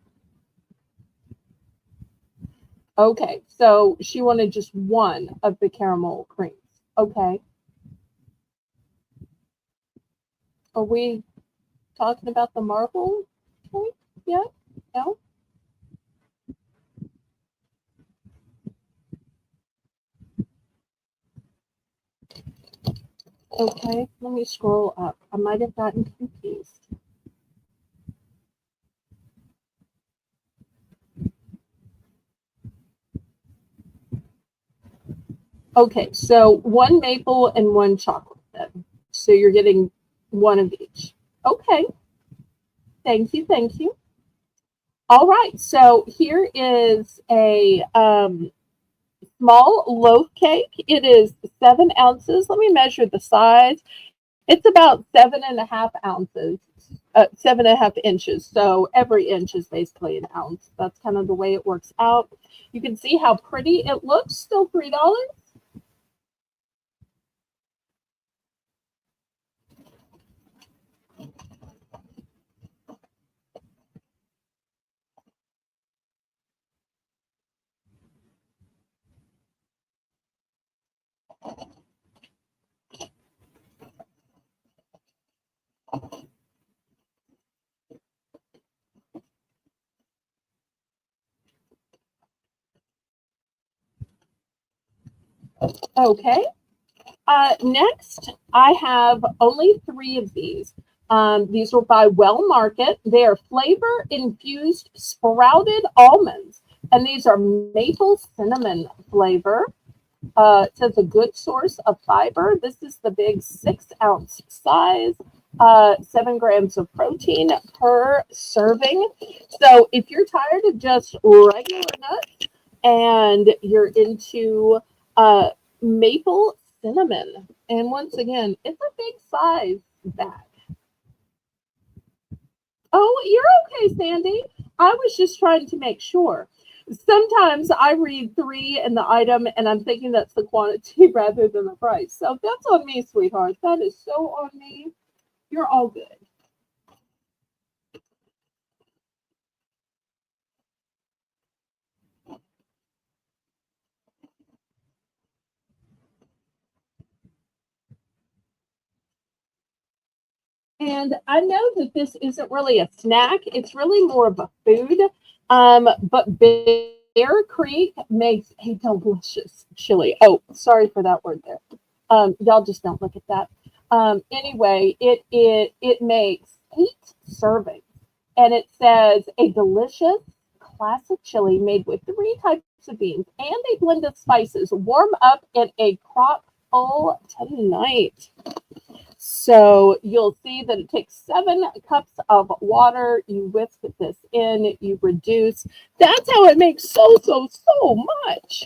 Okay, so she wanted just one of the caramel creams. Okay. Are we talking about the marble cake yet? No? Okay, let me scroll up. I might have gotten confused. Okay, so 1 maple and 1 chocolate then. So you're getting 1 of each. Okay. Thank you, thank you. All right, so here is a small loaf cake. It is 7 ounces. Let me measure the size. It's about 7.5 ounces, 7.5 inches. So every inch is basically an ounce. That's kind of the way it works out. You can see how pretty it looks. Still $3. Okay. Next, I have only 3 of these. These were by Well Market. They are flavor infused sprouted almonds, and these are maple cinnamon flavor. It says a good source of fiber. This is the big 6 ounce size. 7 grams of protein per serving. So if you're tired of just regular nuts and you're into uh, maple cinnamon, and once again, it's a big size bag. Oh, you're okay, Sandy. I was just trying to make sure. Sometimes I read 3 in the item and I'm thinking that's the quantity rather than the price. So that's on me, sweetheart. That is so on me. You're all good. And I know that this isn't really a snack, it's really more of a food. But Bear Creek makes a delicious chili. Oh, sorry for that word there. Y'all just don't look at that. Anyway, it makes 8 servings, and it says a delicious classic chili made with 3 types of beans and a blend of spices. Warm up in a crock full tonight. So you'll see that it takes 7 cups of water. You whisk this in, you reduce. That's how it makes so much.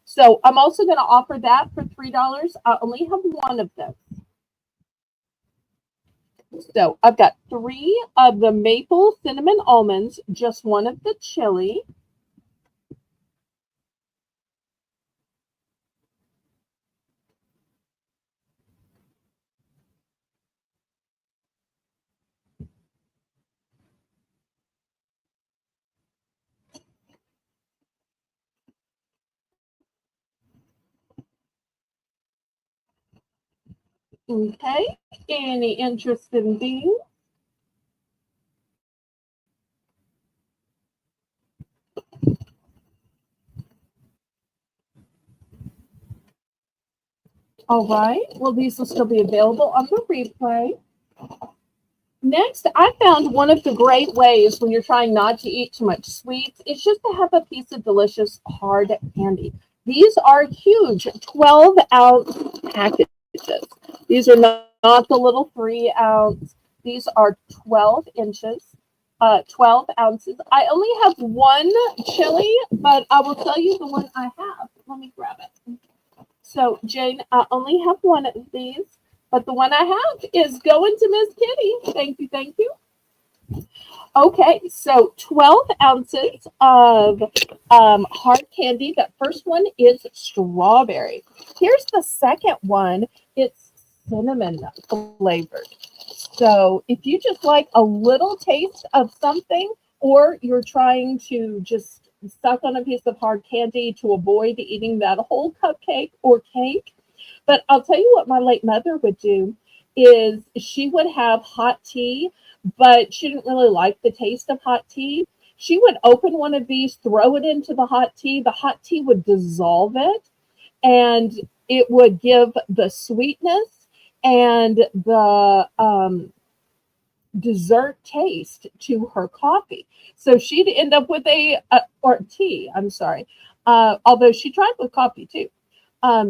So I'm also going to offer that for $3. I only have one of them. So I've got 3 of the maple cinnamon almonds, just one of the chili. Okay. Any interest in these? All right. Well, these will still be available on the replay. Next, I found one of the great ways when you're trying not to eat too much sweets is just to have a piece of delicious hard candy. These are huge 12-ounce packages. These are not the little 3-ounce. These are 12 inches, 12 ounces. I only have one chili, but I will tell you the one I have. Let me grab it. So, Jane, I only have one of these, but the one I have is going to Miss Kitty. Thank you, thank you. Okay, so 12 ounces of hard candy. That first one is strawberry. Here's the second one. It's cinnamon flavored. So if you just like a little taste of something, or you're trying to just suck on a piece of hard candy to avoid eating that whole cupcake or cake. But I'll tell you what my late mother would do is she would have hot tea, but she didn't really like the taste of hot tea. She would open one of these, throw it into the hot tea. The hot tea would dissolve it, and it would give the sweetness and the dessert taste to her coffee. So she'd end up with or tea, I'm sorry. Although she tried with coffee too.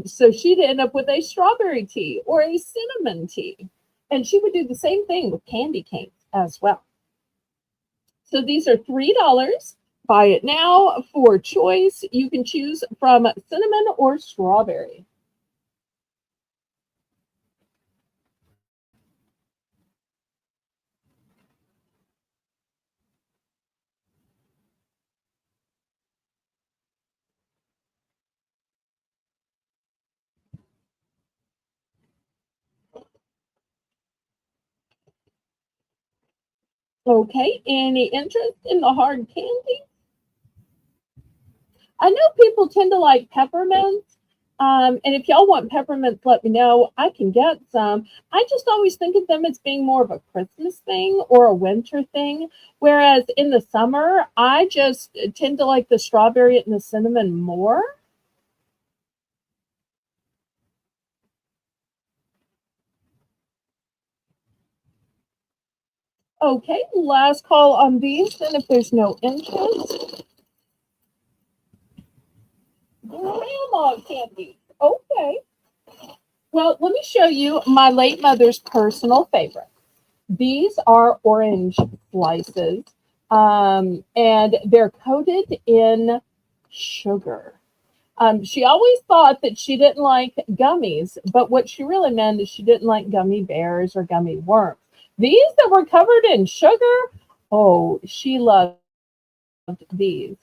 So she'd end up with a strawberry tea or a cinnamon tea. And she would do the same thing with candy canes as well. So these are $3. Buy it now for choice. You can choose from cinnamon or strawberry. Okay, any interest in the hard candy? I know people tend to like peppermints. And if y'all want peppermints, let me know. I can get some. I just always think of them as being more of a Christmas thing or a winter thing. Whereas in the summer, I just tend to like the strawberry and the cinnamon more. Okay, last call on these. And if there's no interest, grandma candy. Okay. Well, let me show you my late mother's personal favorite. These are orange slices, and they're coated in sugar. She always thought that she didn't like gummies, but what she really meant is she didn't like gummy bears or gummy worms. These that were covered in sugar, oh, she loved these.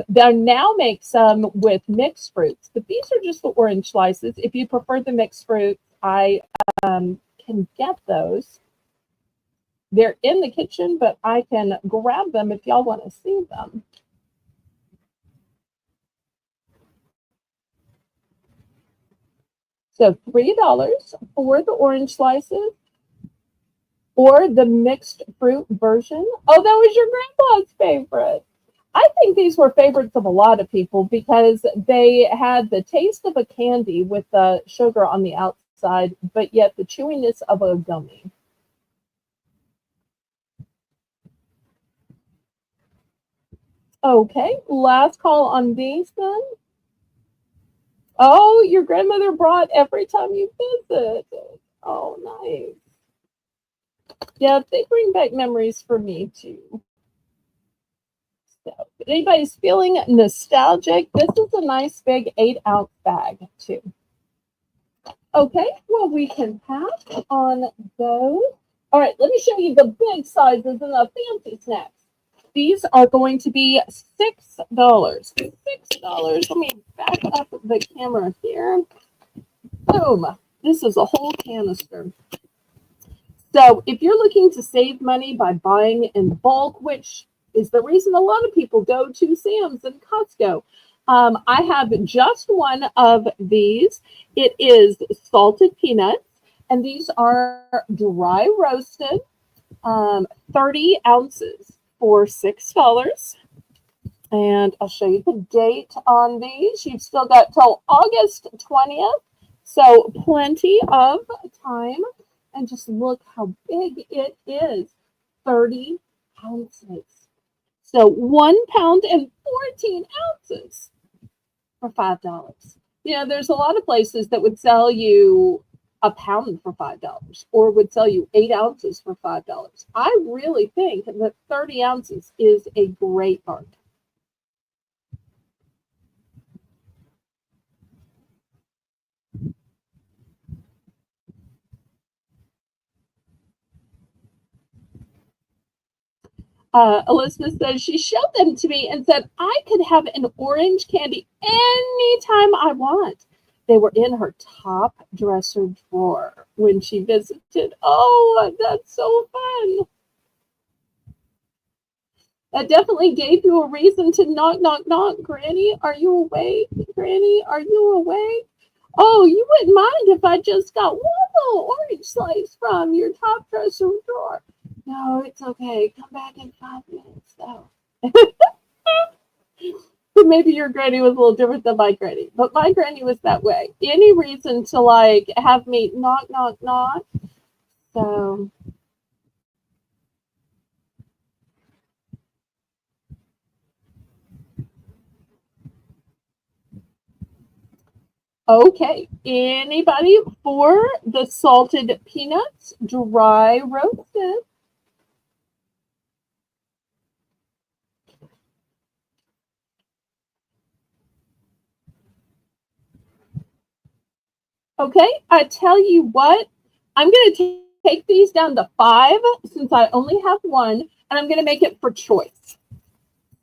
They now make some with mixed fruits, but these are just the orange slices. If you prefer the mixed fruits, I can get those. They're in the kitchen, but I can grab them if y'all want to see them. So $3 for the orange slices or the mixed fruit version. Oh, that was your grandpa's favorite. I think these were favorites of a lot of people because they had the taste of a candy with the sugar on the outside, but yet the chewiness of a gummy. Okay, last call on these then. Oh, your grandmother brought every time you visit. Oh, nice. Yeah, they bring back memories for me too. So, if anybody's feeling nostalgic, this is a nice big 8-ounce bag too. Okay, well, we can pass on those. All right, let me show you the big sizes and the fancy snacks. These are going to be $6. $6. Let me back up the camera here. Boom. This is a whole canister. So if you're looking to save money by buying in bulk, which is the reason a lot of people go to Sam's and Costco, I have just one of these. It is salted peanuts, and these are dry roasted, 30 ounces for $6. And I'll show you the date on these. You've still got till August 20th, so plenty of time. And just look how big it is, 30 ounces. So 1 pound and 14 ounces for $5. You know, there's a lot of places that would sell you a pound for $5 or would sell you 8 ounces for $5. I really think that 30 ounces is a great bargain. Elizabeth says she showed them to me and said I could have an orange candy anytime I want. They were in her top dresser drawer when she visited. Oh, that's so fun. That definitely gave you a reason to knock, knock, knock. Granny, are you awake? Granny, are you awake? Oh, you wouldn't mind if I just got one little orange slice from your top dresser drawer. No, it's okay. Come back in 5 minutes, though. Maybe your granny was a little different than my granny, but my granny was that way. Any reason to like have me knock, knock, knock? So, okay. Anybody for the salted peanuts, dry roasted? Okay, I tell you what, I'm going to take these down to 5 since I only have one, and I'm going to make it for choice.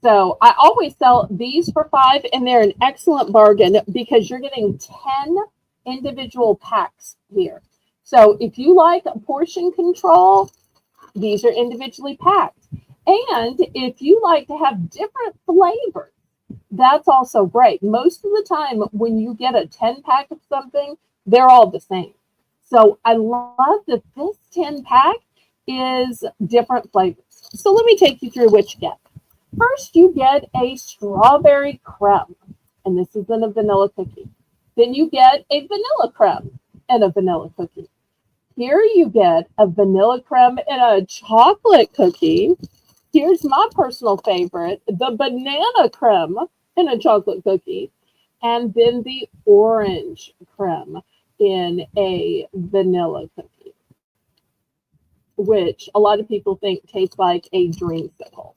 So I always sell these for 5, and they're an excellent bargain because you're getting 10 individual packs here. So if you like portion control, these are individually packed. And if you like to have different flavors, that's also great. Most of the time when you get a 10-pack of something, they're all the same. So I love that this 10-pack is different flavors. So let me take you through what you get. First, you get a strawberry creme, and this is in a vanilla cookie. Then you get a vanilla creme and a vanilla cookie. Here you get a vanilla creme and a chocolate cookie. Here's my personal favorite, the banana creme and a chocolate cookie. And then the orange creme in a vanilla cookie. which a lot of people think tastes like a dreamsicle.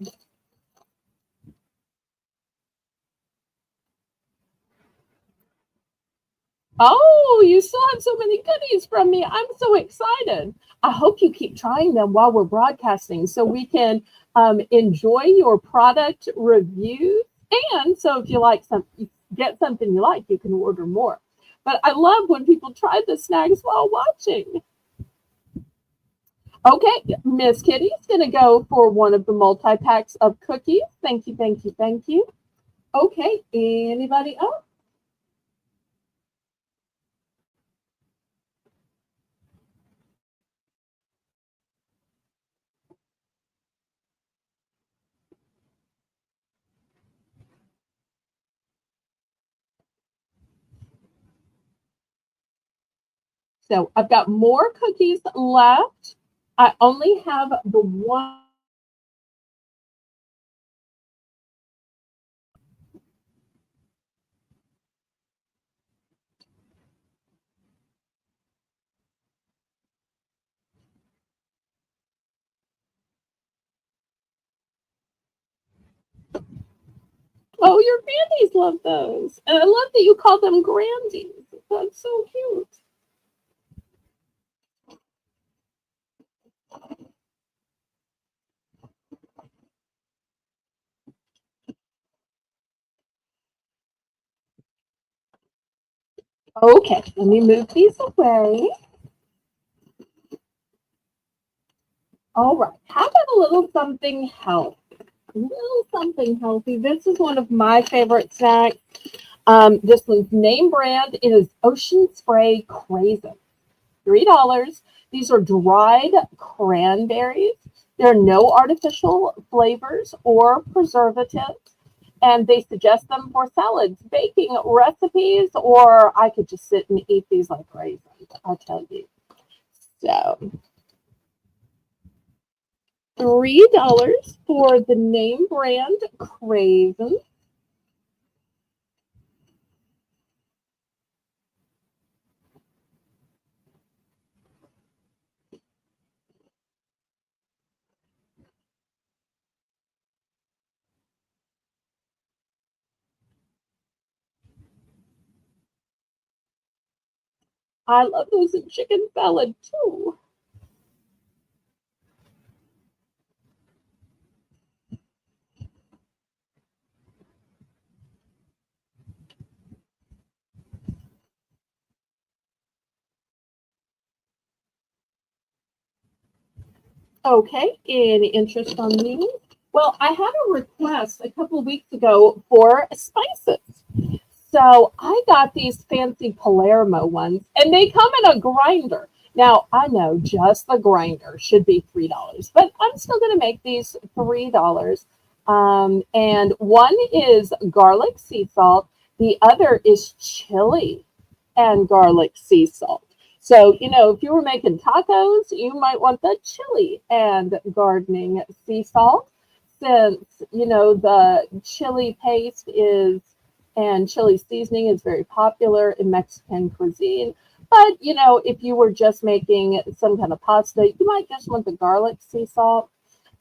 Oh, you still have so many goodies from me. I'm so excited. I hope you keep trying them while we're broadcasting so we can enjoy your product reviews. And so if you like get something you like, you can order more. But I love when people try the snacks while watching. Okay, Miss Kitty's going to go for one of the multi-packs of cookies. Thank you, thank you, thank you. Okay, anybody else? So I've got more cookies left. I only have the one. Oh, your grandies love those. And I love that you call them grandies. That's so cute. Okay, let me move these away. All right, how about a little something healthy? A little something healthy. This is one of my favorite snacks. This one's name brand is Ocean Spray Crazy. $3. These are dried cranberries. There are no artificial flavors or preservatives, and they suggest them for salads, baking recipes, or I could just sit and eat these like raisins, I'll tell you. So, $3 for the name brand Craven. I love those in chicken salad too. Okay, any interest on these? Well, I had a request a couple of weeks ago for spices. So I got these fancy Palermo ones, and they come in a grinder. Now, I know just the grinder should be $3, but I'm still going to make these $3. And one is garlic sea salt, the other is chili and garlic sea salt. So, if you were making tacos, you might want the chili and gardening sea salt, since, the chili paste is and chili seasoning is very popular in Mexican cuisine. But, if you were just making some kind of pasta, you might just want the garlic sea salt.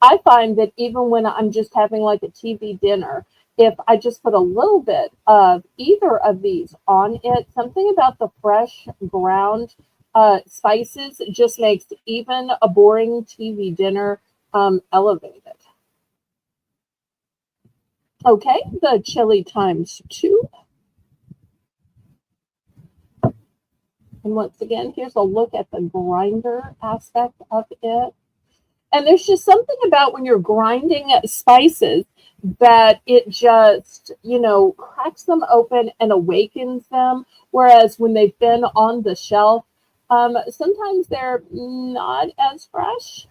I find that even when I'm just having like a TV dinner, if I just put a little bit of either of these on it, something about the fresh ground spices just makes even a boring TV dinner elevated. Okay, the chili times 2. And once again, here's a look at the grinder aspect of it. And there's just something about when you're grinding spices that it just, cracks them open and awakens them. Whereas when they've been on the shelf, sometimes they're not as fresh.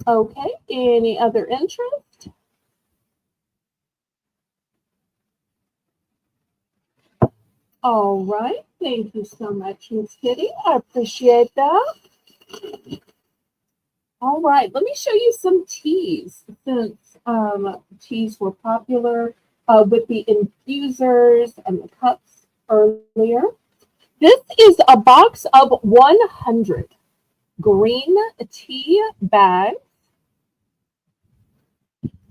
Okay, any other interest? All right, thank you so much, Miss Kitty. I appreciate that. All right, let me show you some teas, since teas were popular with the infusers and the cups earlier. This is a box of 100 green tea bags.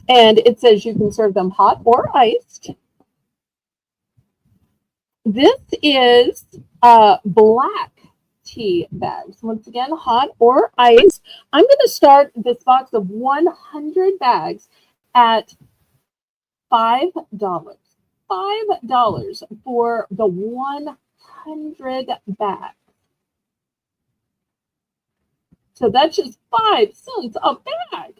And it says you can serve them hot or iced. This is black tea bags. Once again, hot or iced. I'm going to start this box of 100 bags at $5. $5 for the 100 bags. So that's just 5 cents a bag.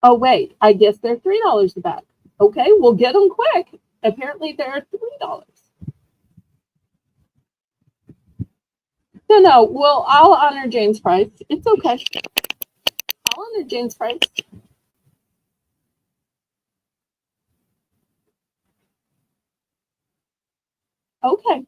Oh, wait, I guess they're $3 a bag. Okay, we'll get them quick. Apparently they're $3. No, well, I'll honor Jane's price. It's okay. I'll honor Jane's price. Okay.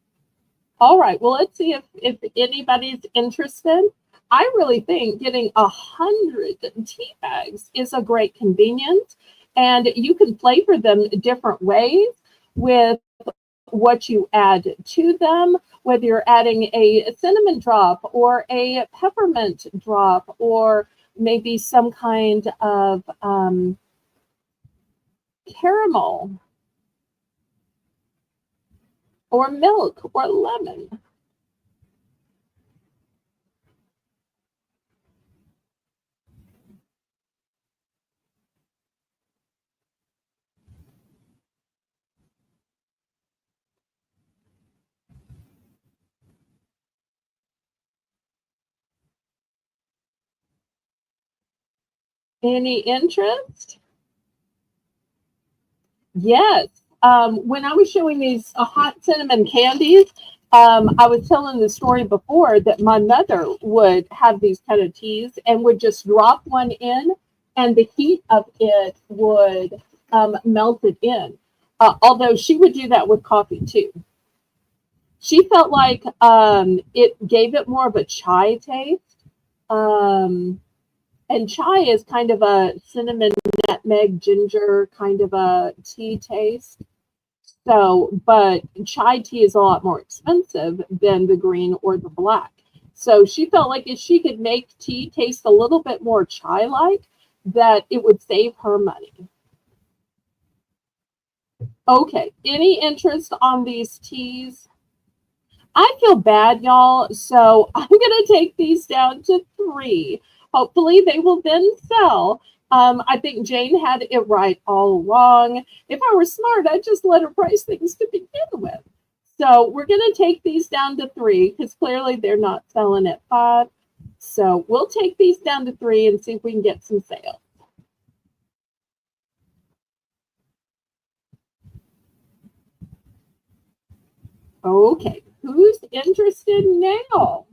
All right. Well, let's see if anybody's interested. I really think getting 100 tea bags is a great convenience, and you can flavor them different ways with what you add to them, whether you're adding a cinnamon drop or a peppermint drop or maybe some kind of caramel or milk or lemon. Any interest? Yes. When I was showing these hot cinnamon candies, I was telling the story before that my mother would have these kind of teas and would just drop one in, and the heat of it would melt it in. Although she would do that with coffee too. She felt like it gave it more of a chai taste. And chai is kind of a cinnamon, nutmeg, ginger kind of a tea taste. So, but chai tea is a lot more expensive than the green or the black. So she felt like if she could make tea taste a little bit more chai-like, that it would save her money. Okay, any interest on these teas? I feel bad, y'all, so I'm going to take these down to 3. Hopefully they will then sell. I think Jane had it right all along. If I were smart, I'd just let her price things to begin with. So we're going to take these down to 3 because clearly they're not selling at 5. So we'll take these down to 3 and see if we can get some sales. Okay, who's interested now?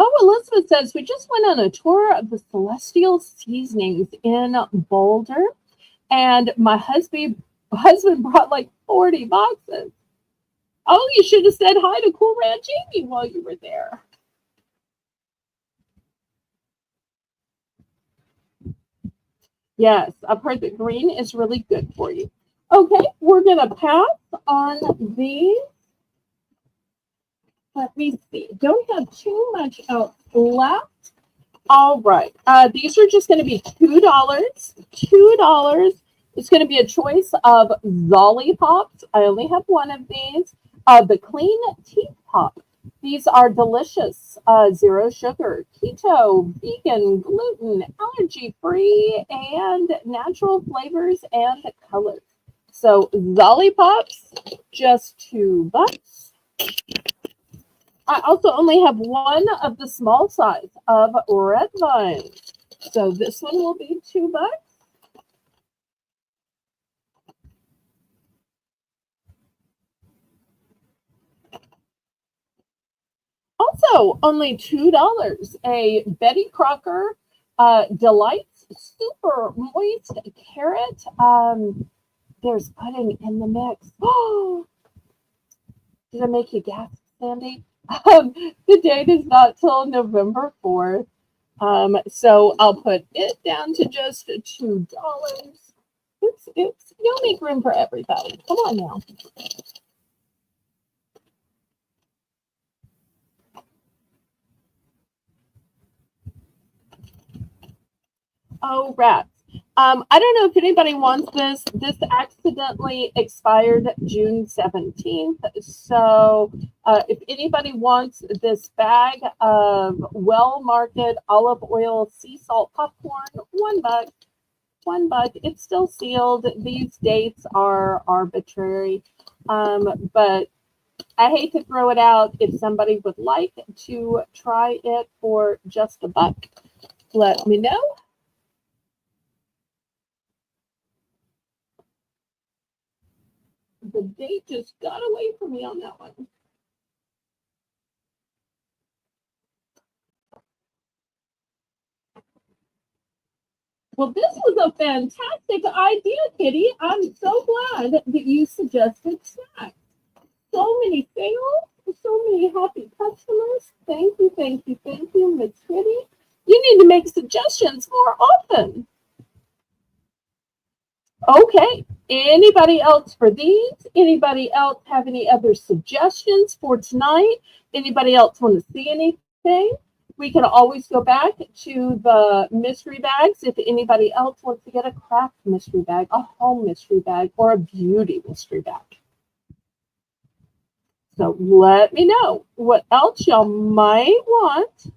Oh, Elizabeth says, we just went on a tour of the Celestial Seasonings in Boulder, and my husband brought like 40 boxes. Oh, you should have said hi to Cool Ranch Jamie while you were there. Yes, I've heard that green is really good for you. Okay, we're going to pass on these. Let me see. Don't have too much else left. All right. These are just going to be $2. $2. It's going to be a choice of Zollipops. I only have one of these. The Clean Teeth Pop. These are delicious. 0 sugar, keto, vegan, gluten, allergy-free, and natural flavors and colors. So Zollipops, just $2. I also only have one of the small size of red vine. So this one will be $2. Also, only $2. A Betty Crocker Delights Super Moist Carrot. There's pudding in the mix. Oh, did I make you gasp, Sandy? The date is not till November 4th. So I'll put it down to just $2. Oops. You'll make room for everybody. Come on now. Oh, rats. I don't know if anybody wants this. This accidentally expired June 17th. So if anybody wants this bag of well-marketed olive oil sea salt popcorn, $1. $1. It's still sealed. These dates are arbitrary. But I hate to throw it out. If somebody would like to try it for just $1, let me know. The date just got away from me on that one. Well, this was a fantastic idea, Kitty. I'm so glad that you suggested snacks. So many sales, so many happy customers. Thank you, Miss Kitty. You need to make suggestions more often. Okay. Anybody else for these? Anybody else have any other suggestions for tonight? Anybody else want to see anything? We can always go back to the mystery bags if anybody else wants to get a craft mystery bag, a home mystery bag, or a beauty mystery bag. So let me know what else y'all might want.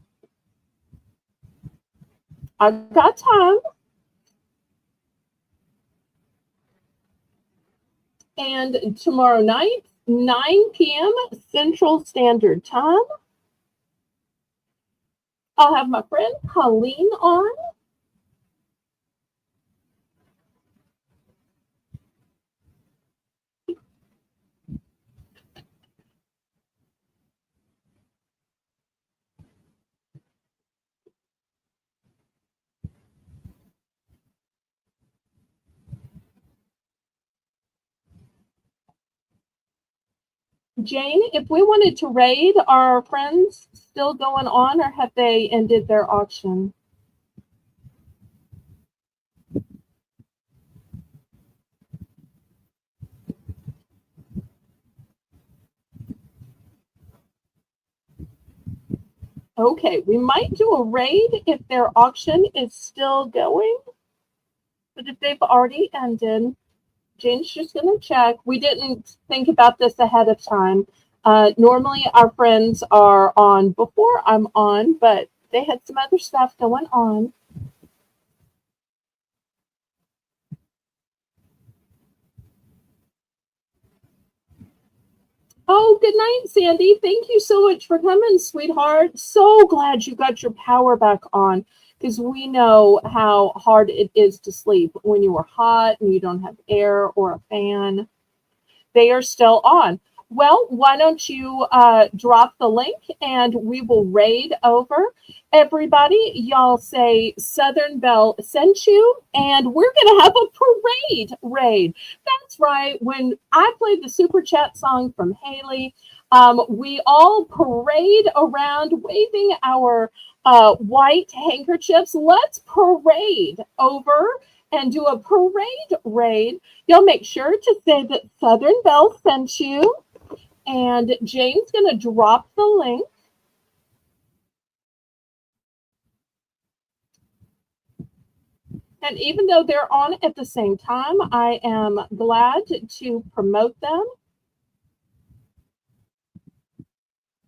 I've got time. And tomorrow night, 9 p.m. Central Standard Time, I'll have my friend Colleen on. Jane, if we wanted to raid, are our friends still going on or have they ended their auction? Okay, we might do a raid if their auction is still going. But if they've already ended, Jane's just going to check. We didn't think about this ahead of time. Normally, our friends are on before I'm on, but they had some other stuff going on. Oh, good night, Sandy. Thank you so much for coming, sweetheart. So glad you got your power back on because we know how hard it is to sleep when you are hot and you don't have air or a fan. They are still on. Well, why don't you drop the link and we will raid over. Everybody, y'all say Southern Belle sent you, and we're going to have a parade raid. That's right. When I played the Super Chat song from Haley, we all parade around waving our white handkerchiefs. Let's parade over and do a parade raid. Y'all make sure to say that Southern Belle sent you. And Jane's going to drop the link. And even though they're on at the same time, I am glad to promote them.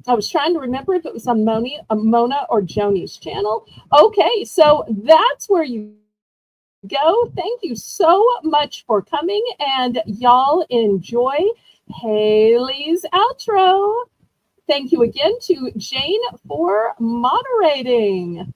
I was trying to remember if it was on Mona or Joni's channel. Okay, so that's where you go. Thank you so much for coming, and y'all enjoy Haley's outro. Thank you again to Jane for moderating.